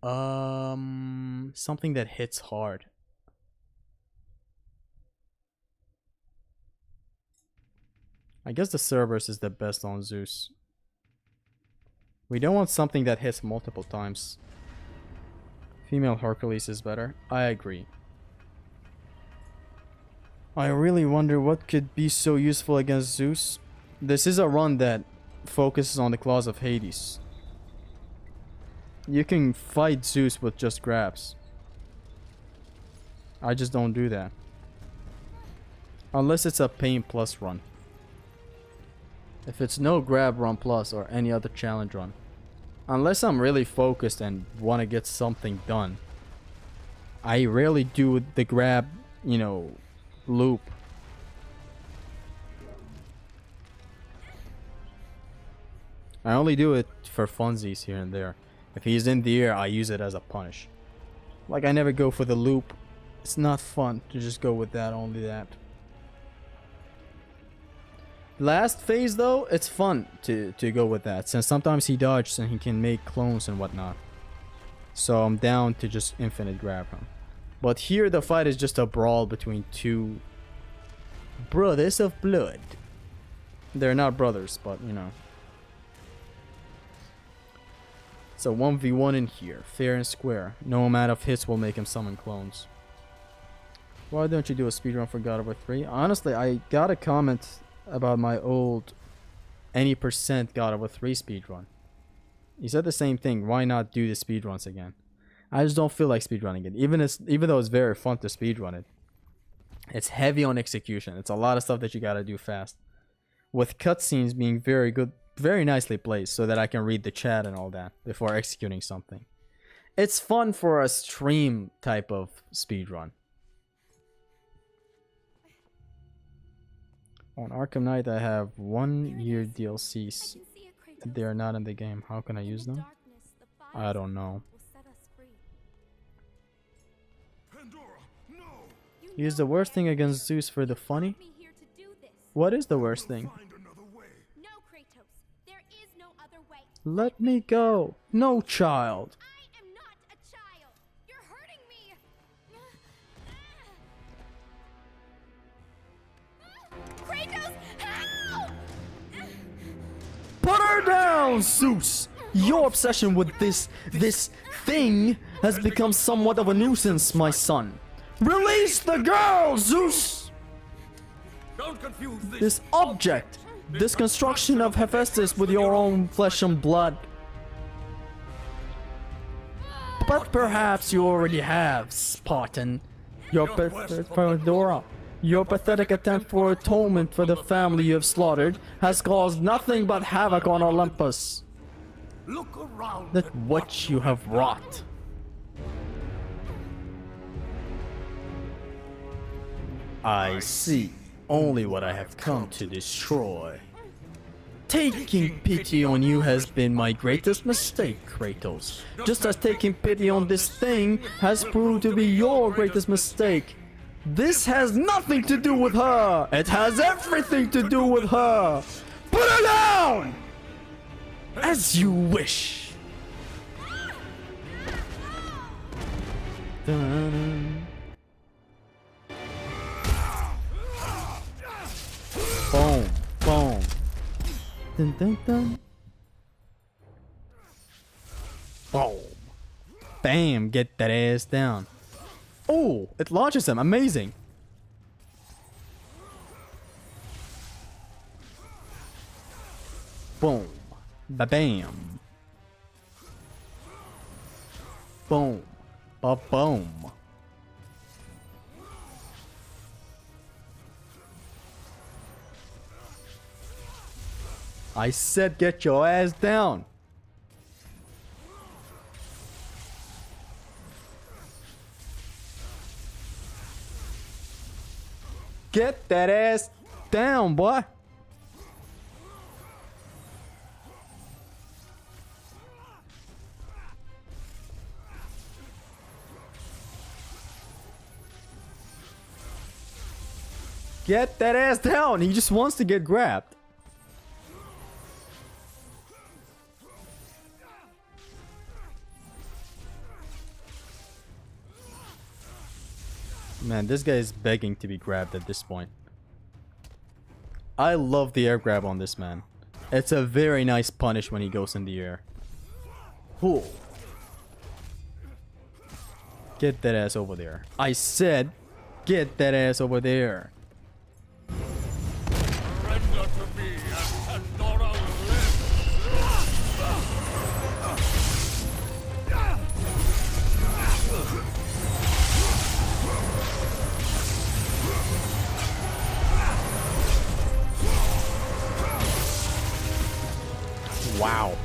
Something that hits hard. I guess the Cerberus is the best on Zeus. We don't want something that hits multiple times. Female Hercules is better. I agree. I really wonder what could be so useful against Zeus. This is a run that focuses on the claws of Hades. You can fight Zeus with just grabs. I just don't do that. Unless it's a pain plus run. If it's no grab run plus or any other challenge run. Unless I'm really focused and want to get something done. I rarely do the grab, you know, loop. I only do it for funsies here and there. If he's in the air, I use it as a punish. Like, I never go for the loop. It's not fun to just go with that, only that. Last phase though, it's fun to go with that, since sometimes he dodges and he can make clones and whatnot. So I'm down to just infinite grab him. But here the fight is just a brawl between two brothers of blood. They're not brothers, but you know. It's a 1v1 in here, fair and square. No amount of hits will make him summon clones. Why don't you do a speedrun for God of War 3? Honestly, I got a comment about my old any percent God of War 3 speedrun. He said the same thing. Why not do the speedruns again? I just don't feel like speedrunning it. Even though it's very fun to speedrun it. It's heavy on execution. It's a lot of stuff that you gotta do fast. With cutscenes being very good, very nicely placed so that I can read the chat and all that before executing something. It's fun for a stream type of speedrun. On Arkham Knight I have 1 year DLCs. They are not in the game. How can I use them? I don't know. Use the worst thing against Zeus for the funny? What is the worst thing? No, Kratos. There is no other way. Let me go. No, child. I am not a child. You're hurting me. Kratos, help! Put her down, Zeus! Your obsession with this thing has become somewhat of a nuisance, my son. Release the girl, Zeus! Don't confuse This object, this construction of Hephaestus with your own flesh and blood. But perhaps you already have, Spartan. Your Pandora. Your pathetic attempt for atonement for the family you have slaughtered has caused nothing but havoc on Olympus. Look around. That what you have wrought. I see only what I have come to destroy. Taking pity on you has been my greatest mistake, Kratos. Just as taking pity on this thing has proved to be your greatest mistake. This has nothing to do with her. It has everything to do with her. Put her down! As you wish. Dun. Boom, boom. Dun, dun, dun. Boom. Bam, get that ass down. Oh, it launches him. Amazing. Boom. Ba-bam. Boom. Ba-boom. I said get your ass down. Get that ass down, boy. Get that ass down. He just wants to get grabbed. Man, this guy is begging to be grabbed at this point. I love the air grab on this man. It's a very nice punish when he goes in the air. Ooh. Get that ass over there. I said, get that ass over there. Surrender to me and Pandora will Wow.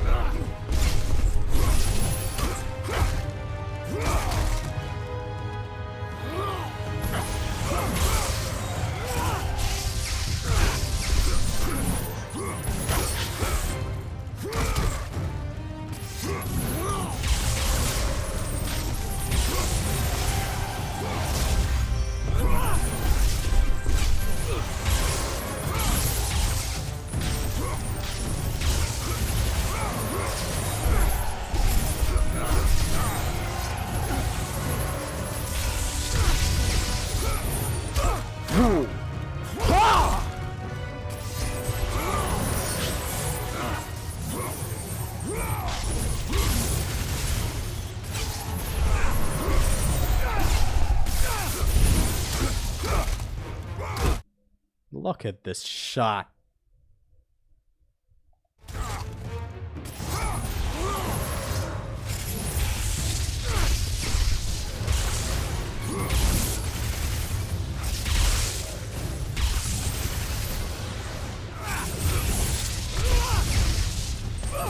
Look at this shot.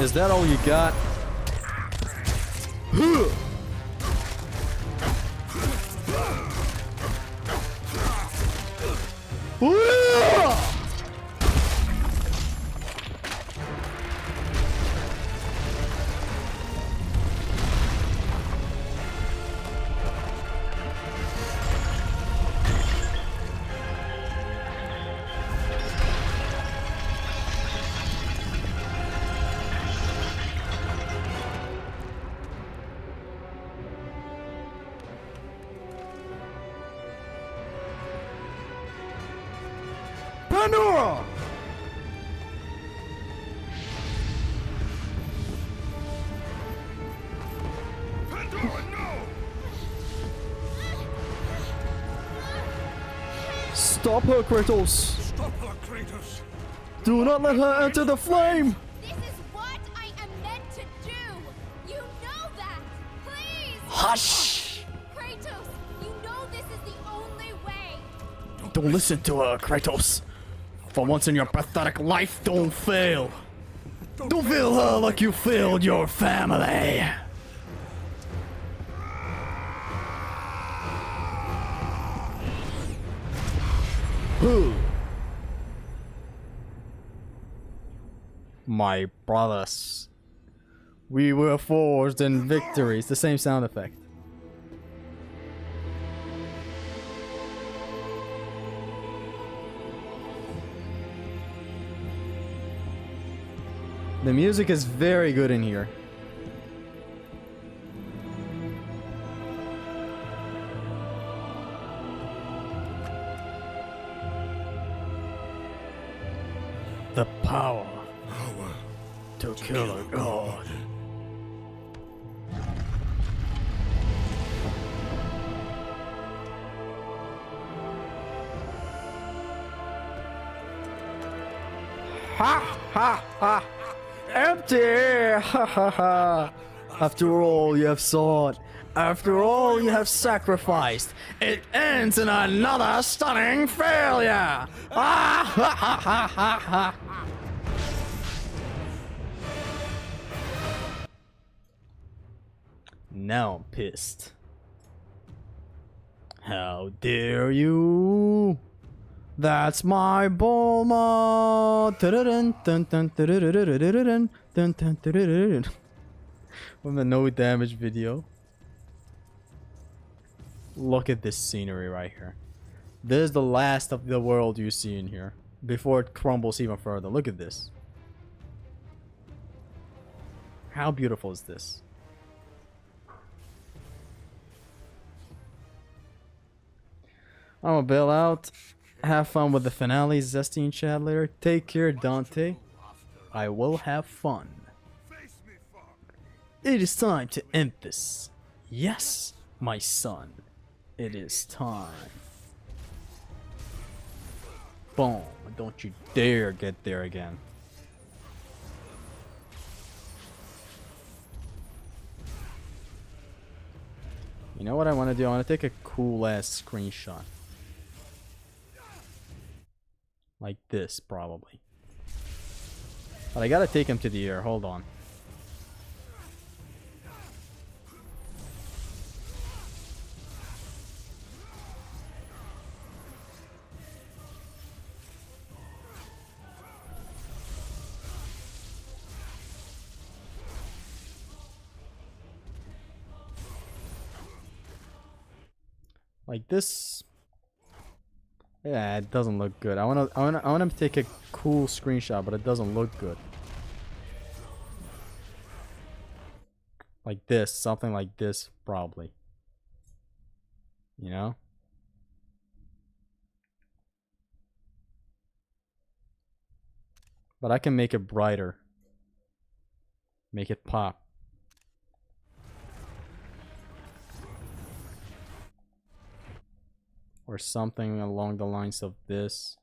Is that all you got? Pandora! Pandora, no! Stop her, Kratos! Stop her, Kratos! Do not let her enter the flame! This is what I am meant to do. You know that. Please. Hush! Kratos, you know this is the only way. Don't listen to her, Kratos. For once in your pathetic life, don't fail. Don't fail her like you failed your family. Who? My brothers. We were forged in victory. It's the same sound effect. The music is very good in here. The power to kill a god. Ha ha ha! Empty! Ha ha ha! After all you have sought, after all you have sacrificed, it ends in another stunning failure! Ah ha ha ha ha ha! Now I'm pissed. How dare you? That's my Bulma. With a no damage video. Look at this scenery right here. This is the last of the world you see in here before it crumbles even further. Look at this. How beautiful is this? I'm gonna bail out. Have fun with the finale, Zesty in chat later. Take care, Dante. I will have fun. It is time to end this. Yes, my son. It is time. Boom. Don't you dare get there again. You know what I want to do? I want to take a cool ass screenshot. Like this, probably. But I gotta take him to the air. Hold on. Like this. Yeah, it doesn't look good. I want him to take a cool screenshot, but it doesn't look good. Like this, something like this, probably. You know? But I can make it brighter. Make it pop. Or something along the lines of this.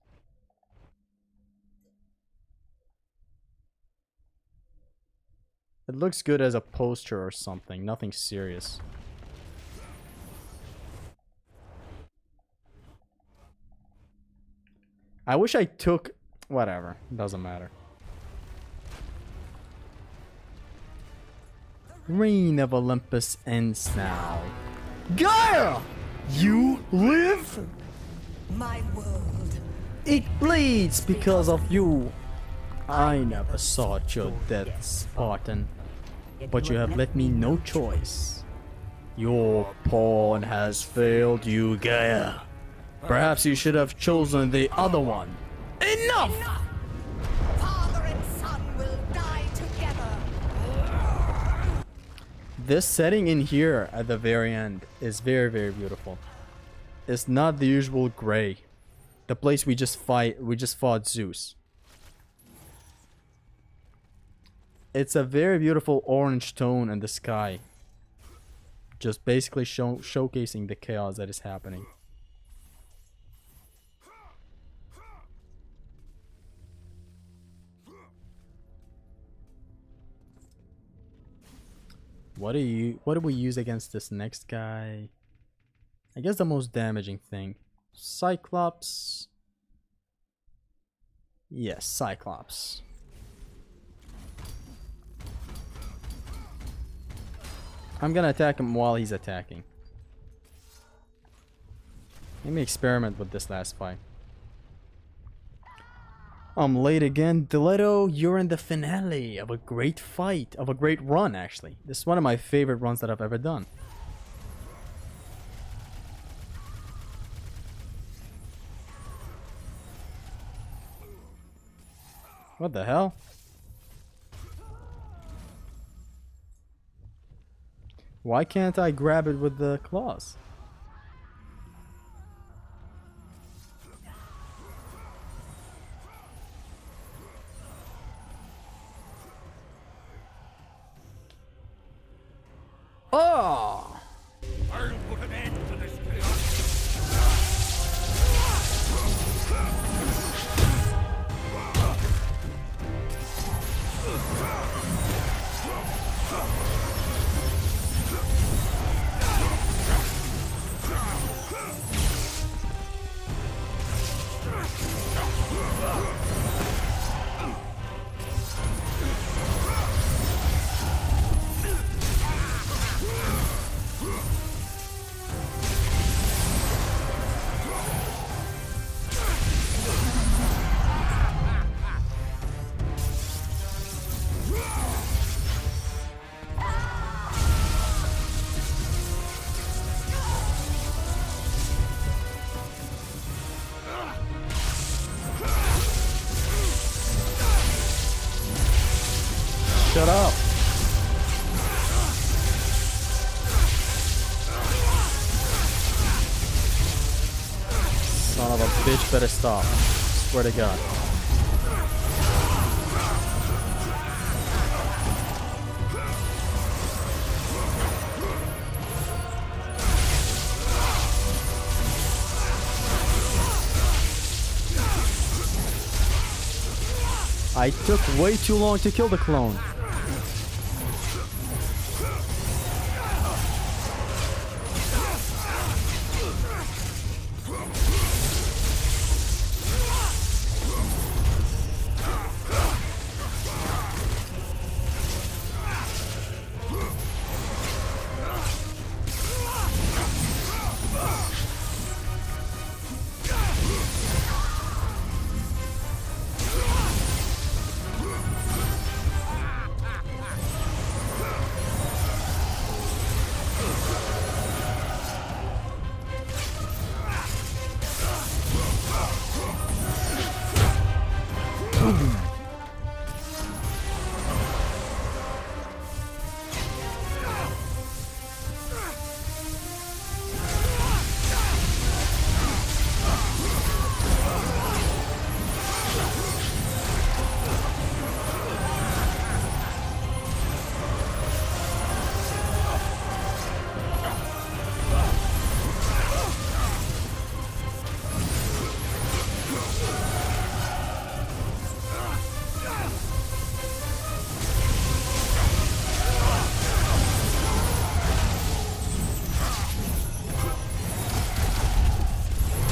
It looks good as a poster or something, nothing serious. I wish I took... Whatever, doesn't matter. Reign of Olympus ends now. Gaia! You live? My world. It bleeds because of you. I never sought your death, Spartan. But you have left me no choice. Your pawn has failed you, Gaia. Perhaps you should have chosen the other one. Enough! Father and son will die together. This setting in here at the very end is very, very beautiful. It's not the usual gray. The place we just fought Zeus. It's a very beautiful orange tone in the sky. Just basically showcasing the chaos that is happening. What do we use against this next guy? I guess the most damaging thing. Cyclops. Yes, Cyclops. I'm gonna attack him while he's attacking. Let me experiment with this last fight. I'm late again. Diletto, you're in the finale of a great fight. Of a great run, actually. This is one of my favorite runs that I've ever done. What the hell? Why can't I grab it with the claws? Oh! I'll put an end to this chaos. Shut up! Son of a bitch, better stop. Swear to God. I took way too long to kill the clone.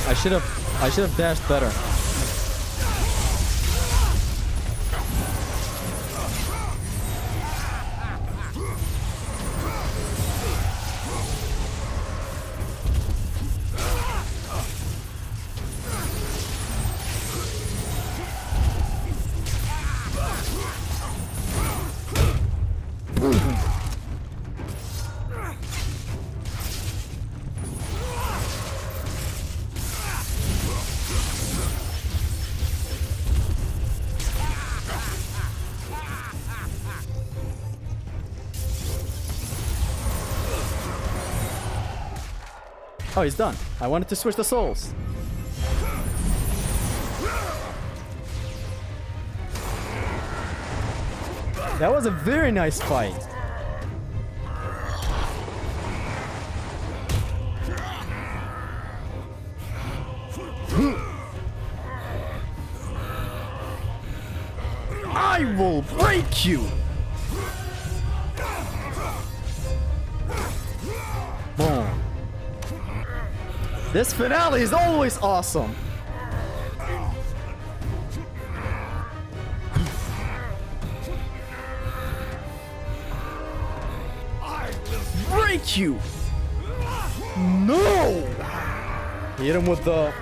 I should have dashed better. Oh, he's done. I wanted to switch the souls. That was a very nice fight. I will break you. Boom. This finale is always awesome. Break you. No. Hit him with the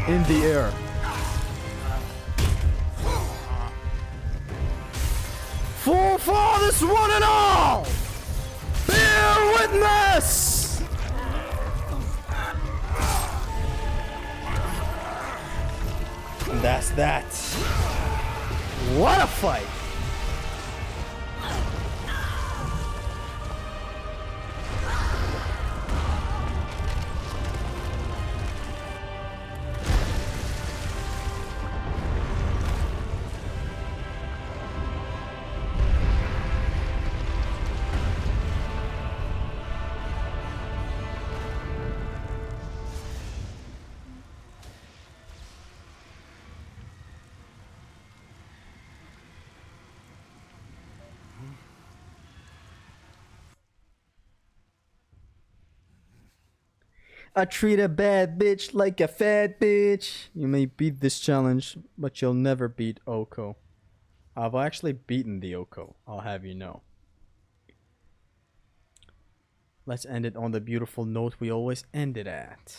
in the air. For fathers one and all, bear witness. And that's that. What a fight. I treat a bad bitch like a fat bitch. You may beat this challenge, but you'll never beat Oko. I've actually beaten the Oko, I'll have you know. Let's end it on the beautiful note we always end it at.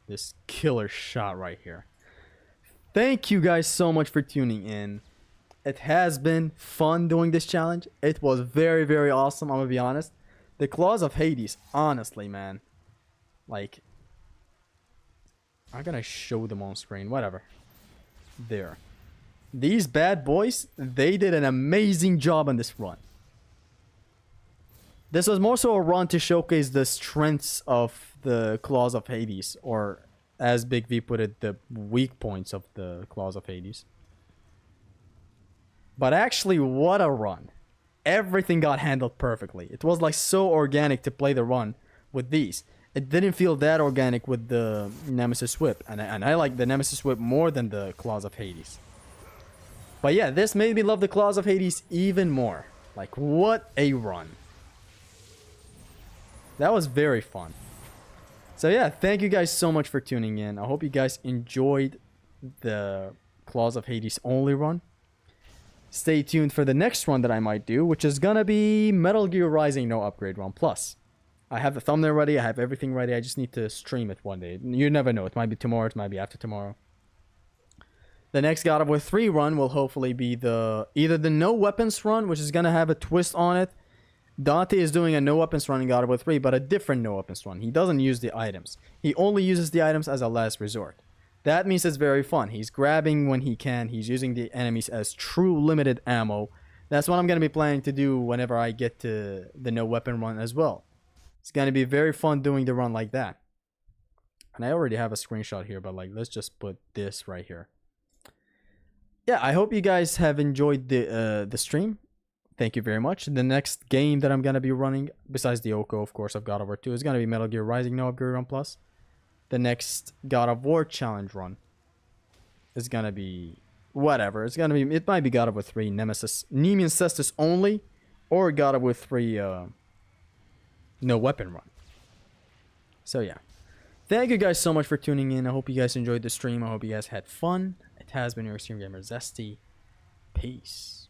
This killer shot right here. Thank you guys so much for tuning in. It has been fun doing this challenge. It was very, very awesome, I'm gonna be honest. The Claws of Hades, honestly, man. Like, I'm gonna show them on screen, whatever. There. These bad boys, they did an amazing job on this run. This was more so a run to showcase the strengths of the Claws of Hades, or as Big V put it, the weak points of the Claws of Hades. But actually, what a run. Everything got handled perfectly. It was like so organic to play the run with these. It didn't feel that organic with the Nemesis Whip. And I like the Nemesis Whip more than the Claws of Hades. But yeah, this made me love the Claws of Hades even more. Like, what a run. That was very fun. So yeah, thank you guys so much for tuning in. I hope you guys enjoyed the Claws of Hades only run. Stay tuned for the next run that I might do, which is gonna be Metal Gear Rising No Upgrade Run Plus. I have the thumbnail ready, I have everything ready, I just need to stream it one day. You never know, it might be tomorrow, it might be after tomorrow. The next God of War 3 run will hopefully be either the No Weapons run, which is gonna have a twist on it. Dante is doing a No Weapons run in God of War 3, but a different No Weapons run. He doesn't use the items. He only uses the items as a last resort. That means it's very fun. He's grabbing when he can. He's using the enemies as true limited ammo. That's what I'm going to be planning to do whenever I get to the no weapon run as well. It's going to be very fun doing the run like that. And I already have a screenshot here, but like, let's just put this right here. Yeah, I hope you guys have enjoyed the stream. Thank you very much. The next game that I'm going to be running, besides the Oko, of course, of God of War 2, is going to be Metal Gear Rising No Upgrade Run Plus. The next God of War challenge run is gonna be whatever. It might be God of War 3 Nemesis Nemean Cestus only, or God of War 3 no weapon run. So yeah. Thank you guys so much for tuning in. I hope you guys enjoyed the stream. I hope you guys had fun. It has been your Extreme Gamer Zesty. Peace.